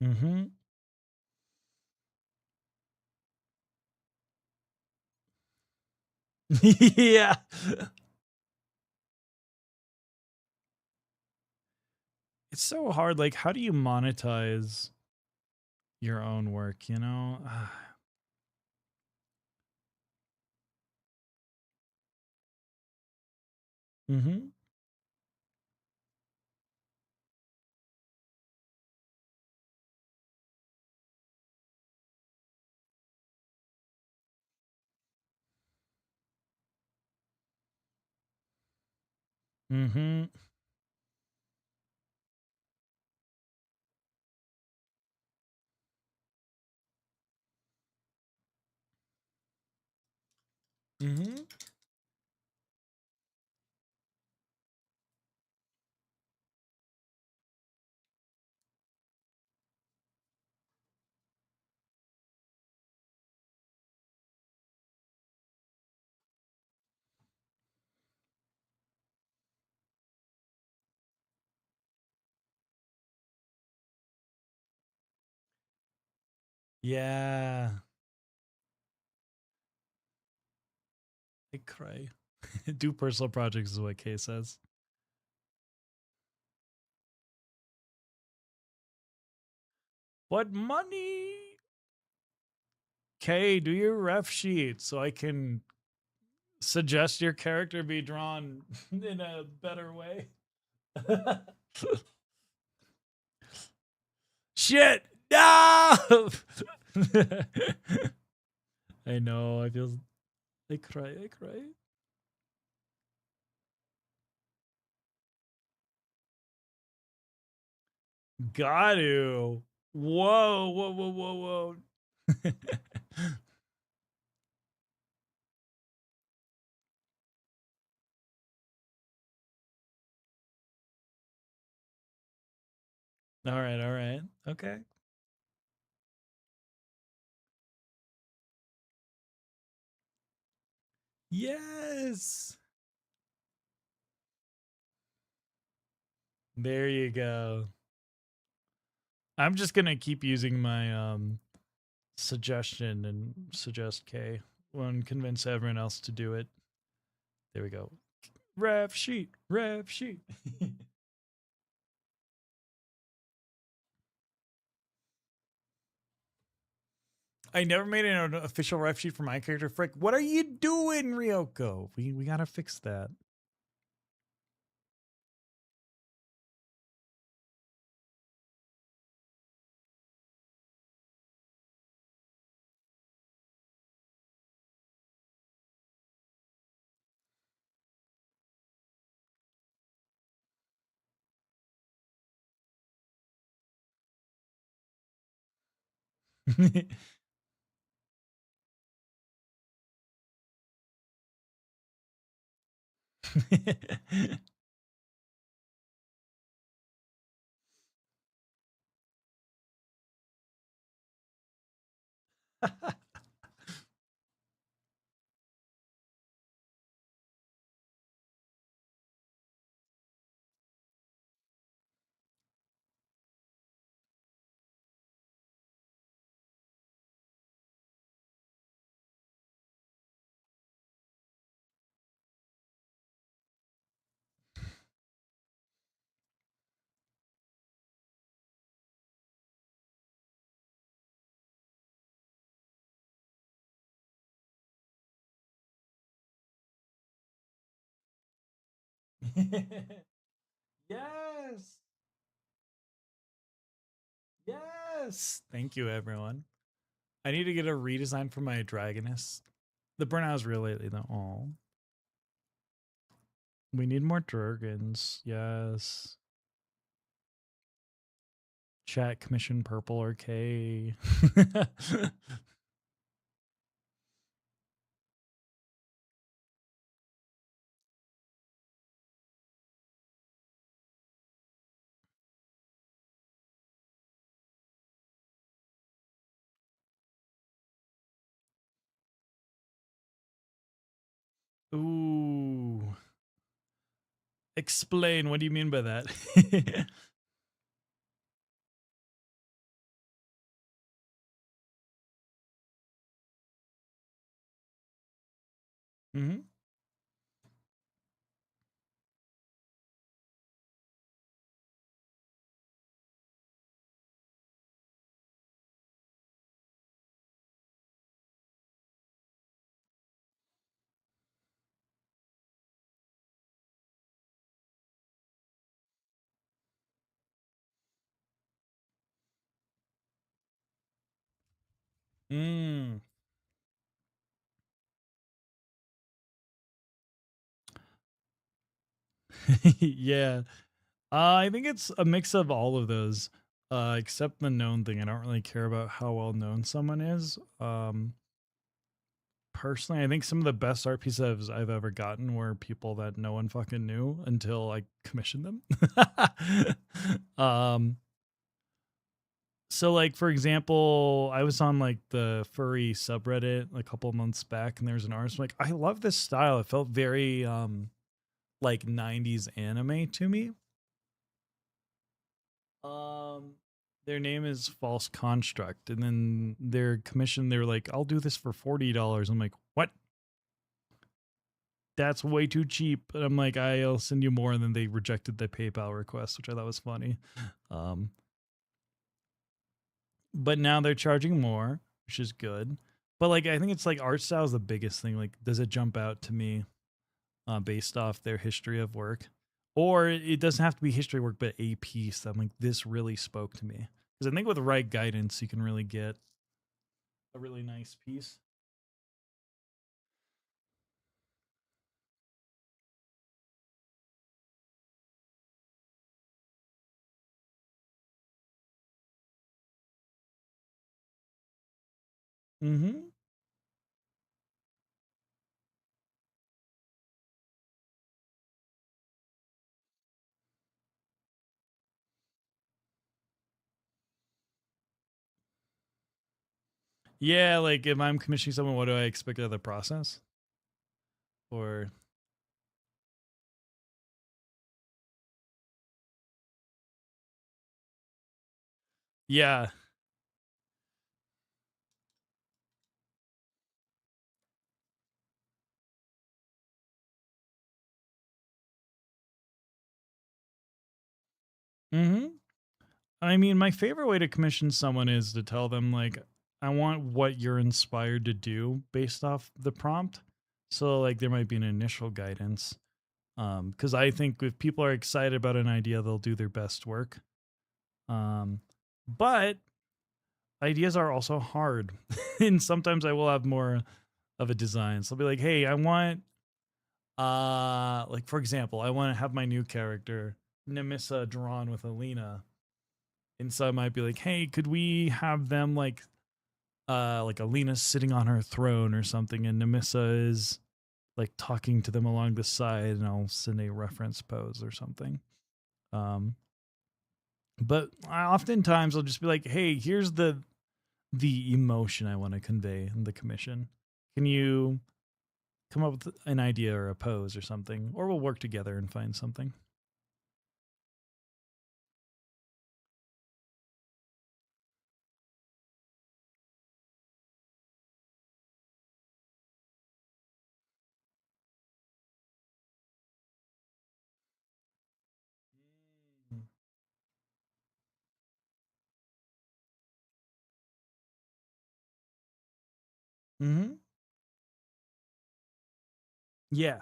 Mm-hmm. Yeah. It's so hard. Like, how do you monetize your own work, you know? Mm-hmm. Mm-hmm. Mm-hmm. Yeah. I cry. Do personal projects is what Kay says. What money? Kay, do your ref sheet so I can suggest your character be drawn in a better way. Shit! No! I know. I feel. I cry. I cry. Got to. Whoa! Whoa! Whoa! Whoa! Whoa! All right. All right. Okay. Yes. There you go. I'm just gonna keep using my suggestion and suggest K and convince everyone else to do it. There we go. Ref sheet. Ref sheet. I never made an official ref sheet for my character. Frick, what are you doing, Ryoko? We gotta fix that. Yes. Yes. Thank you, everyone. I need to get a redesign for my dragoness. The burnout is real lately, though. Oh, we need more dragons. Yes. Chat commission purple or K. Ooh. Explain. What do you mean by that? Hmm. Mm. Yeah. I think it's a mix of all of those. Except the known thing. I don't really care about how well known someone is. Personally, I think some of the best art pieces I've ever gotten were people that no one fucking knew until I commissioned them. um, so like for example, I was on like the furry subreddit a couple months back, and there's an artist like, I love this style. It felt very like 90s anime to me. Um, their name is False Construct, and then their commission, they were like, I'll do this for $40. I'm like, what? That's way too cheap. And I'm like, I'll send you more. And then they rejected the PayPal request, which I thought was funny. Um, but now they're charging more, which is good. But like I think it's like art style is the biggest thing. Like, does it jump out to me based off their history of work? Or it doesn't have to be history work, but a piece that I'm like, this really spoke to me. Because I think with the right guidance, you can really get a really nice piece. Mm-hmm. Yeah, like if I'm commissioning someone, what do I expect out of the process? Or yeah. Mm-hmm. I mean, my favorite way to commission someone is to tell them like, I want what you're inspired to do based off the prompt. So like there might be an initial guidance. Because I think if people are excited about an idea, they'll do their best work. Um, but ideas are also hard. And sometimes I will have more of a design. So I'll be like, hey, I want like for example, I want to have my new character, Nemissa, drawn with Alina. And so I might be like, hey, could we have them like Alina sitting on her throne or something, and Nemissa is like talking to them along the side, and I'll send a reference pose or something. Um, but oftentimes I'll just be like, hey, here's the emotion I want to convey in the commission. Can you come up with an idea or a pose or something, or we'll work together and find something. Mm-hmm. Yeah.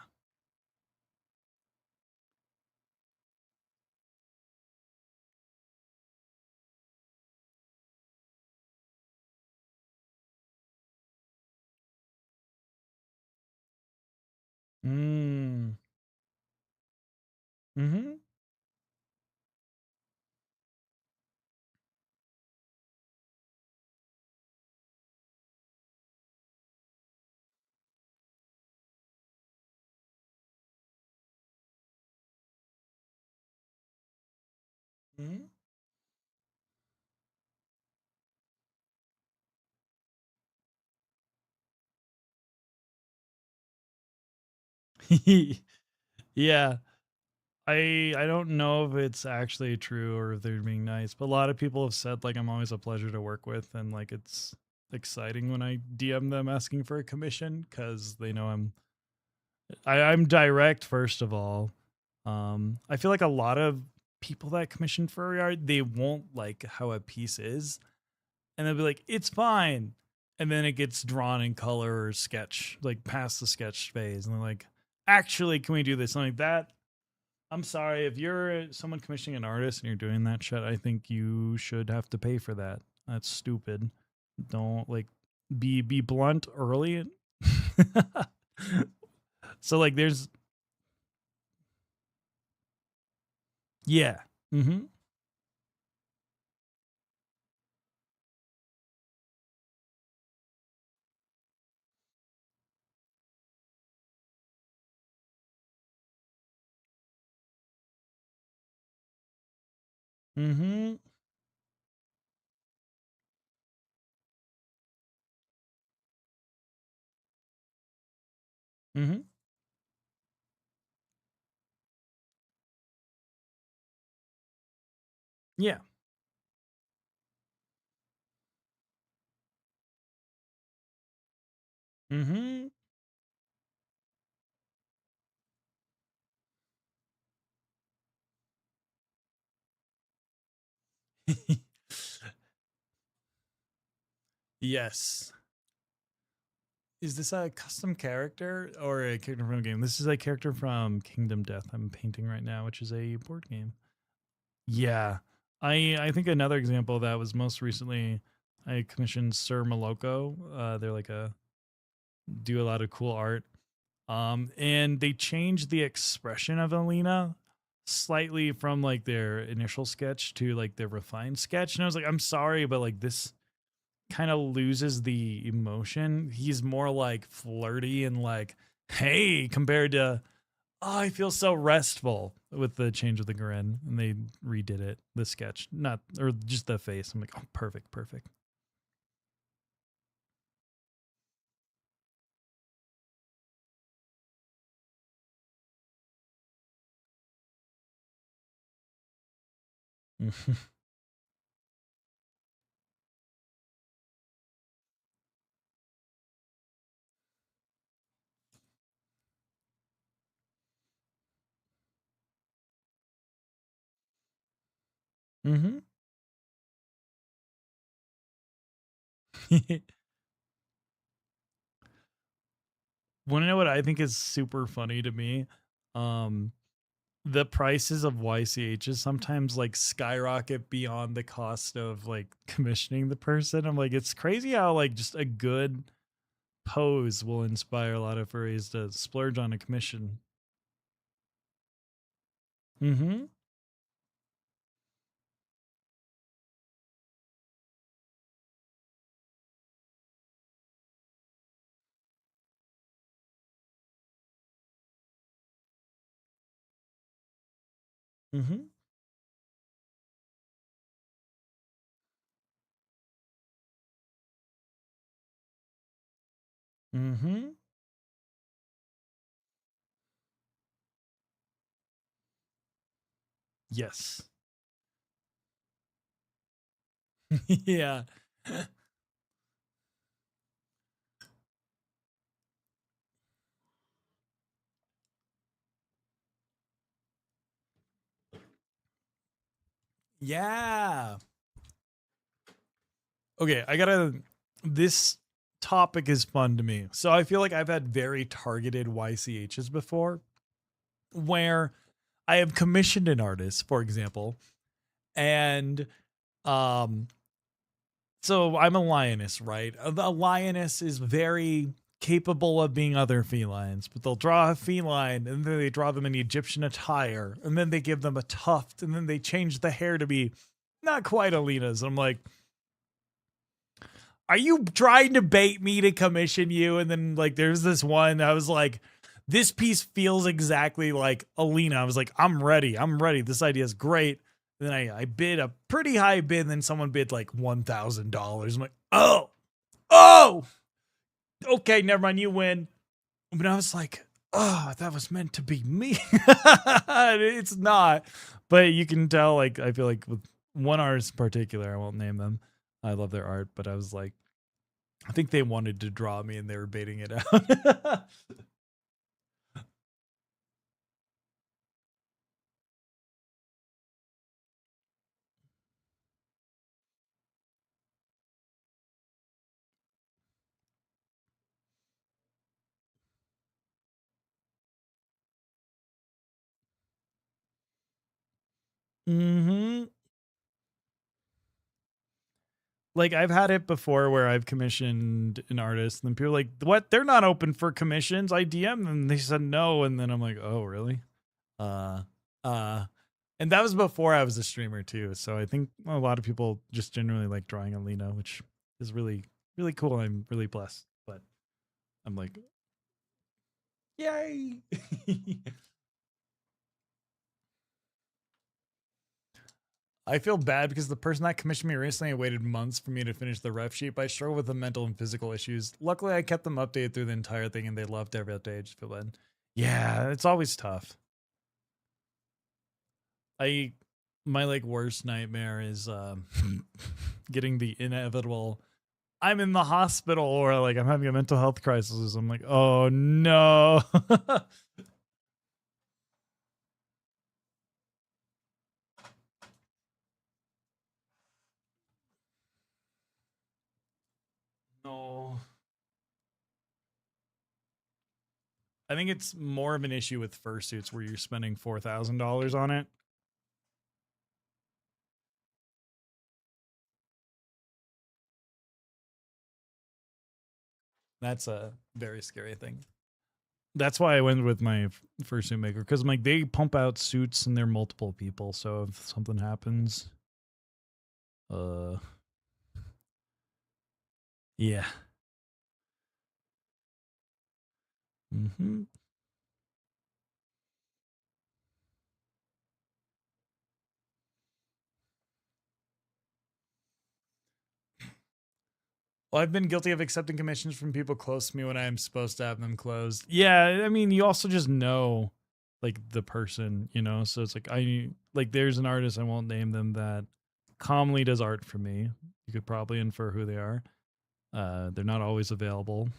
Mm. Mm-hmm. Mm-hmm. Yeah. I don't know if it's actually true or if they're being nice, but a lot of people have said like I'm always a pleasure to work with, and like it's exciting when I DM them asking for a commission because they know I'm direct first of all. I feel like a lot of people that commission furry art, they won't like how a piece is, and they'll be like, it's fine. And then it gets drawn in color or sketch, like past the sketch phase. And they're like, actually, can we do this? I'm like, that, I'm sorry. If you're someone commissioning an artist and you're doing that shit, I think you should have to pay for that. That's stupid. Don't like be blunt early. So like there's yeah. Mm-hmm. Mm-hmm. Mm-hmm. Yeah. Mm-hmm. Yes. Is this a custom character or a character from a game? This is a character from Kingdom Death I'm painting right now, which is a board game. Yeah. I think another example of that was most recently I commissioned Sir Maloko. They're like a do a lot of cool art. And they changed the expression of Alina slightly from like their initial sketch to like their refined sketch. And I was like, I'm sorry, but like this kind of loses the emotion. He's more like flirty and like, hey, compared to, oh, I feel so restful with the change of the grin. And they redid it, the sketch, not, or just the face. I'm like, oh, perfect, perfect. Mm-hmm. Want to know what I think is super funny to me? Um, the prices of YCHs sometimes like skyrocket beyond the cost of like commissioning the person. I'm like, it's crazy how like just a good pose will inspire a lot of furries to splurge on a commission. Mm-hmm. Mm-hmm. Mm-hmm. Yes. Yeah. Yeah. Okay, I gotta. This topic is fun to me. So I feel like I've had very targeted YCHs before where I have commissioned an artist, for example, and um so I'm a lioness, right? A lioness is very capable of being other felines, but they'll draw a feline and then they draw them in Egyptian attire, and then they give them a tuft, and then they change the hair to be not quite Alina's. I'm like, are you trying to bait me to commission you? And then like there's this one I was like, this piece feels exactly like Alina. I was like, I'm ready. I'm ready. This idea is great. And then I bid a pretty high bid, and then someone bid like $1,000. I'm like, oh, okay, never mind, you win. But I was like, oh, that was meant to be me. It's not. But you can tell, like, I feel like with one artist in particular, I won't name them. I love their art, but I was like, I think they wanted to draw me and they were baiting it out. Mm-hmm. Like I've had it before where I've commissioned an artist and then people are like, what? They're not open for commissions. I DM them and they said no. And then I'm like, oh, really? Uh, uh, and that was before I was a streamer too. So I think a lot of people just generally like drawing on Lena, which is really, really cool. I'm really blessed. But I'm like, yay. I feel bad because the person that commissioned me recently waited months for me to finish the ref sheet, but I struggle with the mental and physical issues. Luckily, I kept them updated through the entire thing and they loved every update. I just feel bad. Yeah, it's always tough. I my like worst nightmare is getting the inevitable I'm in the hospital or like I'm having a mental health crisis. I'm like, oh no. No. I think it's more of an issue with fursuits where you're spending $4,000 on it. That's a very scary thing. That's why I went with my fursuit maker because like they pump out suits and they're multiple people. So if something happens, uh, yeah. Mm-hmm. Well, I've been guilty of accepting commissions from people close to me when I'm supposed to have them closed. Yeah, I mean, you also just know like the person, you know. So it's like there's an artist, I won't name them, that commonly does art for me. You could probably infer who they are. They're not always available.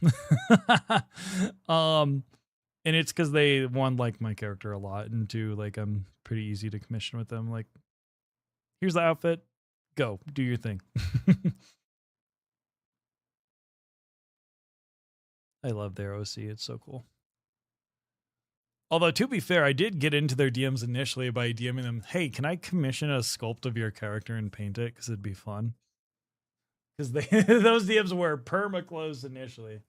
um and it's because they, one, like my character a lot, and two, like I'm pretty easy to commission with them. Like, here's the outfit, go do your thing. I love their OC, it's so cool. Although, to be fair, I did get into their DMs initially by DMing them, hey, can I commission a sculpt of your character and paint it? Because it'd be fun. Because those DMs were perma closed initially.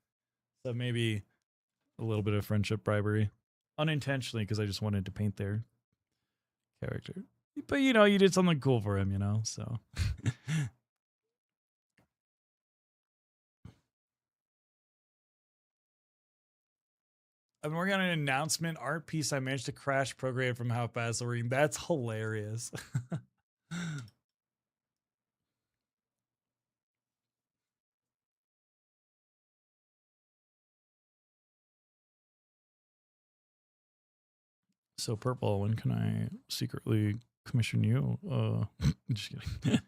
So maybe a little bit of friendship bribery. Unintentionally, because I just wanted to paint their character. But, you know, you did something cool for him, you know? So. I'm working on an announcement art piece. I managed to crash program from how fast we're reading. That's hilarious. So, Purple, when can I secretly commission you? Just kidding.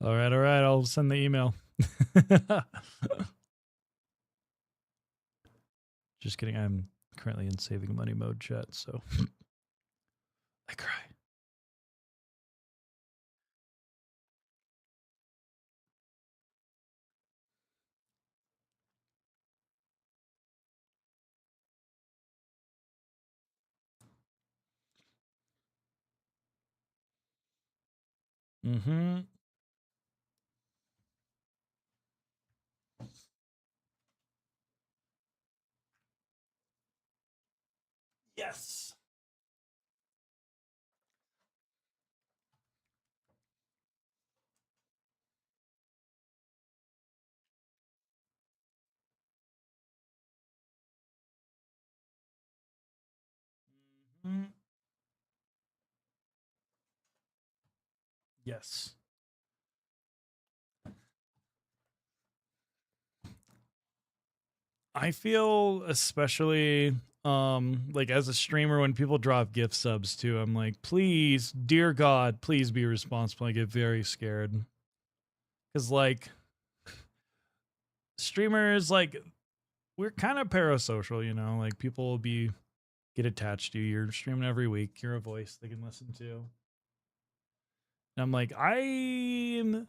All right, I'll send the email. Just kidding. I'm currently in saving money mode, chat, so I cry. Mm-hmm. Yes. Mm-hmm. Yes. I feel especially like as a streamer when people drop gift subs too, I'm like, please, dear God, please be responsible. I get very scared. Cause like streamers, like we're kind of parasocial, you know, like people will get attached to you. You're streaming every week, you're a voice they can listen to. And I'm like, I'm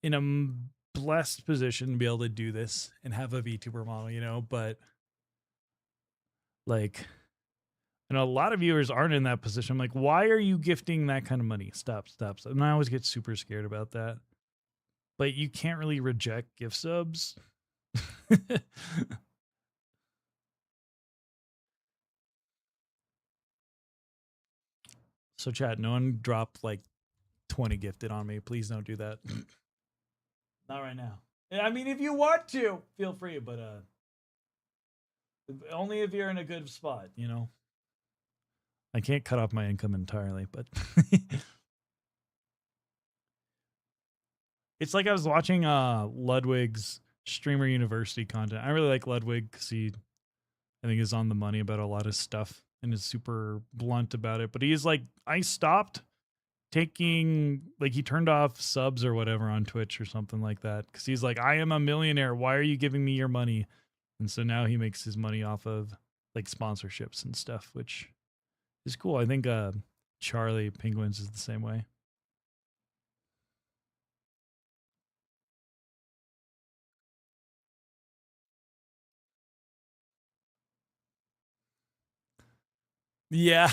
in a blessed position to be able to do this and have a VTuber model, you know, but like, you know, a lot of viewers aren't in that position. I'm like, why are you gifting that kind of money? Stop. And I always get super scared about that. But you can't really reject gift subs. So, chat, no one dropped like 20 gifted on me. Please don't do that. Not right now. I mean, if you want to, feel free, but only if you're in a good spot, you know. I can't cut off my income entirely, but it's like I was watching Ludwig's Streamer University content. I really like Ludwig because he, I think, is on the money about a lot of stuff and is super blunt about it. But he's like, I stopped taking, like, he turned off subs or whatever on Twitch or something like that because he's like, I am a millionaire. Why are you giving me your money? And so now he makes his money off of like sponsorships and stuff, which is cool. I think Charlie Penguins is the same way. Yeah.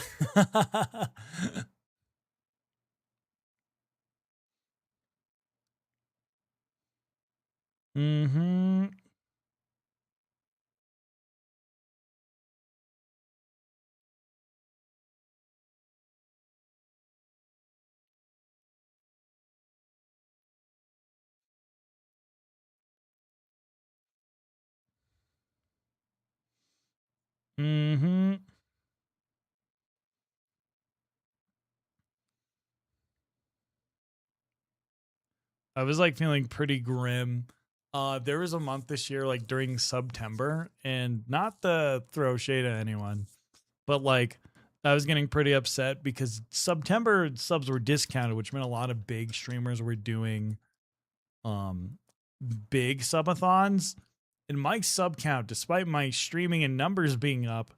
Mhm. Mhm. I was like feeling pretty grim. There was a month this year, like during September, and not to throw shade at anyone, but like I was getting pretty upset because September subs were discounted, which meant a lot of big streamers were doing um big subathons. And my sub count, despite my streaming and numbers being up,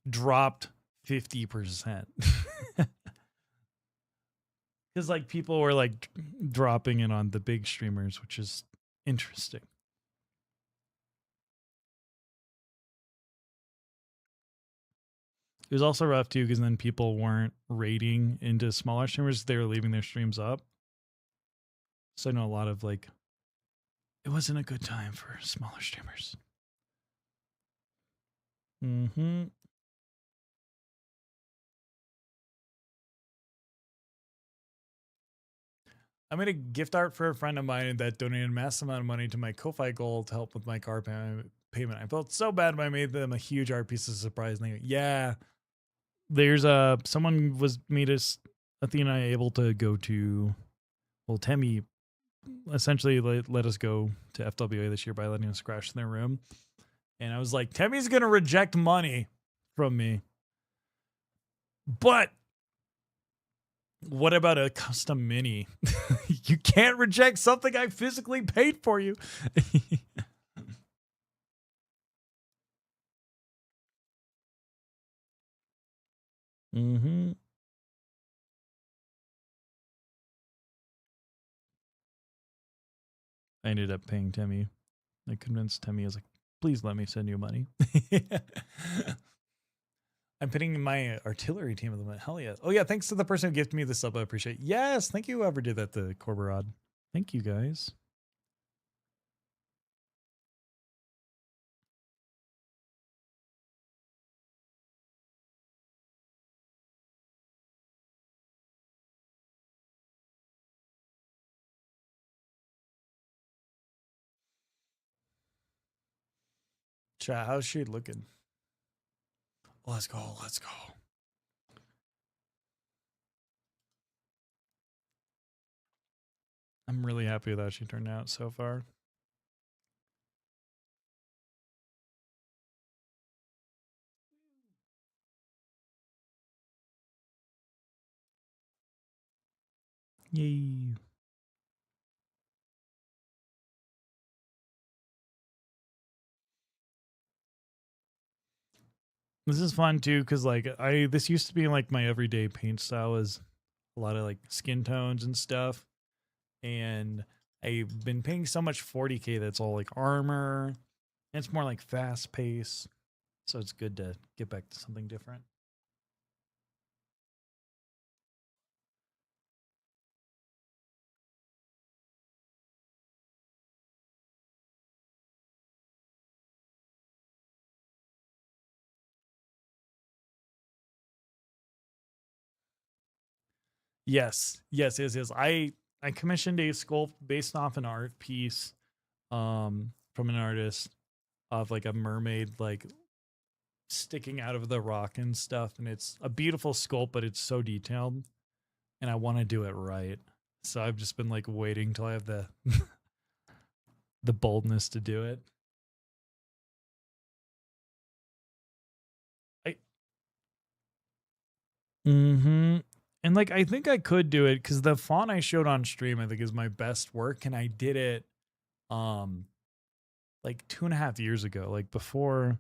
dropped 50%. Because like people were like dropping in on the big streamers, which is interesting. It was also rough too because then people weren't rating into smaller streamers; they were leaving their streams up. So I know a lot of like it wasn't a good time for smaller streamers. Mm-hmm. I made a gift art for a friend of mine that donated a massive amount of money to my Ko-Fi goal to help with my car payment. I felt so bad when I made them a huge art piece of surprise. And they go, yeah, there's a someone was made us Athena able to go to well Temmie essentially let us go to FWA this year by letting us crash in their room. And I was like, Temmie's gonna reject money from me. But what about a custom mini? You can't reject something I physically paid for you. Mm-hmm. I ended up paying Temmie. I convinced Temmie, I was like, please let me send you money. I'm putting my artillery team of them. Hell yeah. Oh yeah, thanks to the person who gifted me the sub. I appreciate it. Yes, thank you whoever did that to Corborod. Thank you guys. Chat, how's she looking? Let's go. Let's go. I'm really happy with how she turned out so far. Yay. This is fun too, because like this used to be like my everyday paint style is a lot of like skin tones and stuff. And I've been paying so much 40K that's all like armor. And it's more like fast pace. So it's good to get back to something different. Yes, yes, yes, yes. I commissioned a sculpt based off an art piece from an artist of like a mermaid like sticking out of the rock and stuff, and it's a beautiful sculpt, but it's so detailed, and I want to do it right. So I've just been like waiting till I have the the boldness to do it. I mm-hmm. And like I think I could do it because the font I showed on stream I think is my best work, and I did it um like 2.5 years ago, like before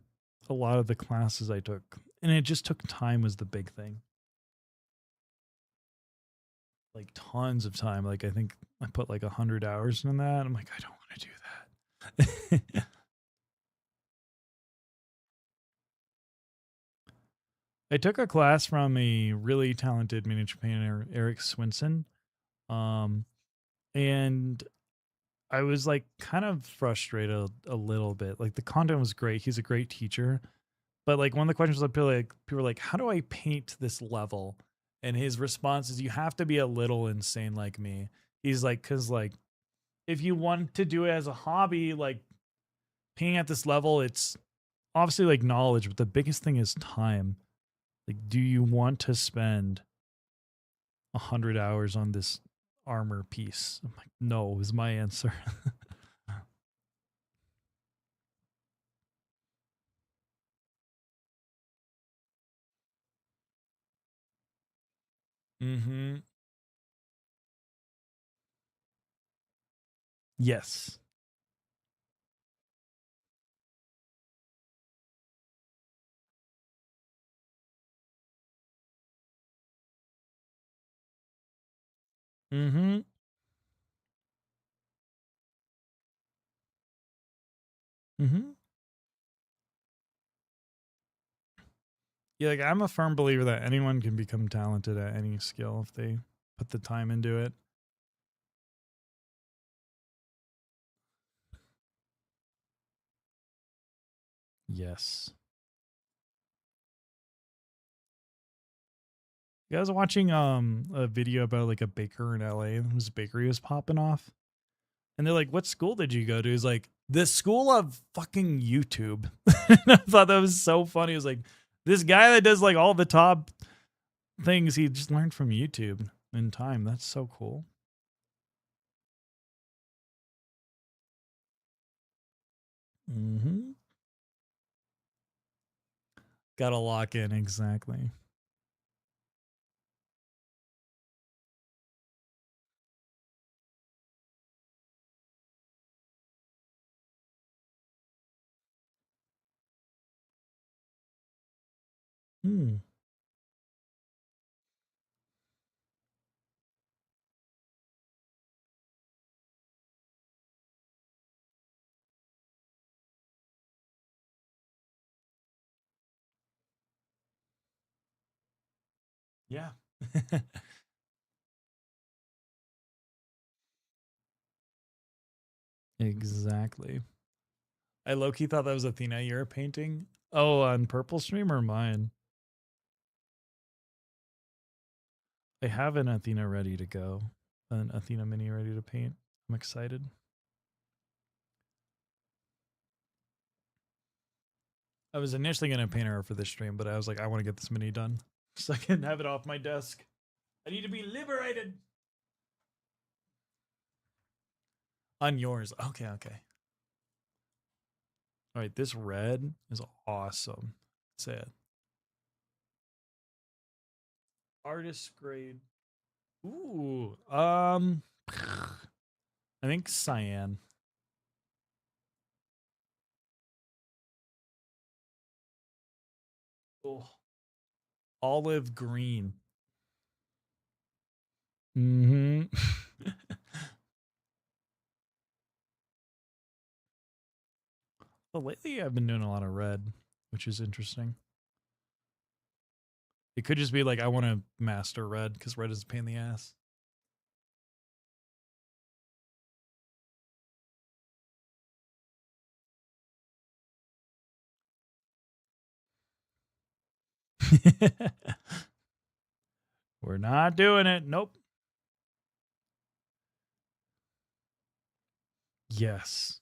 a lot of the classes I took. And it just took time was the big thing. Like tons of time. Like I think I put like 100 hours in that. I'm like, I don't want to do that. I took a class from a really talented miniature painter, Eric Swinson. Um, and I was like kind of frustrated a little bit. Like the content was great. He's a great teacher. But like one of the questions was people were like, how do I paint this level? And his response is you have to be a little insane like me. He's like, cause like if you want to do it as a hobby, like painting at this level, it's obviously like knowledge, but the biggest thing is time. Like, do you want to spend 100 hours on this armor piece? I'm like, no, is my answer. Mm-hmm. Yes. Mm-hmm. Mm-hmm. Yeah, like I'm a firm believer that anyone can become talented at any skill if they put the time into it. Yes. Yeah, I was watching a video about like a baker in LA whose bakery was popping off. And they're like, what school did you go to? He's like, the school of fucking YouTube. And I thought that was so funny. It was like, this guy that does like all the top things he just learned from YouTube in time. That's so cool. Mm-hmm. Gotta lock in, exactly. Hmm. Yeah. Exactly. I low key thought that was Athena you're painting. Oh, on Purple Stream or mine? I have an Athena ready to go. An Athena mini ready to paint. I'm excited. I was initially gonna paint her for this stream, but I was like, I want to get this mini done so I can have it off my desk. I need to be liberated. On yours. Okay, okay. All right, this red is awesome. Say it. Artist grade. Ooh. I think cyan. Oh. Olive green. Mm-hmm. Well, lately I've been doing a lot of red, which is interesting. It could just be like I want to master red because red is a pain in the ass. We're not doing it. Nope. Yes.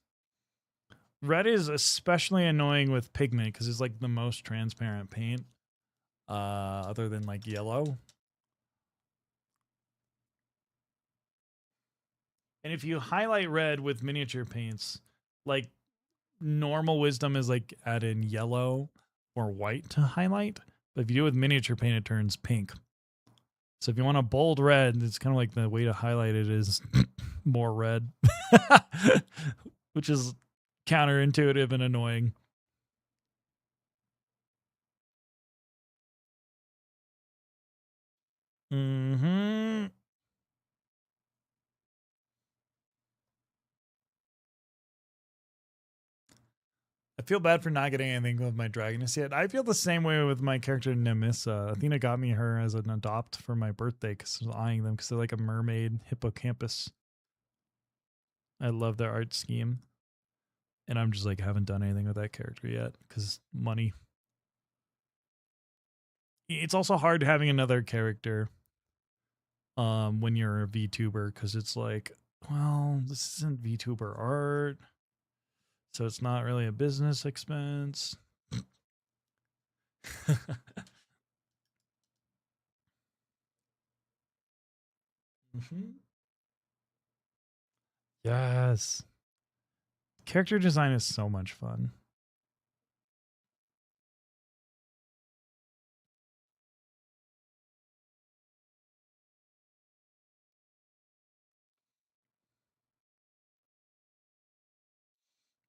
Red is especially annoying with pigment because it's like the most transparent paint, other than like yellow. And if you highlight red with miniature paints, like normal wisdom is like add in yellow or white to highlight. But if you do it with miniature paint, it turns pink. So if you want a bold red, it's kind of like the way to highlight it is more red, which is counterintuitive and annoying. Hmm. I feel bad for not getting anything with my dragoness yet. I feel the same way with my character Nemissa. Athena got me her as an adopt for my birthday because I was eyeing them because they're like a mermaid hippocampus. I love their art scheme. And I'm just like, haven't done anything with that character yet because money. It's also hard having another character when you're a VTuber because it's like, well, this isn't VTuber art. So it's not really a business expense. Mm-hmm. Yes. Character design is so much fun.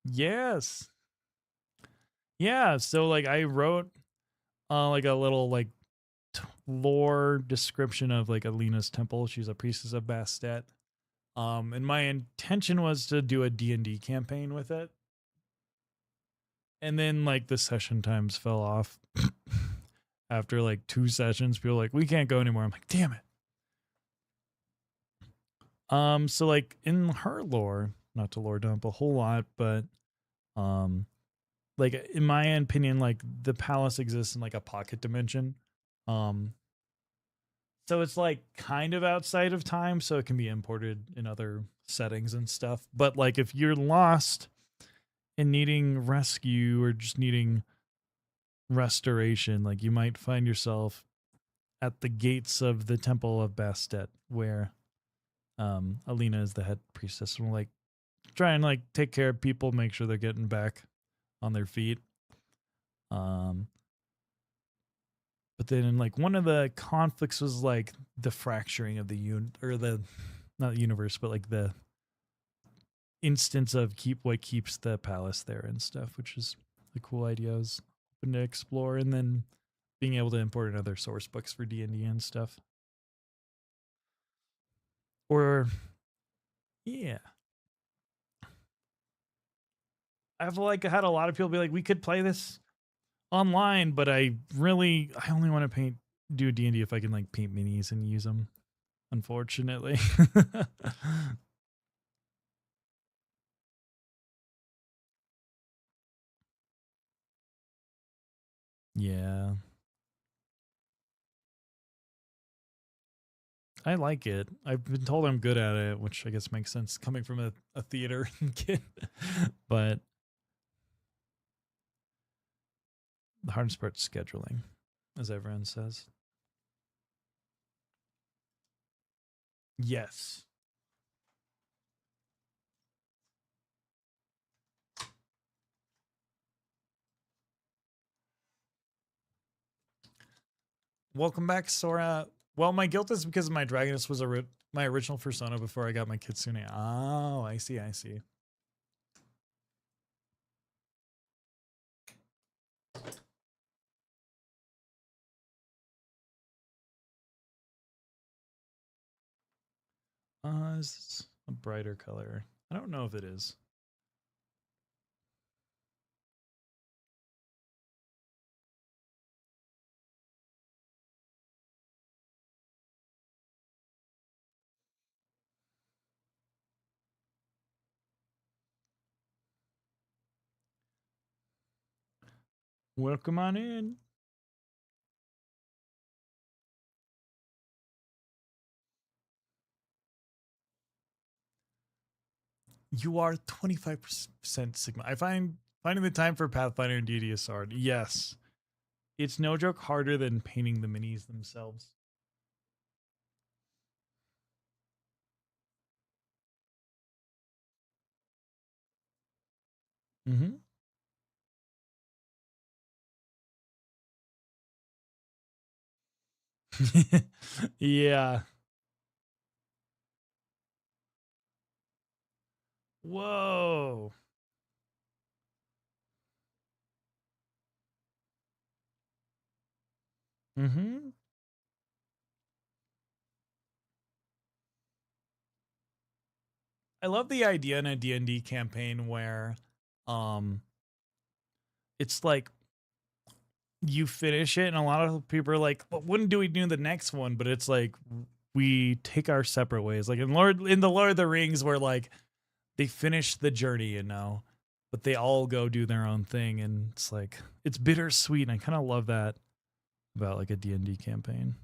Yes. Yeah. So like I wrote like a little like lore description of like Alina's temple. She's a priestess of Bastet. And my intention was to do a D&D campaign with it. And then like the session times fell off. After like 2 sessions, people were like, we can't go anymore. I'm like, damn it. So like in her lore, not to lore dump a whole lot, but um like in my opinion, like the palace exists in like a pocket dimension. Um so it's like kind of outside of time, so it can be imported in other settings and stuff. But like if you're lost and needing rescue or just needing restoration, like you might find yourself at the gates of the temple of Bastet, where Alina is the head priestess and will like try and like take care of people, make sure they're getting back on their feet. Um but then like one of the conflicts was like the fracturing of the or the not the universe, but like the instance of what keeps the palace there and stuff, which is the cool idea I was hoping to explore, and then being able to import in other source books for D&D and stuff. Or yeah. I've like had a lot of people be like, we could play this online, but I only want to do D&D if I can like paint minis and use them, unfortunately. Yeah. I like it. I've been told I'm good at it, which I guess makes sense coming from a theater kid. But the hardest part's scheduling, as everyone says. Yes. Welcome back, Sora. Well, my guilt is because my Dragoness was my original persona before I got my Kitsune. Oh, I see. I see. Is this a brighter color? I don't know if it is. Welcome on in. You are 25% Sigma. I find finding the time for Pathfinder and D&D is hard. Yes. It's no joke harder than painting the minis themselves. Mm-hmm. Yeah. Whoa. Mm-hmm. I love the idea in a D&D campaign where um it's like you finish it, and a lot of people are like, well, when do we do the next one? But it's like we take our separate ways. Like in the Lord of the Rings, where like they finish the journey, you know, but they all go do their own thing, and it's like it's bittersweet. And I kind of love that about like a D&D campaign.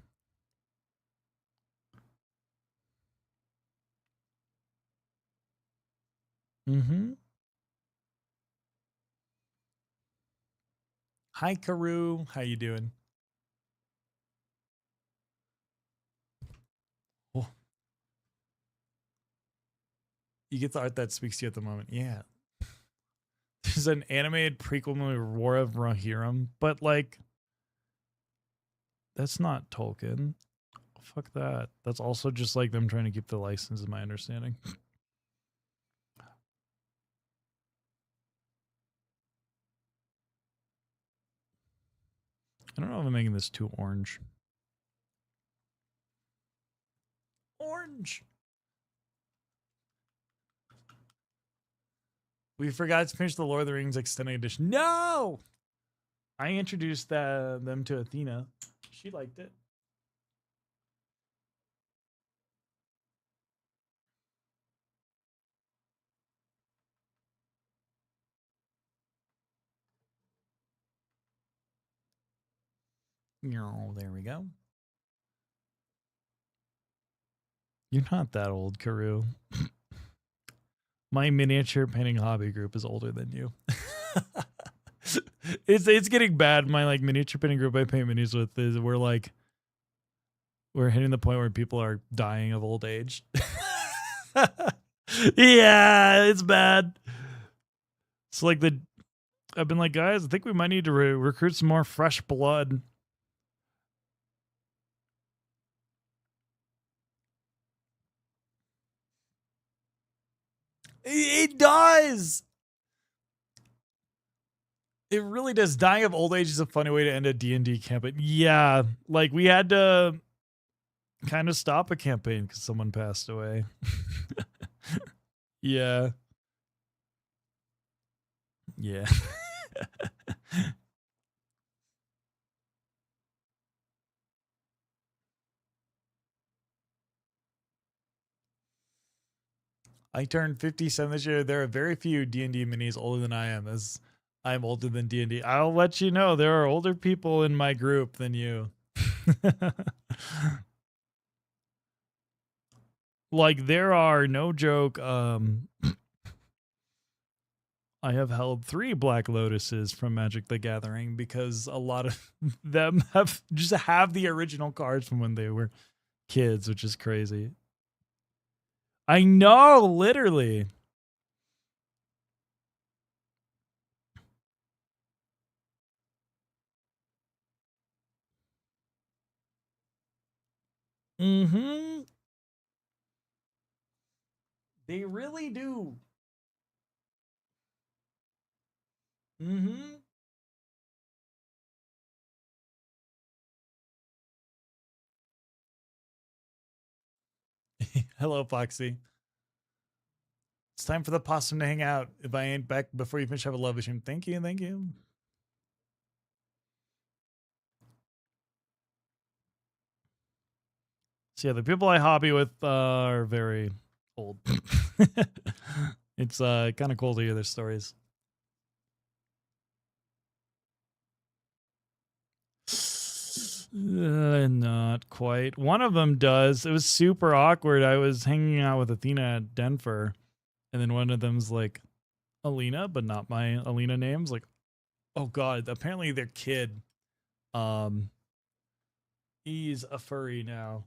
Mm-hmm. Hi, Karu. How you doing? Oh, you get the art that speaks to you at the moment. Yeah. There's an animated prequel movie, War of Rohirrim, but like that's not Tolkien. Fuck that. That's also just like them trying to keep the license, is my understanding. I don't know if I'm making this too orange. Orange. We forgot to finish the Lord of the Rings extended edition. No! I introduced them to Athena. She liked it. Oh, there we go. You're not that old, Karu. My miniature painting hobby group is older than you. It's getting bad. My like miniature painting group I paint minis with is we're hitting the point where people are dying of old age. Yeah, it's bad. It's like I've been like, guys, I think we might need to recruit some more fresh blood. It does. It really does. Dying of old age is a funny way to end a D&D campaign. Yeah, like we had to kind of stop a campaign because someone passed away. Yeah. Yeah. I turned 57 this year. There are very few D&D minis older than I am, as I'm older than D&D. I'll let you know there are older people in my group than you. Like there are, no joke, I have held 3 Black Lotuses from Magic the Gathering because a lot of them have the original cards from when they were kids, which is crazy. I know, literally. Mm-hmm. They really do. Mm-hmm. Hello, Foxy. It's time for the possum to hang out. If I ain't back before you finish, have a lovely stream. Thank you, thank you. So yeah, the people I hobby with are very old. It's kind of cool to hear their stories. Not quite. One of them does. It was super awkward. I was hanging out with Athena at Denver, and then one of them's like Alina, but not my Alina name's like, oh god. Apparently their kid, um, he's a furry now.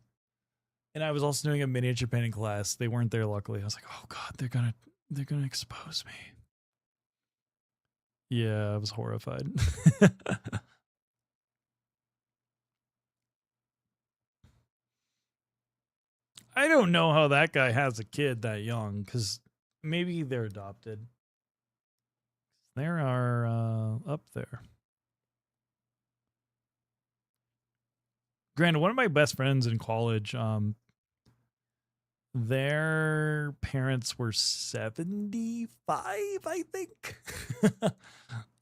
And I was also doing a miniature painting class. They weren't there, luckily. I was like, oh god, they're gonna expose me. Yeah, I was horrified. I don't know how that guy has a kid that young, because maybe they're adopted. They are up there. Granted, one of my best friends in college, their parents were 75, I think.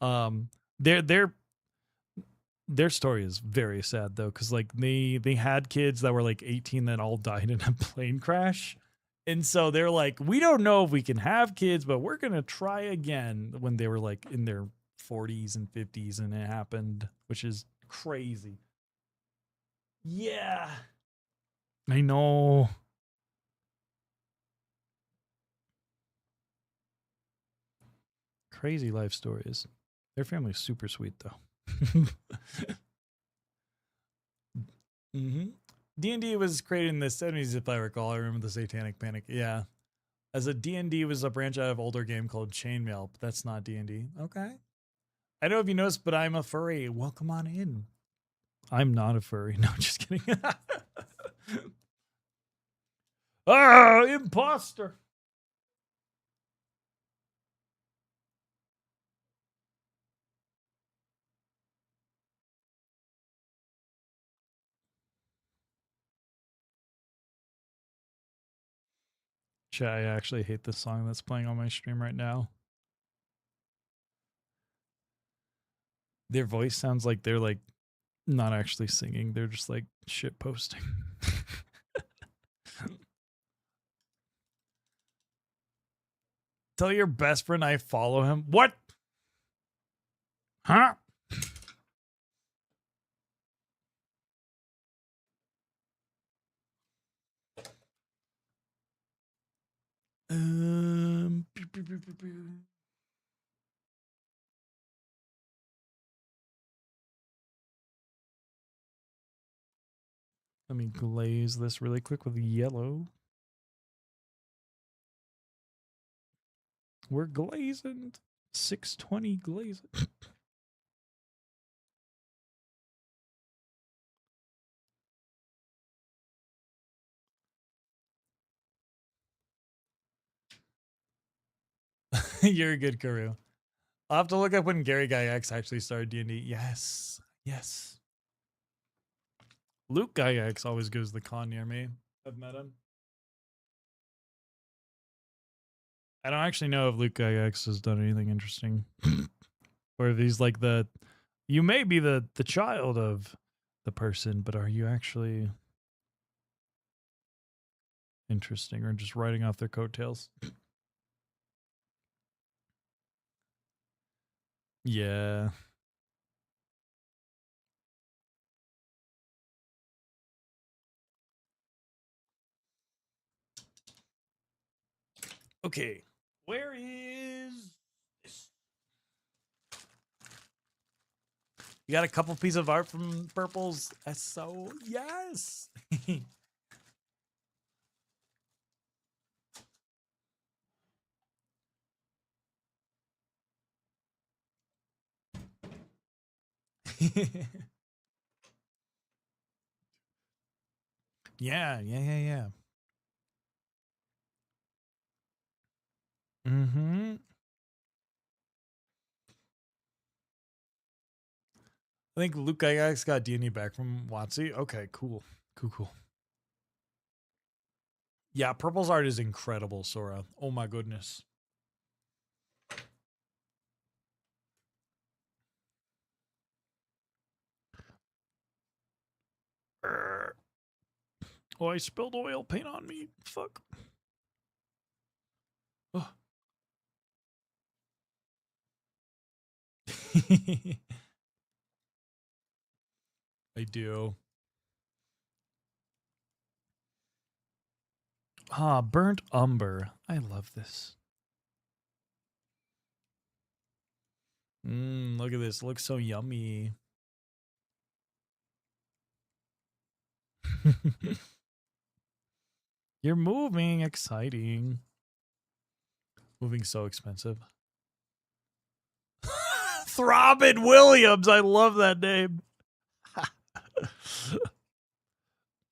um, their story is very sad though, because like they had kids that were like 18 that all died in a plane crash. And so they're like, we don't know if we can have kids, but we're gonna try again when they were like in their 40s and 50s, and it happened, which is crazy. Yeah. I know. Crazy life stories. Their family's super sweet though. Mm-hmm. D&D was created in the 70s, if I recall. I remember the Satanic Panic. Yeah. As a D&D was a branch out of older game called Chainmail, but that's not D&D. Okay. I don't know if you noticed, but I'm a furry. Welcome on in. I'm not a furry. No, just kidding. Ah, imposter. Chat, I actually hate this song that's playing on my stream right now. Their voice sounds like they're like not actually singing. They're just like shit posting. Tell your best friend I follow him. What? Huh? Pew, pew, pew, pew, pew. Let me glaze this really quick with yellow. We're glazing. 620 glazing. You're a good Karu. I'll have to look up when Gary Guy X actually started D&D. Yes. Yes. Luke Guy X always goes to the con near me. I've met him. I don't actually know if Luke Guy X has done anything interesting. Or if he's like you may be the child of the person, but are you actually interesting or just riding off their coattails? Yeah. Okay. Where is this? You got a couple pieces of art from Purples? That's so yes. Yeah. Mm-hmm. I think Luke Gygax got D&D back from WotC. Okay, cool. Cool. Yeah, Purple's art is incredible, Sora. Oh my goodness. Oh, I spilled oil paint on me. Fuck. Oh. I do. Ah, burnt umber. I love this. Look at this. It looks so yummy. You're moving. Exciting. Moving so expensive. Throbbing Williams. I love that name.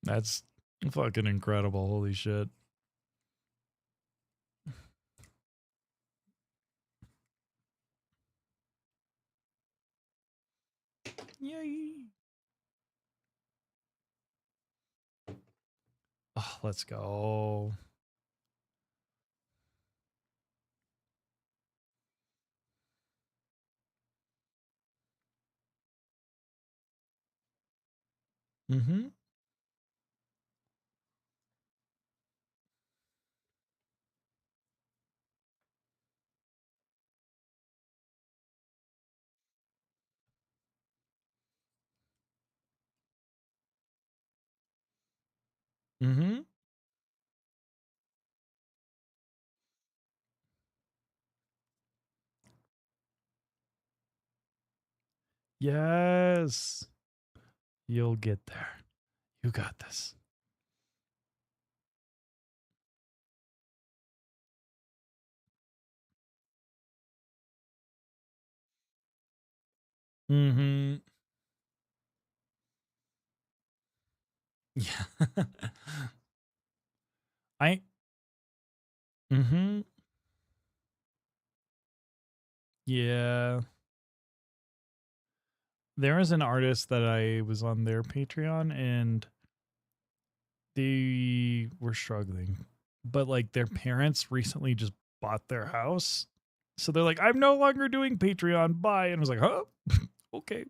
That's fucking incredible. Holy shit. Yay. Oh, let's go. Mm-hmm. Mm-hmm. Yes. You'll get there. You got this. Mm-hmm. Yeah. I mm-hmm. Yeah. There was an artist that I was on their Patreon and they were struggling. But like their parents recently just bought their house. So they're like, I'm no longer doing Patreon. Bye. And I was like, huh? Okay.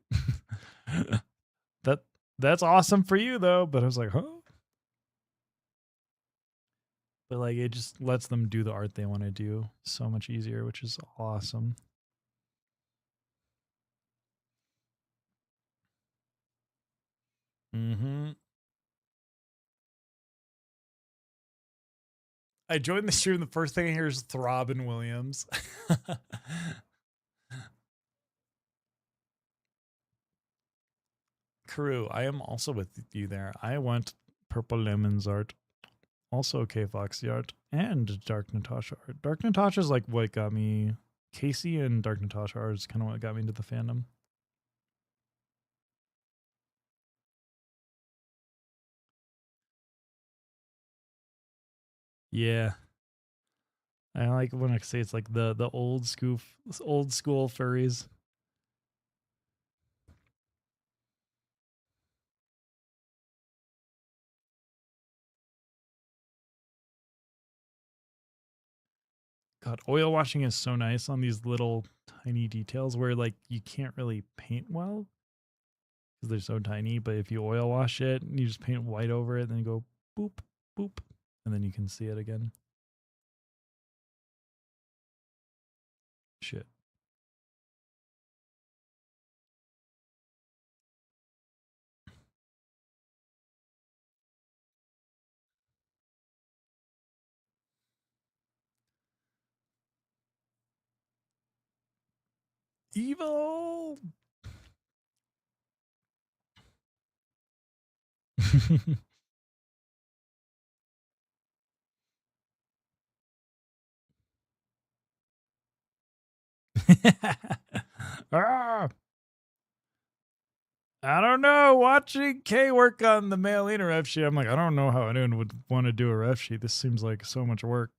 that that's awesome for you though. But I was like, huh? But like it just lets them do the art they want to do so much easier, which is awesome. Mm-hmm. I joined the stream. The first thing I hear is Throbbing Williams. Carew, I am also with you there. I want Purple Lemon's art, also K Foxy art, and Dark Natasha art. Dark Natasha is like what got me. Casey and Dark Natasha art is kind of what got me into the fandom. Yeah, I like when I say it's like the old school furries. God, oil washing is so nice on these little tiny details where like you can't really paint well because they're so tiny. But if you oil wash it, you just paint white over it, then you go boop boop, and then you can see it again. Shit. Evil. Ah, I don't know. Watching Kay work on the mail-in ref sheet, I'm like, I don't know how anyone would want to do a ref sheet. This seems like so much work.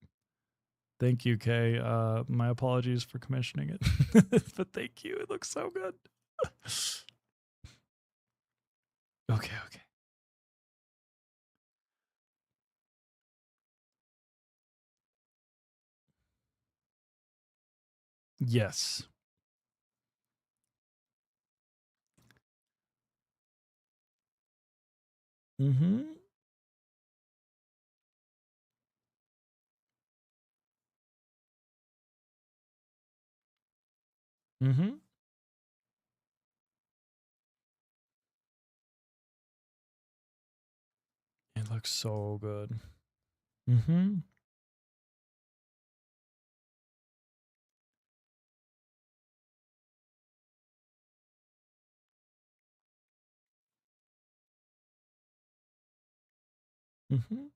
Thank you, Kay. My apologies for commissioning it, but thank you. It looks so good. Okay, okay. Yes. Mm-hmm. Mm-hmm. It looks so good. Mm-hmm. Mm-hmm.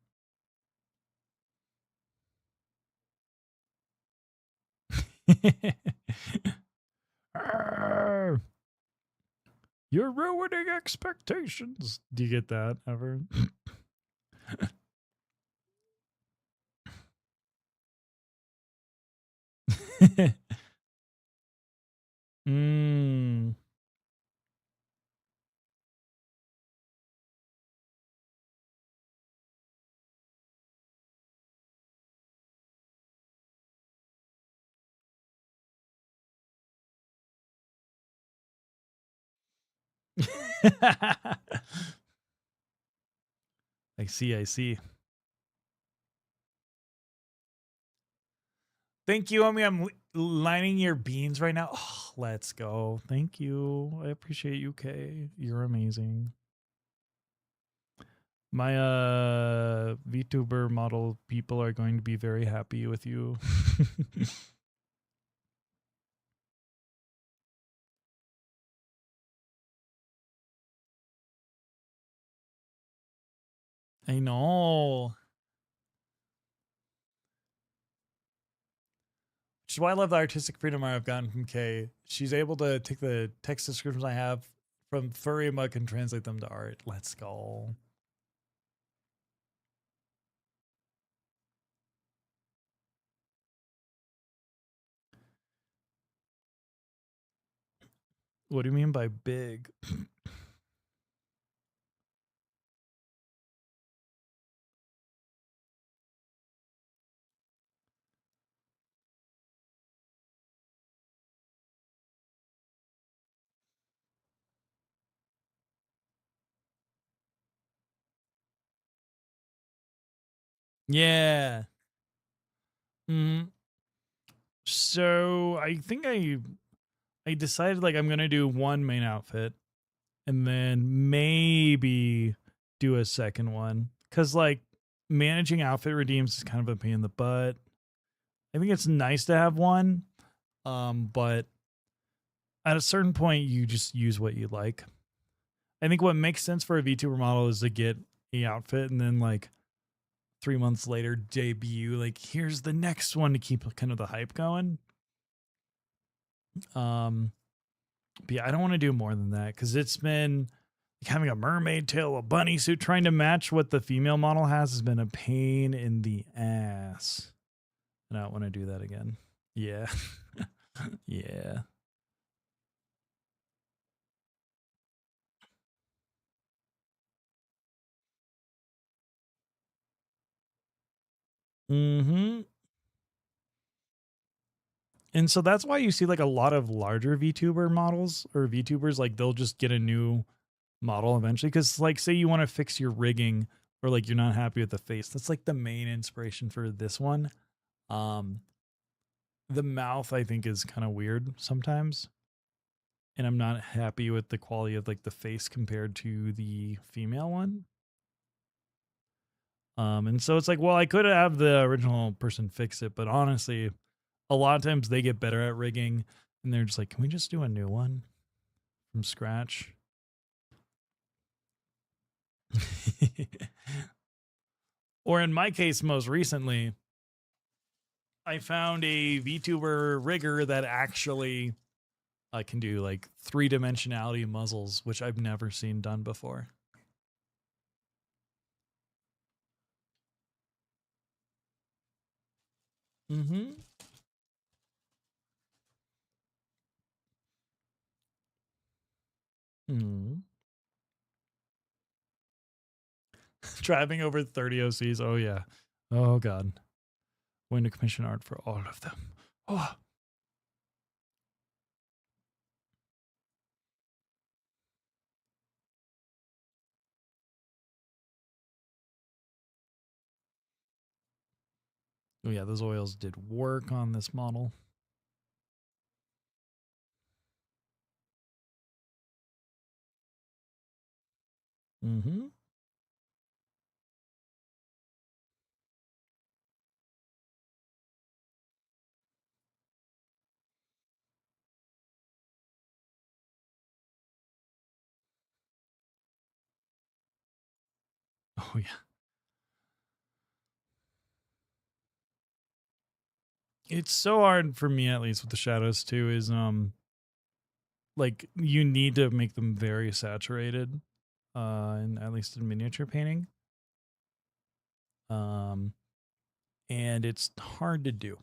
Arr, you're ruining expectations. Do you get that ever? mm. I see. I see. Thank you, Omi. I'm lining your beans right now. Oh, let's go. Thank you. I appreciate you, Kay. You're amazing. My VTuber model people are going to be very happy with you. I know. Which is why I love the artistic freedom I've gotten from Kay. She's able to take the text descriptions I have from furry muck and translate them to art. Let's go. What do you mean by big? Yeah. Mm. So I think I decided like I'm gonna do one main outfit and then maybe do a second one. Cause like managing outfit redeems is kind of a pain in the butt. I think it's nice to have one. But at a certain point you just use what you like. I think what makes sense for a VTuber model is to get a outfit and then like 3 months later debut, like here's the next one to keep kind of the hype going. But yeah, I don't want to do more than that because it's been like having a mermaid tail, a bunny suit, trying to match what the female model has been a pain in the ass. And I don't want to do that again. Yeah. Yeah. Mm-hmm. And so that's why you see like a lot of larger VTuber models or VTubers, like they'll just get a new model eventually. Cause like say you want to fix your rigging or like you're not happy with the face. That's like the main inspiration for this one. Um the mouth I think is kind of weird sometimes. And I'm not happy with the quality of like the face compared to the female one. And so it's like, well, I could have the original person fix it, but honestly, a lot of times they get better at rigging and they're just like, can we just do a new one from scratch? Or in my case, most recently, I found a VTuber rigger that actually can do like 3 dimensionality muzzles, which I've never seen done before. Mm-hmm. Mm-hmm. Driving over 30 OCs. Oh yeah. Oh god. Going to commission art for all of them. Oh. Oh yeah, those oils did work on this model. Mm-hmm. Oh yeah. It's so hard for me at least with the shadows too, is like you need to make them very saturated. And at least in miniature painting. Um and it's hard to do.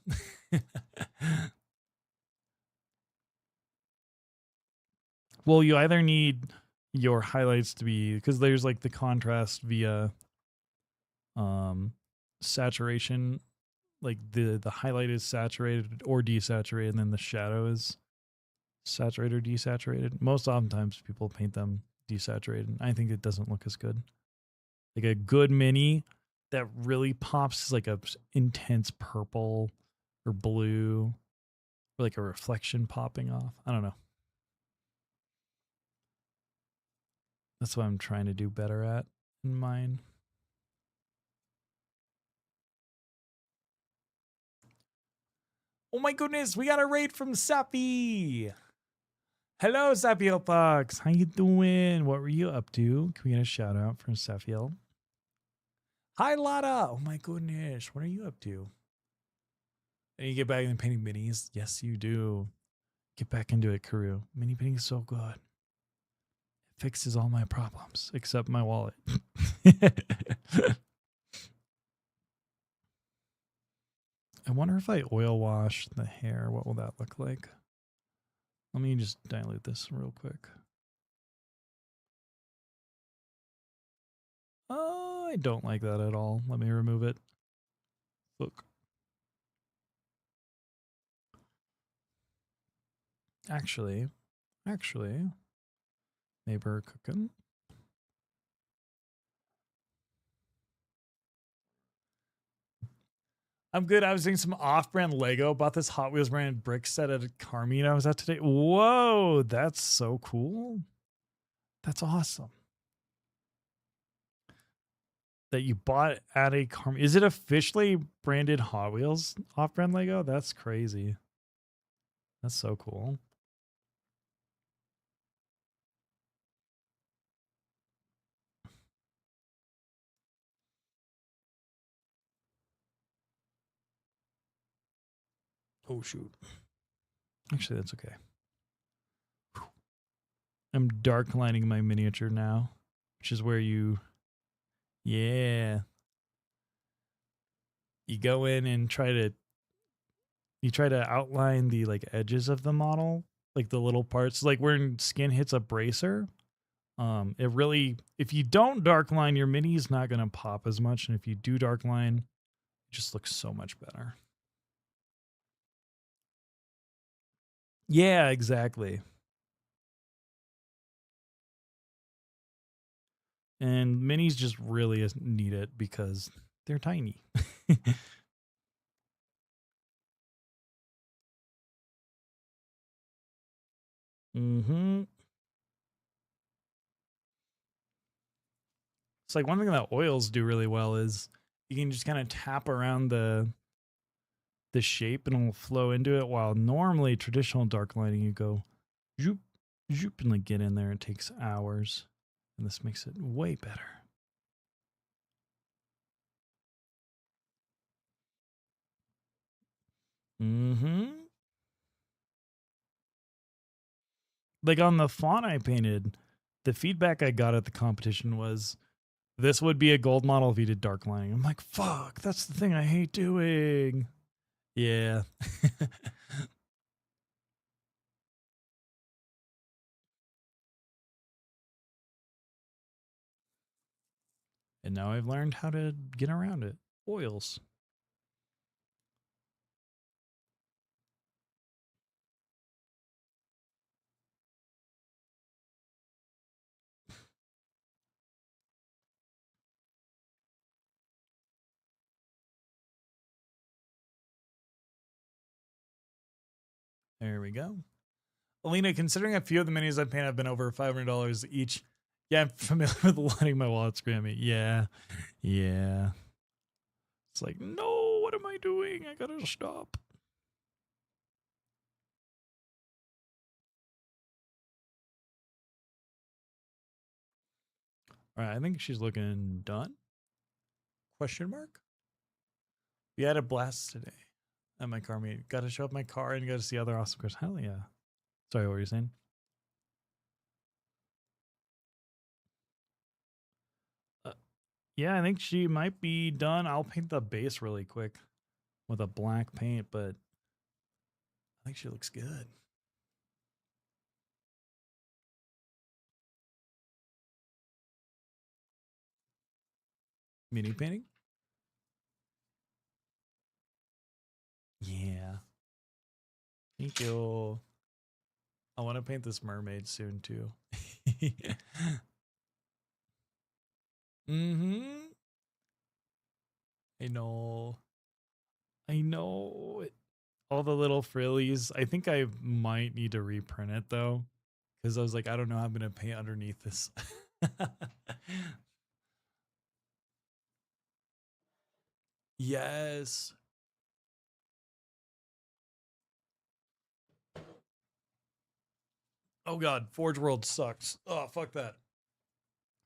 Well, you either need your highlights to be because there's like the contrast via saturation, like the highlight is saturated or desaturated, and then the shadow is saturated or desaturated. Most oftentimes people paint them desaturated. I think it doesn't look as good. Like a good mini that really pops is like a intense purple or blue or like a reflection popping off. I don't know. That's what I'm trying to do better at in mine. Oh my goodness, we got a raid from Sappy. Hello, Sapiel Fox. How you doing? What were you up to? Can we get a shout out from Sapiel? Hi, Lada. Oh my goodness. What are you up to? And you get back into painting minis? Yes, you do. Get back into it, Karu. Mini painting is so good. It fixes all my problems except my wallet. I wonder if I oil wash the hair, what will that look like? Let me just dilute this real quick. I don't like that at all. Let me remove it. Look. Actually, neighbor cooking. I'm good. I was doing some off-brand Lego. Bought this Hot Wheels brand brick set at a car meet I was at today. Whoa, that's so cool. That's awesome. That you bought at a car. Is it officially branded Hot Wheels off-brand Lego? That's crazy. That's so cool. Oh shoot. Actually, that's okay. I'm dark lining my miniature now, which is where you, yeah, you go in and try to outline the like edges of the model, like the little parts, like where skin hits a bracer. It really, if you don't dark line, your mini is not going to pop as much, and if you do dark line, it just looks so much better. Yeah, exactly. And minis just really need it because they're tiny. Mm-hmm. It's like one thing that oils do really well is you can just kind of tap around the shape and it'll flow into it. While normally traditional dark lighting, you go zoop, zoop, and like get in there. It takes hours, and this makes it way better. Mm-hmm. Like on the font I painted, the feedback I got at the competition was this would be a gold model if you did dark lining. I'm like, fuck, that's the thing I hate doing. Yeah. And now I've learned how to get around it. Oils. There we go. Alina, considering a few of the minis I paint have been over $500 each, yeah, I'm familiar with letting my wallet scram me. Yeah. Yeah. It's like, no, what am I doing? I gotta stop. All right, I think she's looking done. Question mark? We had a blast today at my car meet. Got to show up my car and got to see other awesome cars. Hell yeah. Sorry, what were you saying? Uh, yeah, I think she might be done. I'll paint the base really quick with a black paint, but I think she looks good. Mini painting? Yeah. Thank you. I want to paint this mermaid soon too. Mm-hmm. I know. I know. All the little frillies. I think I might need to reprint it though. Because I was like, I don't know how I'm gonna paint underneath this. Yes. Oh god, Forge World sucks. Oh fuck that.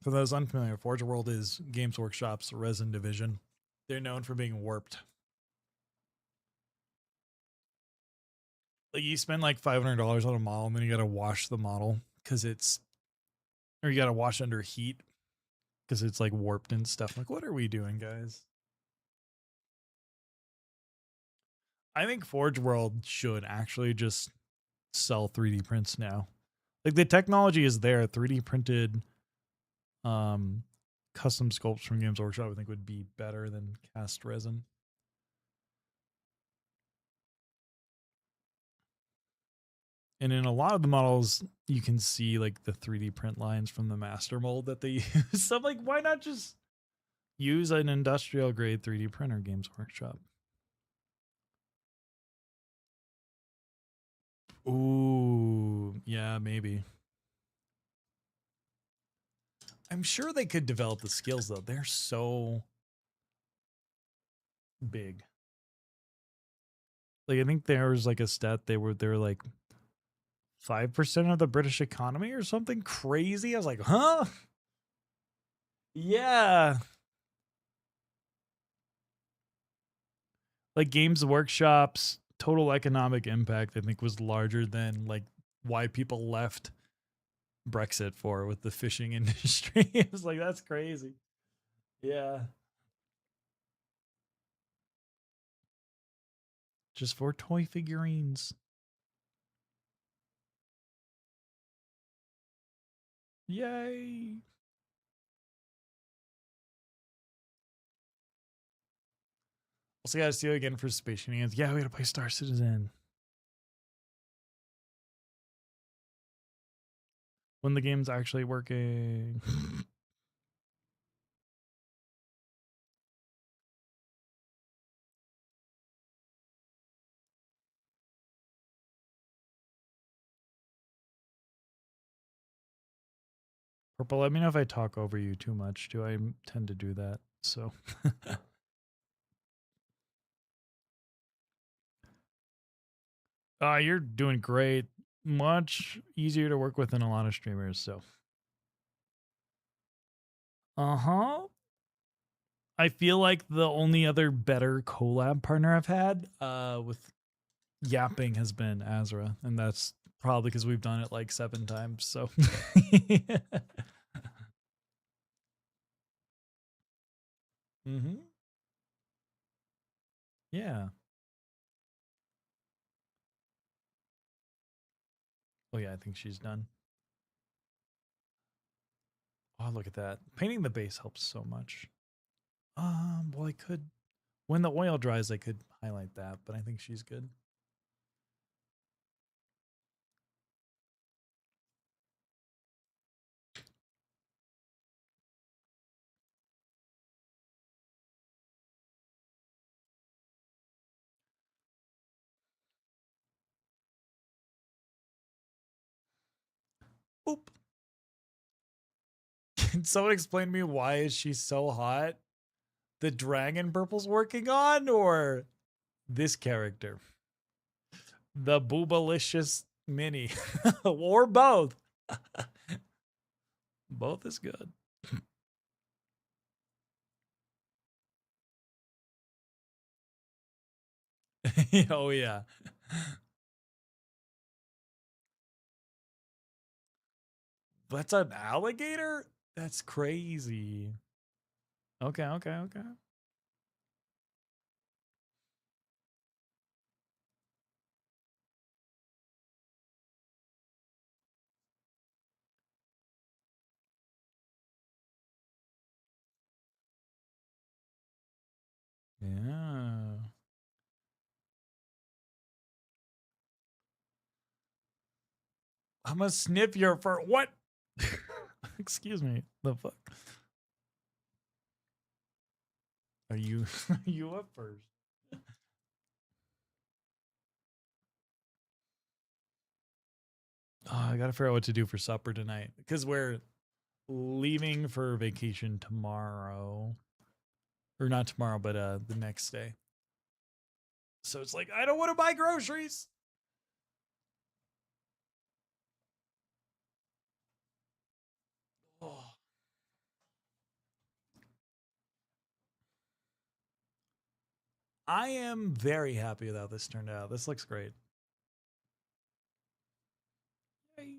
For those unfamiliar, Forge World is Games Workshop's resin division. They're known for being warped. Like you spend like $500 on a model, and then you got to wash the model because it's, or you got to wash under heat because it's like warped and stuff. Like, what are we doing, guys? I think Forge World should actually just sell 3D prints now. Like the technology is there. 3D printed um custom sculpts from Games Workshop I think would be better than cast resin. And in a lot of the models, you can see like the 3D print lines from the master mold that they use. So I'm like, why not just use an industrial grade 3D printer, Games Workshop? Ooh, yeah, maybe. I'm sure they could develop the skills though. They're so big. Like I think there was like a stat they were like 5% of the British economy or something crazy. I was like, huh? Yeah. Like Games Workshop's total economic impact, I think, was larger than like why people left Brexit for with the fishing industry. It was like, that's crazy. Yeah. Just for toy figurines. Yay. Also, gotta see you again for Space Shenanigans. Yeah, we gotta play Star Citizen. When the game's actually working. Purple, let me know if I talk over you too much. Do I tend to do that? So you're doing great. Much easier to work with than a lot of streamers. So, uh-huh. I feel like the only other better collab partner I've had with yapping has been Azra, and that's probably because we've done it like 7 times. So, mm-hmm. Yeah. Oh yeah, I think she's done. Oh, look at that. Painting the base helps so much. Well, I could when the oil dries, I could highlight that, but I think she's good. Boop. Can someone explain to me why is she so hot? The dragon purple's working on, or this character? The boobalicious mini. Or both. Both is good. Oh yeah. That's an alligator? That's crazy. Okay, okay, okay. Yeah. I'm gonna sniff your fur. What? Excuse me. The fuck? Are you are you up first? Oh, I gotta figure out what to do for supper tonight because we're leaving for vacation tomorrow, or not tomorrow, but the next day. So it's like I don't want to buy groceries. Oh, I am very happy with how this turned out. This looks great. Yay.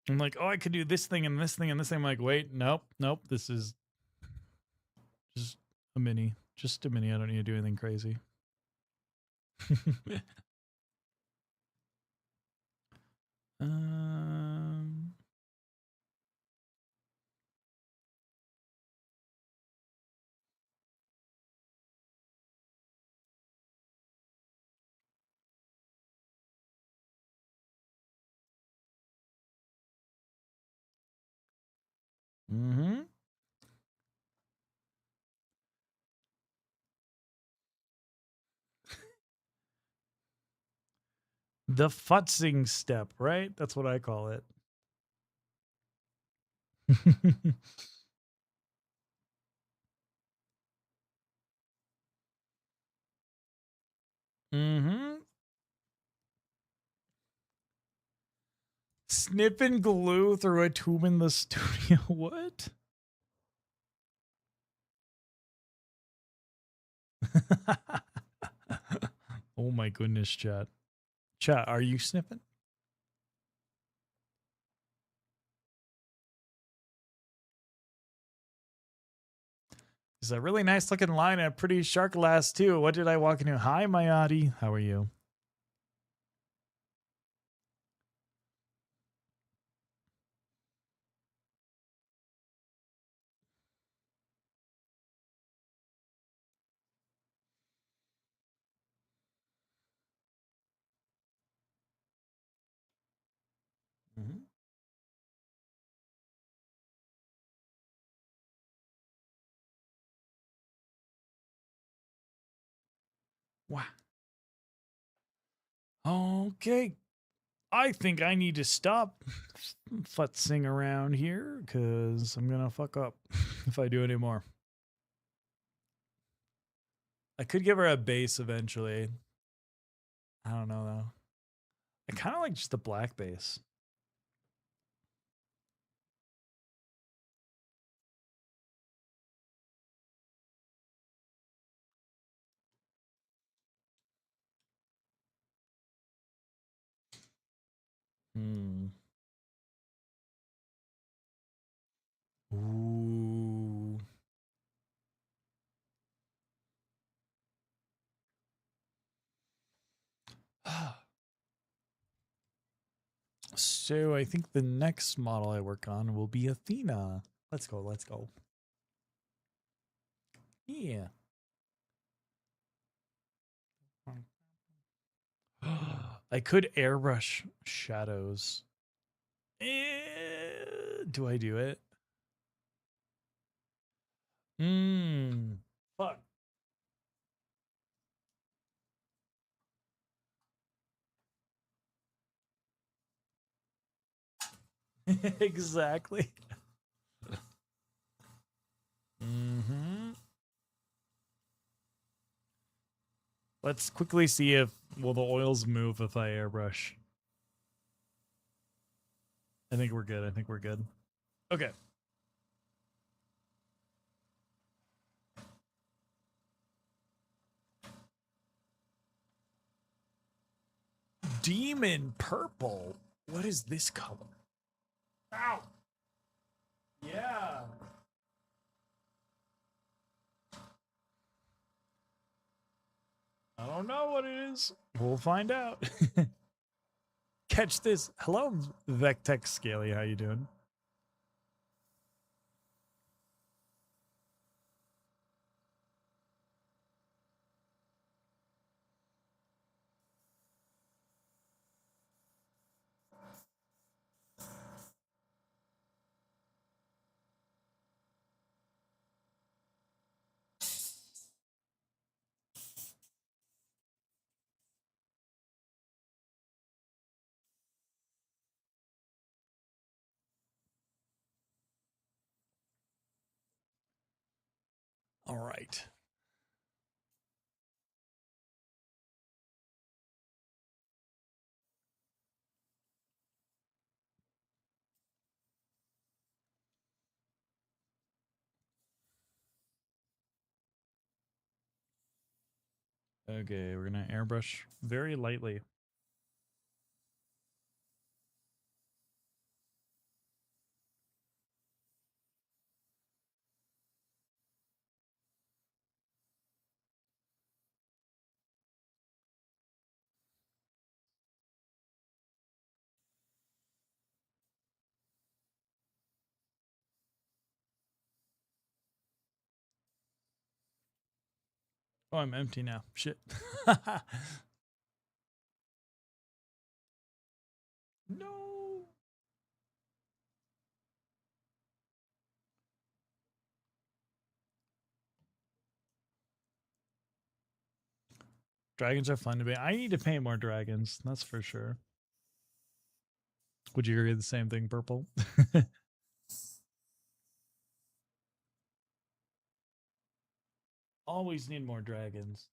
I'm like, oh, I could do this thing and this thing and this thing. I'm like, wait, nope, nope. This is just a mini, just a mini. I don't need to do anything crazy. um, mm-hmm. The futzing step, right? That's what I call it. mm-hmm. Snipping glue through a tube in the studio. What? Oh my goodness, chat. Chat, are you sniffing? It's a really nice looking line and a pretty shark glass too. What did I walk into? Hi, Mayati. How are you? Mm-hmm. Wow. Okay. I think I need to stop futzing around here because I'm gonna fuck up if I do anymore. I could give her a base eventually. I don't know though. I kind of like just the black base. Hmm. Ooh. So I think the next model I work on will be Athena. Let's go. Let's go. Yeah. I could airbrush shadows. Do I do it? Hmm. Fuck. Exactly. Mm-hmm. Let's quickly see if will the oils move if I airbrush. I think we're good. I think we're good. Okay. Demon purple. What is this color? Ow. Yeah. I don't know what it is. We'll find out. Catch this. Hello, Vectex Scaly. How you doing? All right. Okay, we're gonna airbrush very lightly. Oh, I'm empty now. Shit. No. Dragons are fun to paint. I need to paint more dragons. That's for sure. Would you agree the same thing, Purple? Always need more dragons.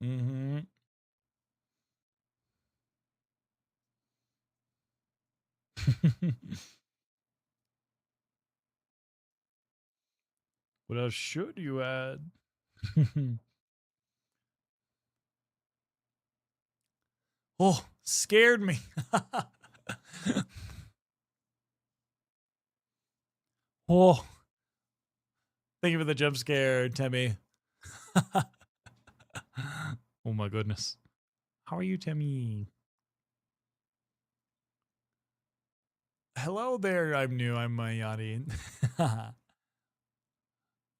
Mm-hmm. What else should you add? Oh, scared me. Oh, thank you for the jump scare, Timmy. Oh my goodness. How are you, Timmy? Hello there. I'm new. I'm Mayani.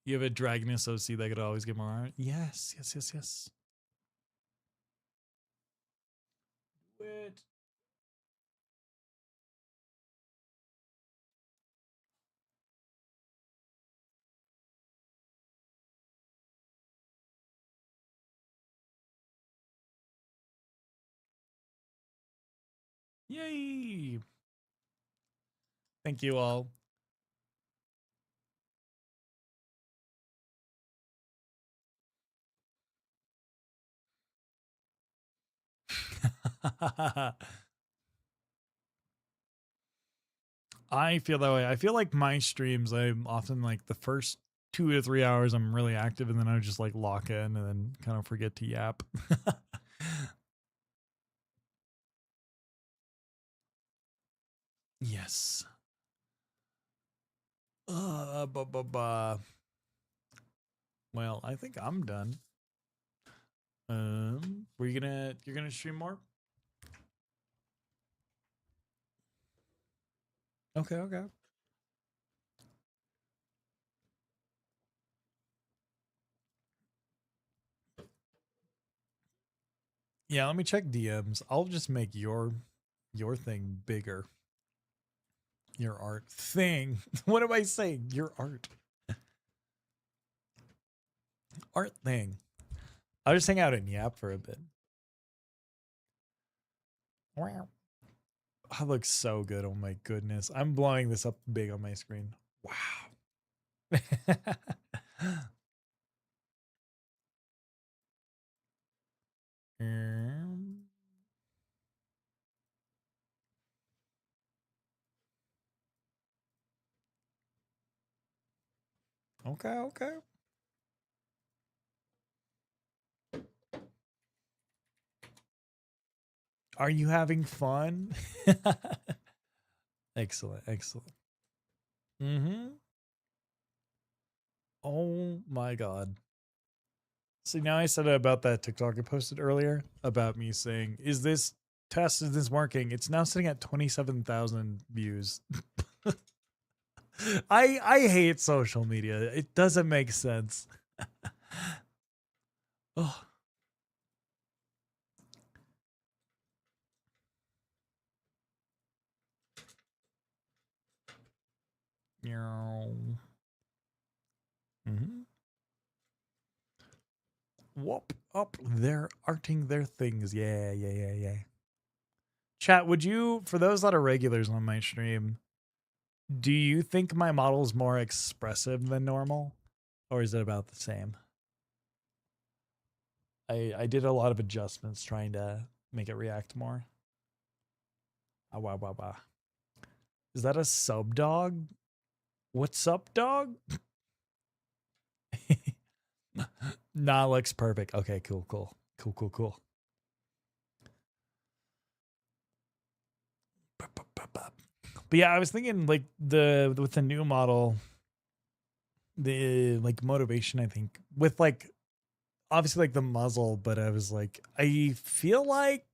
You have a Dragoness OC that could always get more art? Yes, yes, yes, yes. Do it. Yay. Thank you all. I feel that way. I feel like my streams, I'm often like the first 2 to 3 hours, I'm really active, and then I just like lock in and then kind of forget to yap. Yes. Ba, ba, ba. Well, I think I'm done. You're gonna stream more? Okay, okay. Yeah, let me check DMs. I'll just make your thing bigger. Your art thing. What am I saying? Your art. Art thing. I'll just hang out and yap for a bit. Wow. I look so good. Oh my goodness. I'm blowing this up big on my screen. Wow. Okay, okay. Are you having fun? Excellent, excellent. Mm-hmm. Oh my god. See, now I said about that TikTok I posted earlier about me saying, is this is this working? It's now sitting at 27,000 views. I hate social media. It doesn't make sense. Oh, mm-hmm. Whoop up. They're arting their things. Yeah, yeah, yeah, yeah. Chat, would you, for those that are regulars on my stream, do you think my model is more expressive than normal? Or is it about the same? I did a lot of adjustments trying to make it react more. Ah, wah, wah, wah. Is that a sub dog? What's up, dog? Nah, looks perfect. Okay, cool, cool. Cool, cool, cool. But yeah, I was thinking like with the new model, the like motivation, I think, with like obviously like the muzzle, but I was like, I feel like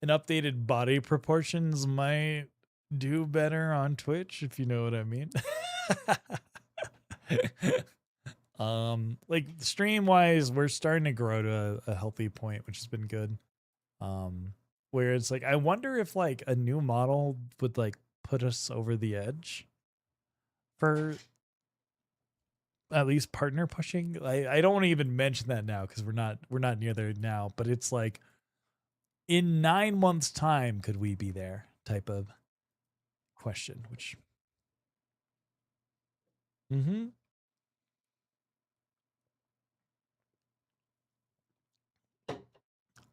an updated body proportions might do better on Twitch, if you know what I mean. Like stream wise, we're starting to grow to a healthy point, which has been good. Where it's like I wonder if like a new model would like put us over the edge for at least partner pushing. I don't want to even mention that now because we're not near there now, but it's like in 9 months time could we be there type of question, which mm-hmm.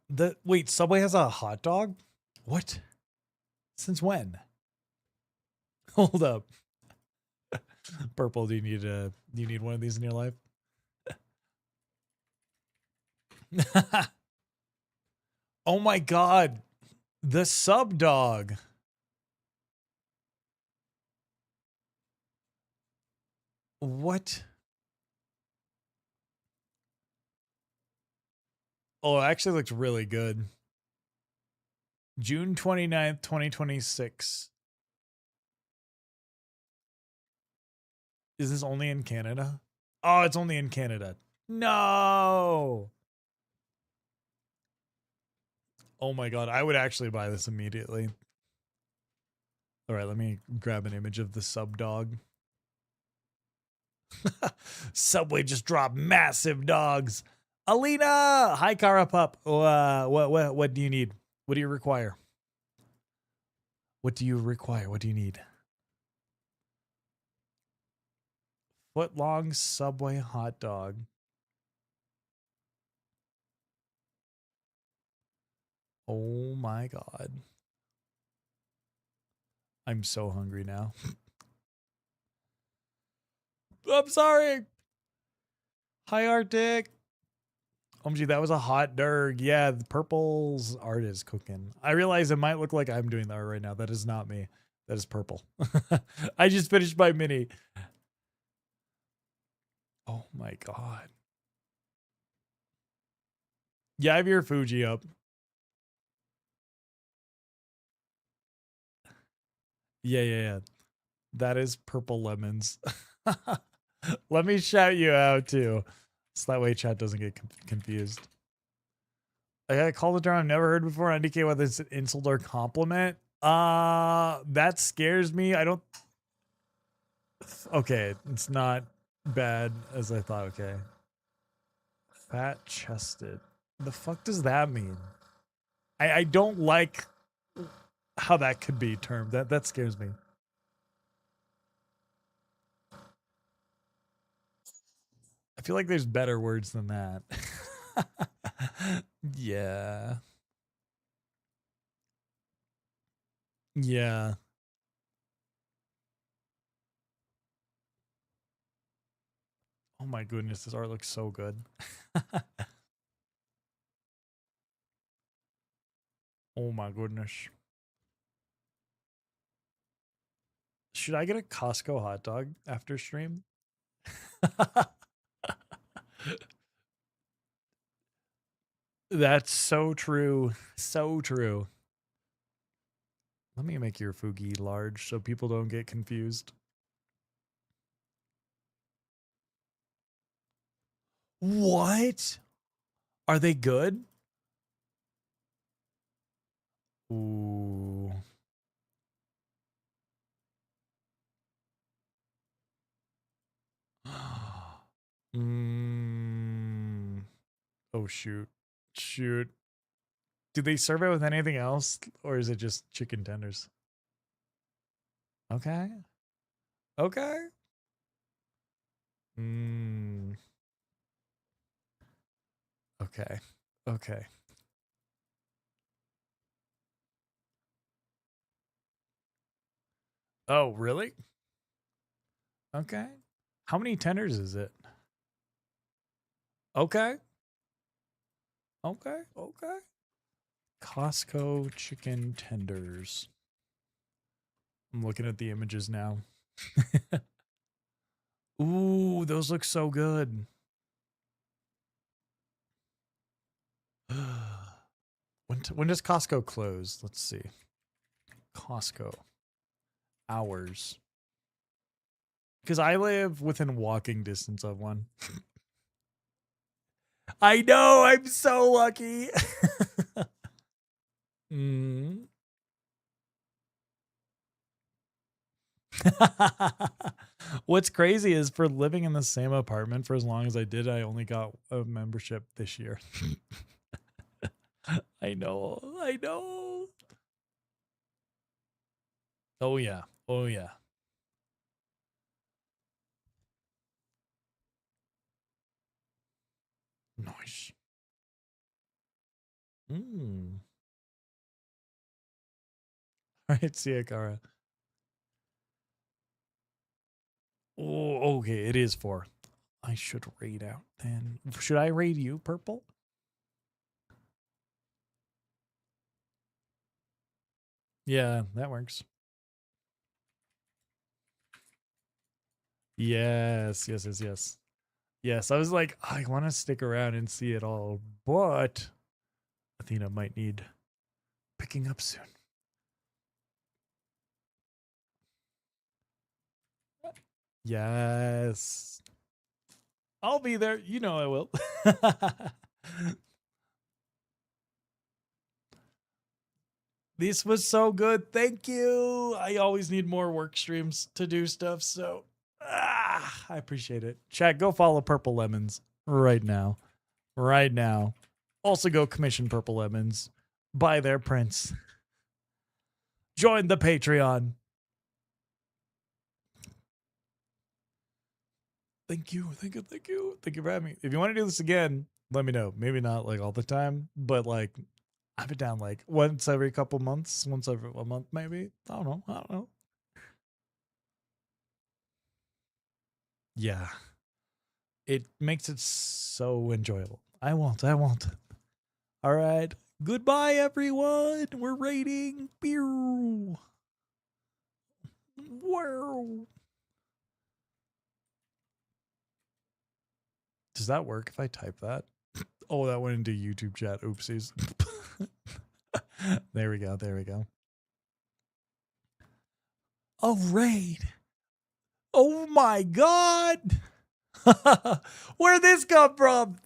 The wait, Subway has a hot dog? What? Since when? Hold up. Purple, do you need one of these in your life? Oh my god. The sub dog. What? Oh, it actually looks really good. June 29th, 2026. Is this only in Canada? Oh, it's only in Canada. No. Oh my god, I would actually buy this immediately. All right, let me grab an image of the sub dog. Subway just dropped massive dogs. Alina, hi Kara Pup. What do you need? What do you require? What do you require? What do you need? Foot long Subway hot dog. Oh my god. I'm so hungry now. I'm sorry. Hi Arctic. OMG, that was a hot derg. Yeah, the purple's art is cooking. I realize it might look like I'm doing that right now. That is not me. That is purple. I just finished my mini. Oh my god. Yeah, I have your Fuji up. Yeah, yeah, yeah. That is purple lemons. Let me shout you out too. So that way chat doesn't get confused. I got a call the term I've never heard before. Indicate whether it's an insult or compliment. That scares me. I don't. Okay, it's not bad as I thought. Okay, fat chested. The fuck does that mean? I don't like how that could be termed. That scares me. I feel like there's better words than that. Yeah. Yeah. Oh my goodness, this art looks so good. Oh my goodness. Should I get a Costco hot dog after stream? That's so true. So true. Let me make your Fugi large so people don't get confused. What? Are they good? Ooh. mm. Oh shoot. Shoot. Do they serve it with anything else or is it just chicken tenders? Okay. Okay. Mm. Okay. Okay. Oh, really? Okay. How many tenders is it? Okay. Okay. Okay. Costco chicken tenders. I'm looking at the images now. Ooh, those look so good. When does Costco close? Let's see. Costco hours. Because I live within walking distance of one. I know. I'm so lucky. mm. What's crazy is for living in the same apartment for as long as I did, I only got a membership this year. I know. I know. Oh, yeah. Oh, yeah. Nice. Mm. All right. See ya, Kara. Oh, okay. It is 4. I should raid out then. Should I raid you, Purple? Yeah, that works. Yes, yes, yes, yes. Yes, I was like, I want to stick around and see it all, but Athena might need picking up soon. Yes. I'll be there. You know I will. This was so good. Thank you. I always need more work streams to do stuff, so I appreciate it. Chat, go follow Purple Lemons right now. Right now. Also go commission Purple Lemons. Buy their prints. Join the Patreon. Thank you. Thank you. Thank you. Thank you for having me. If you want to do this again, let me know. Maybe not like all the time, but like I've been down like once every couple months, once every a month, maybe. I don't know. I don't know. Yeah. It makes it so enjoyable. I won't. I won't. All right. Goodbye, everyone. We're rating. Pew. Wow. Does that work if I type that? Oh, that went into YouTube chat. Oopsies. There we go. There we go. A raid. Oh my God. Where'd this come from?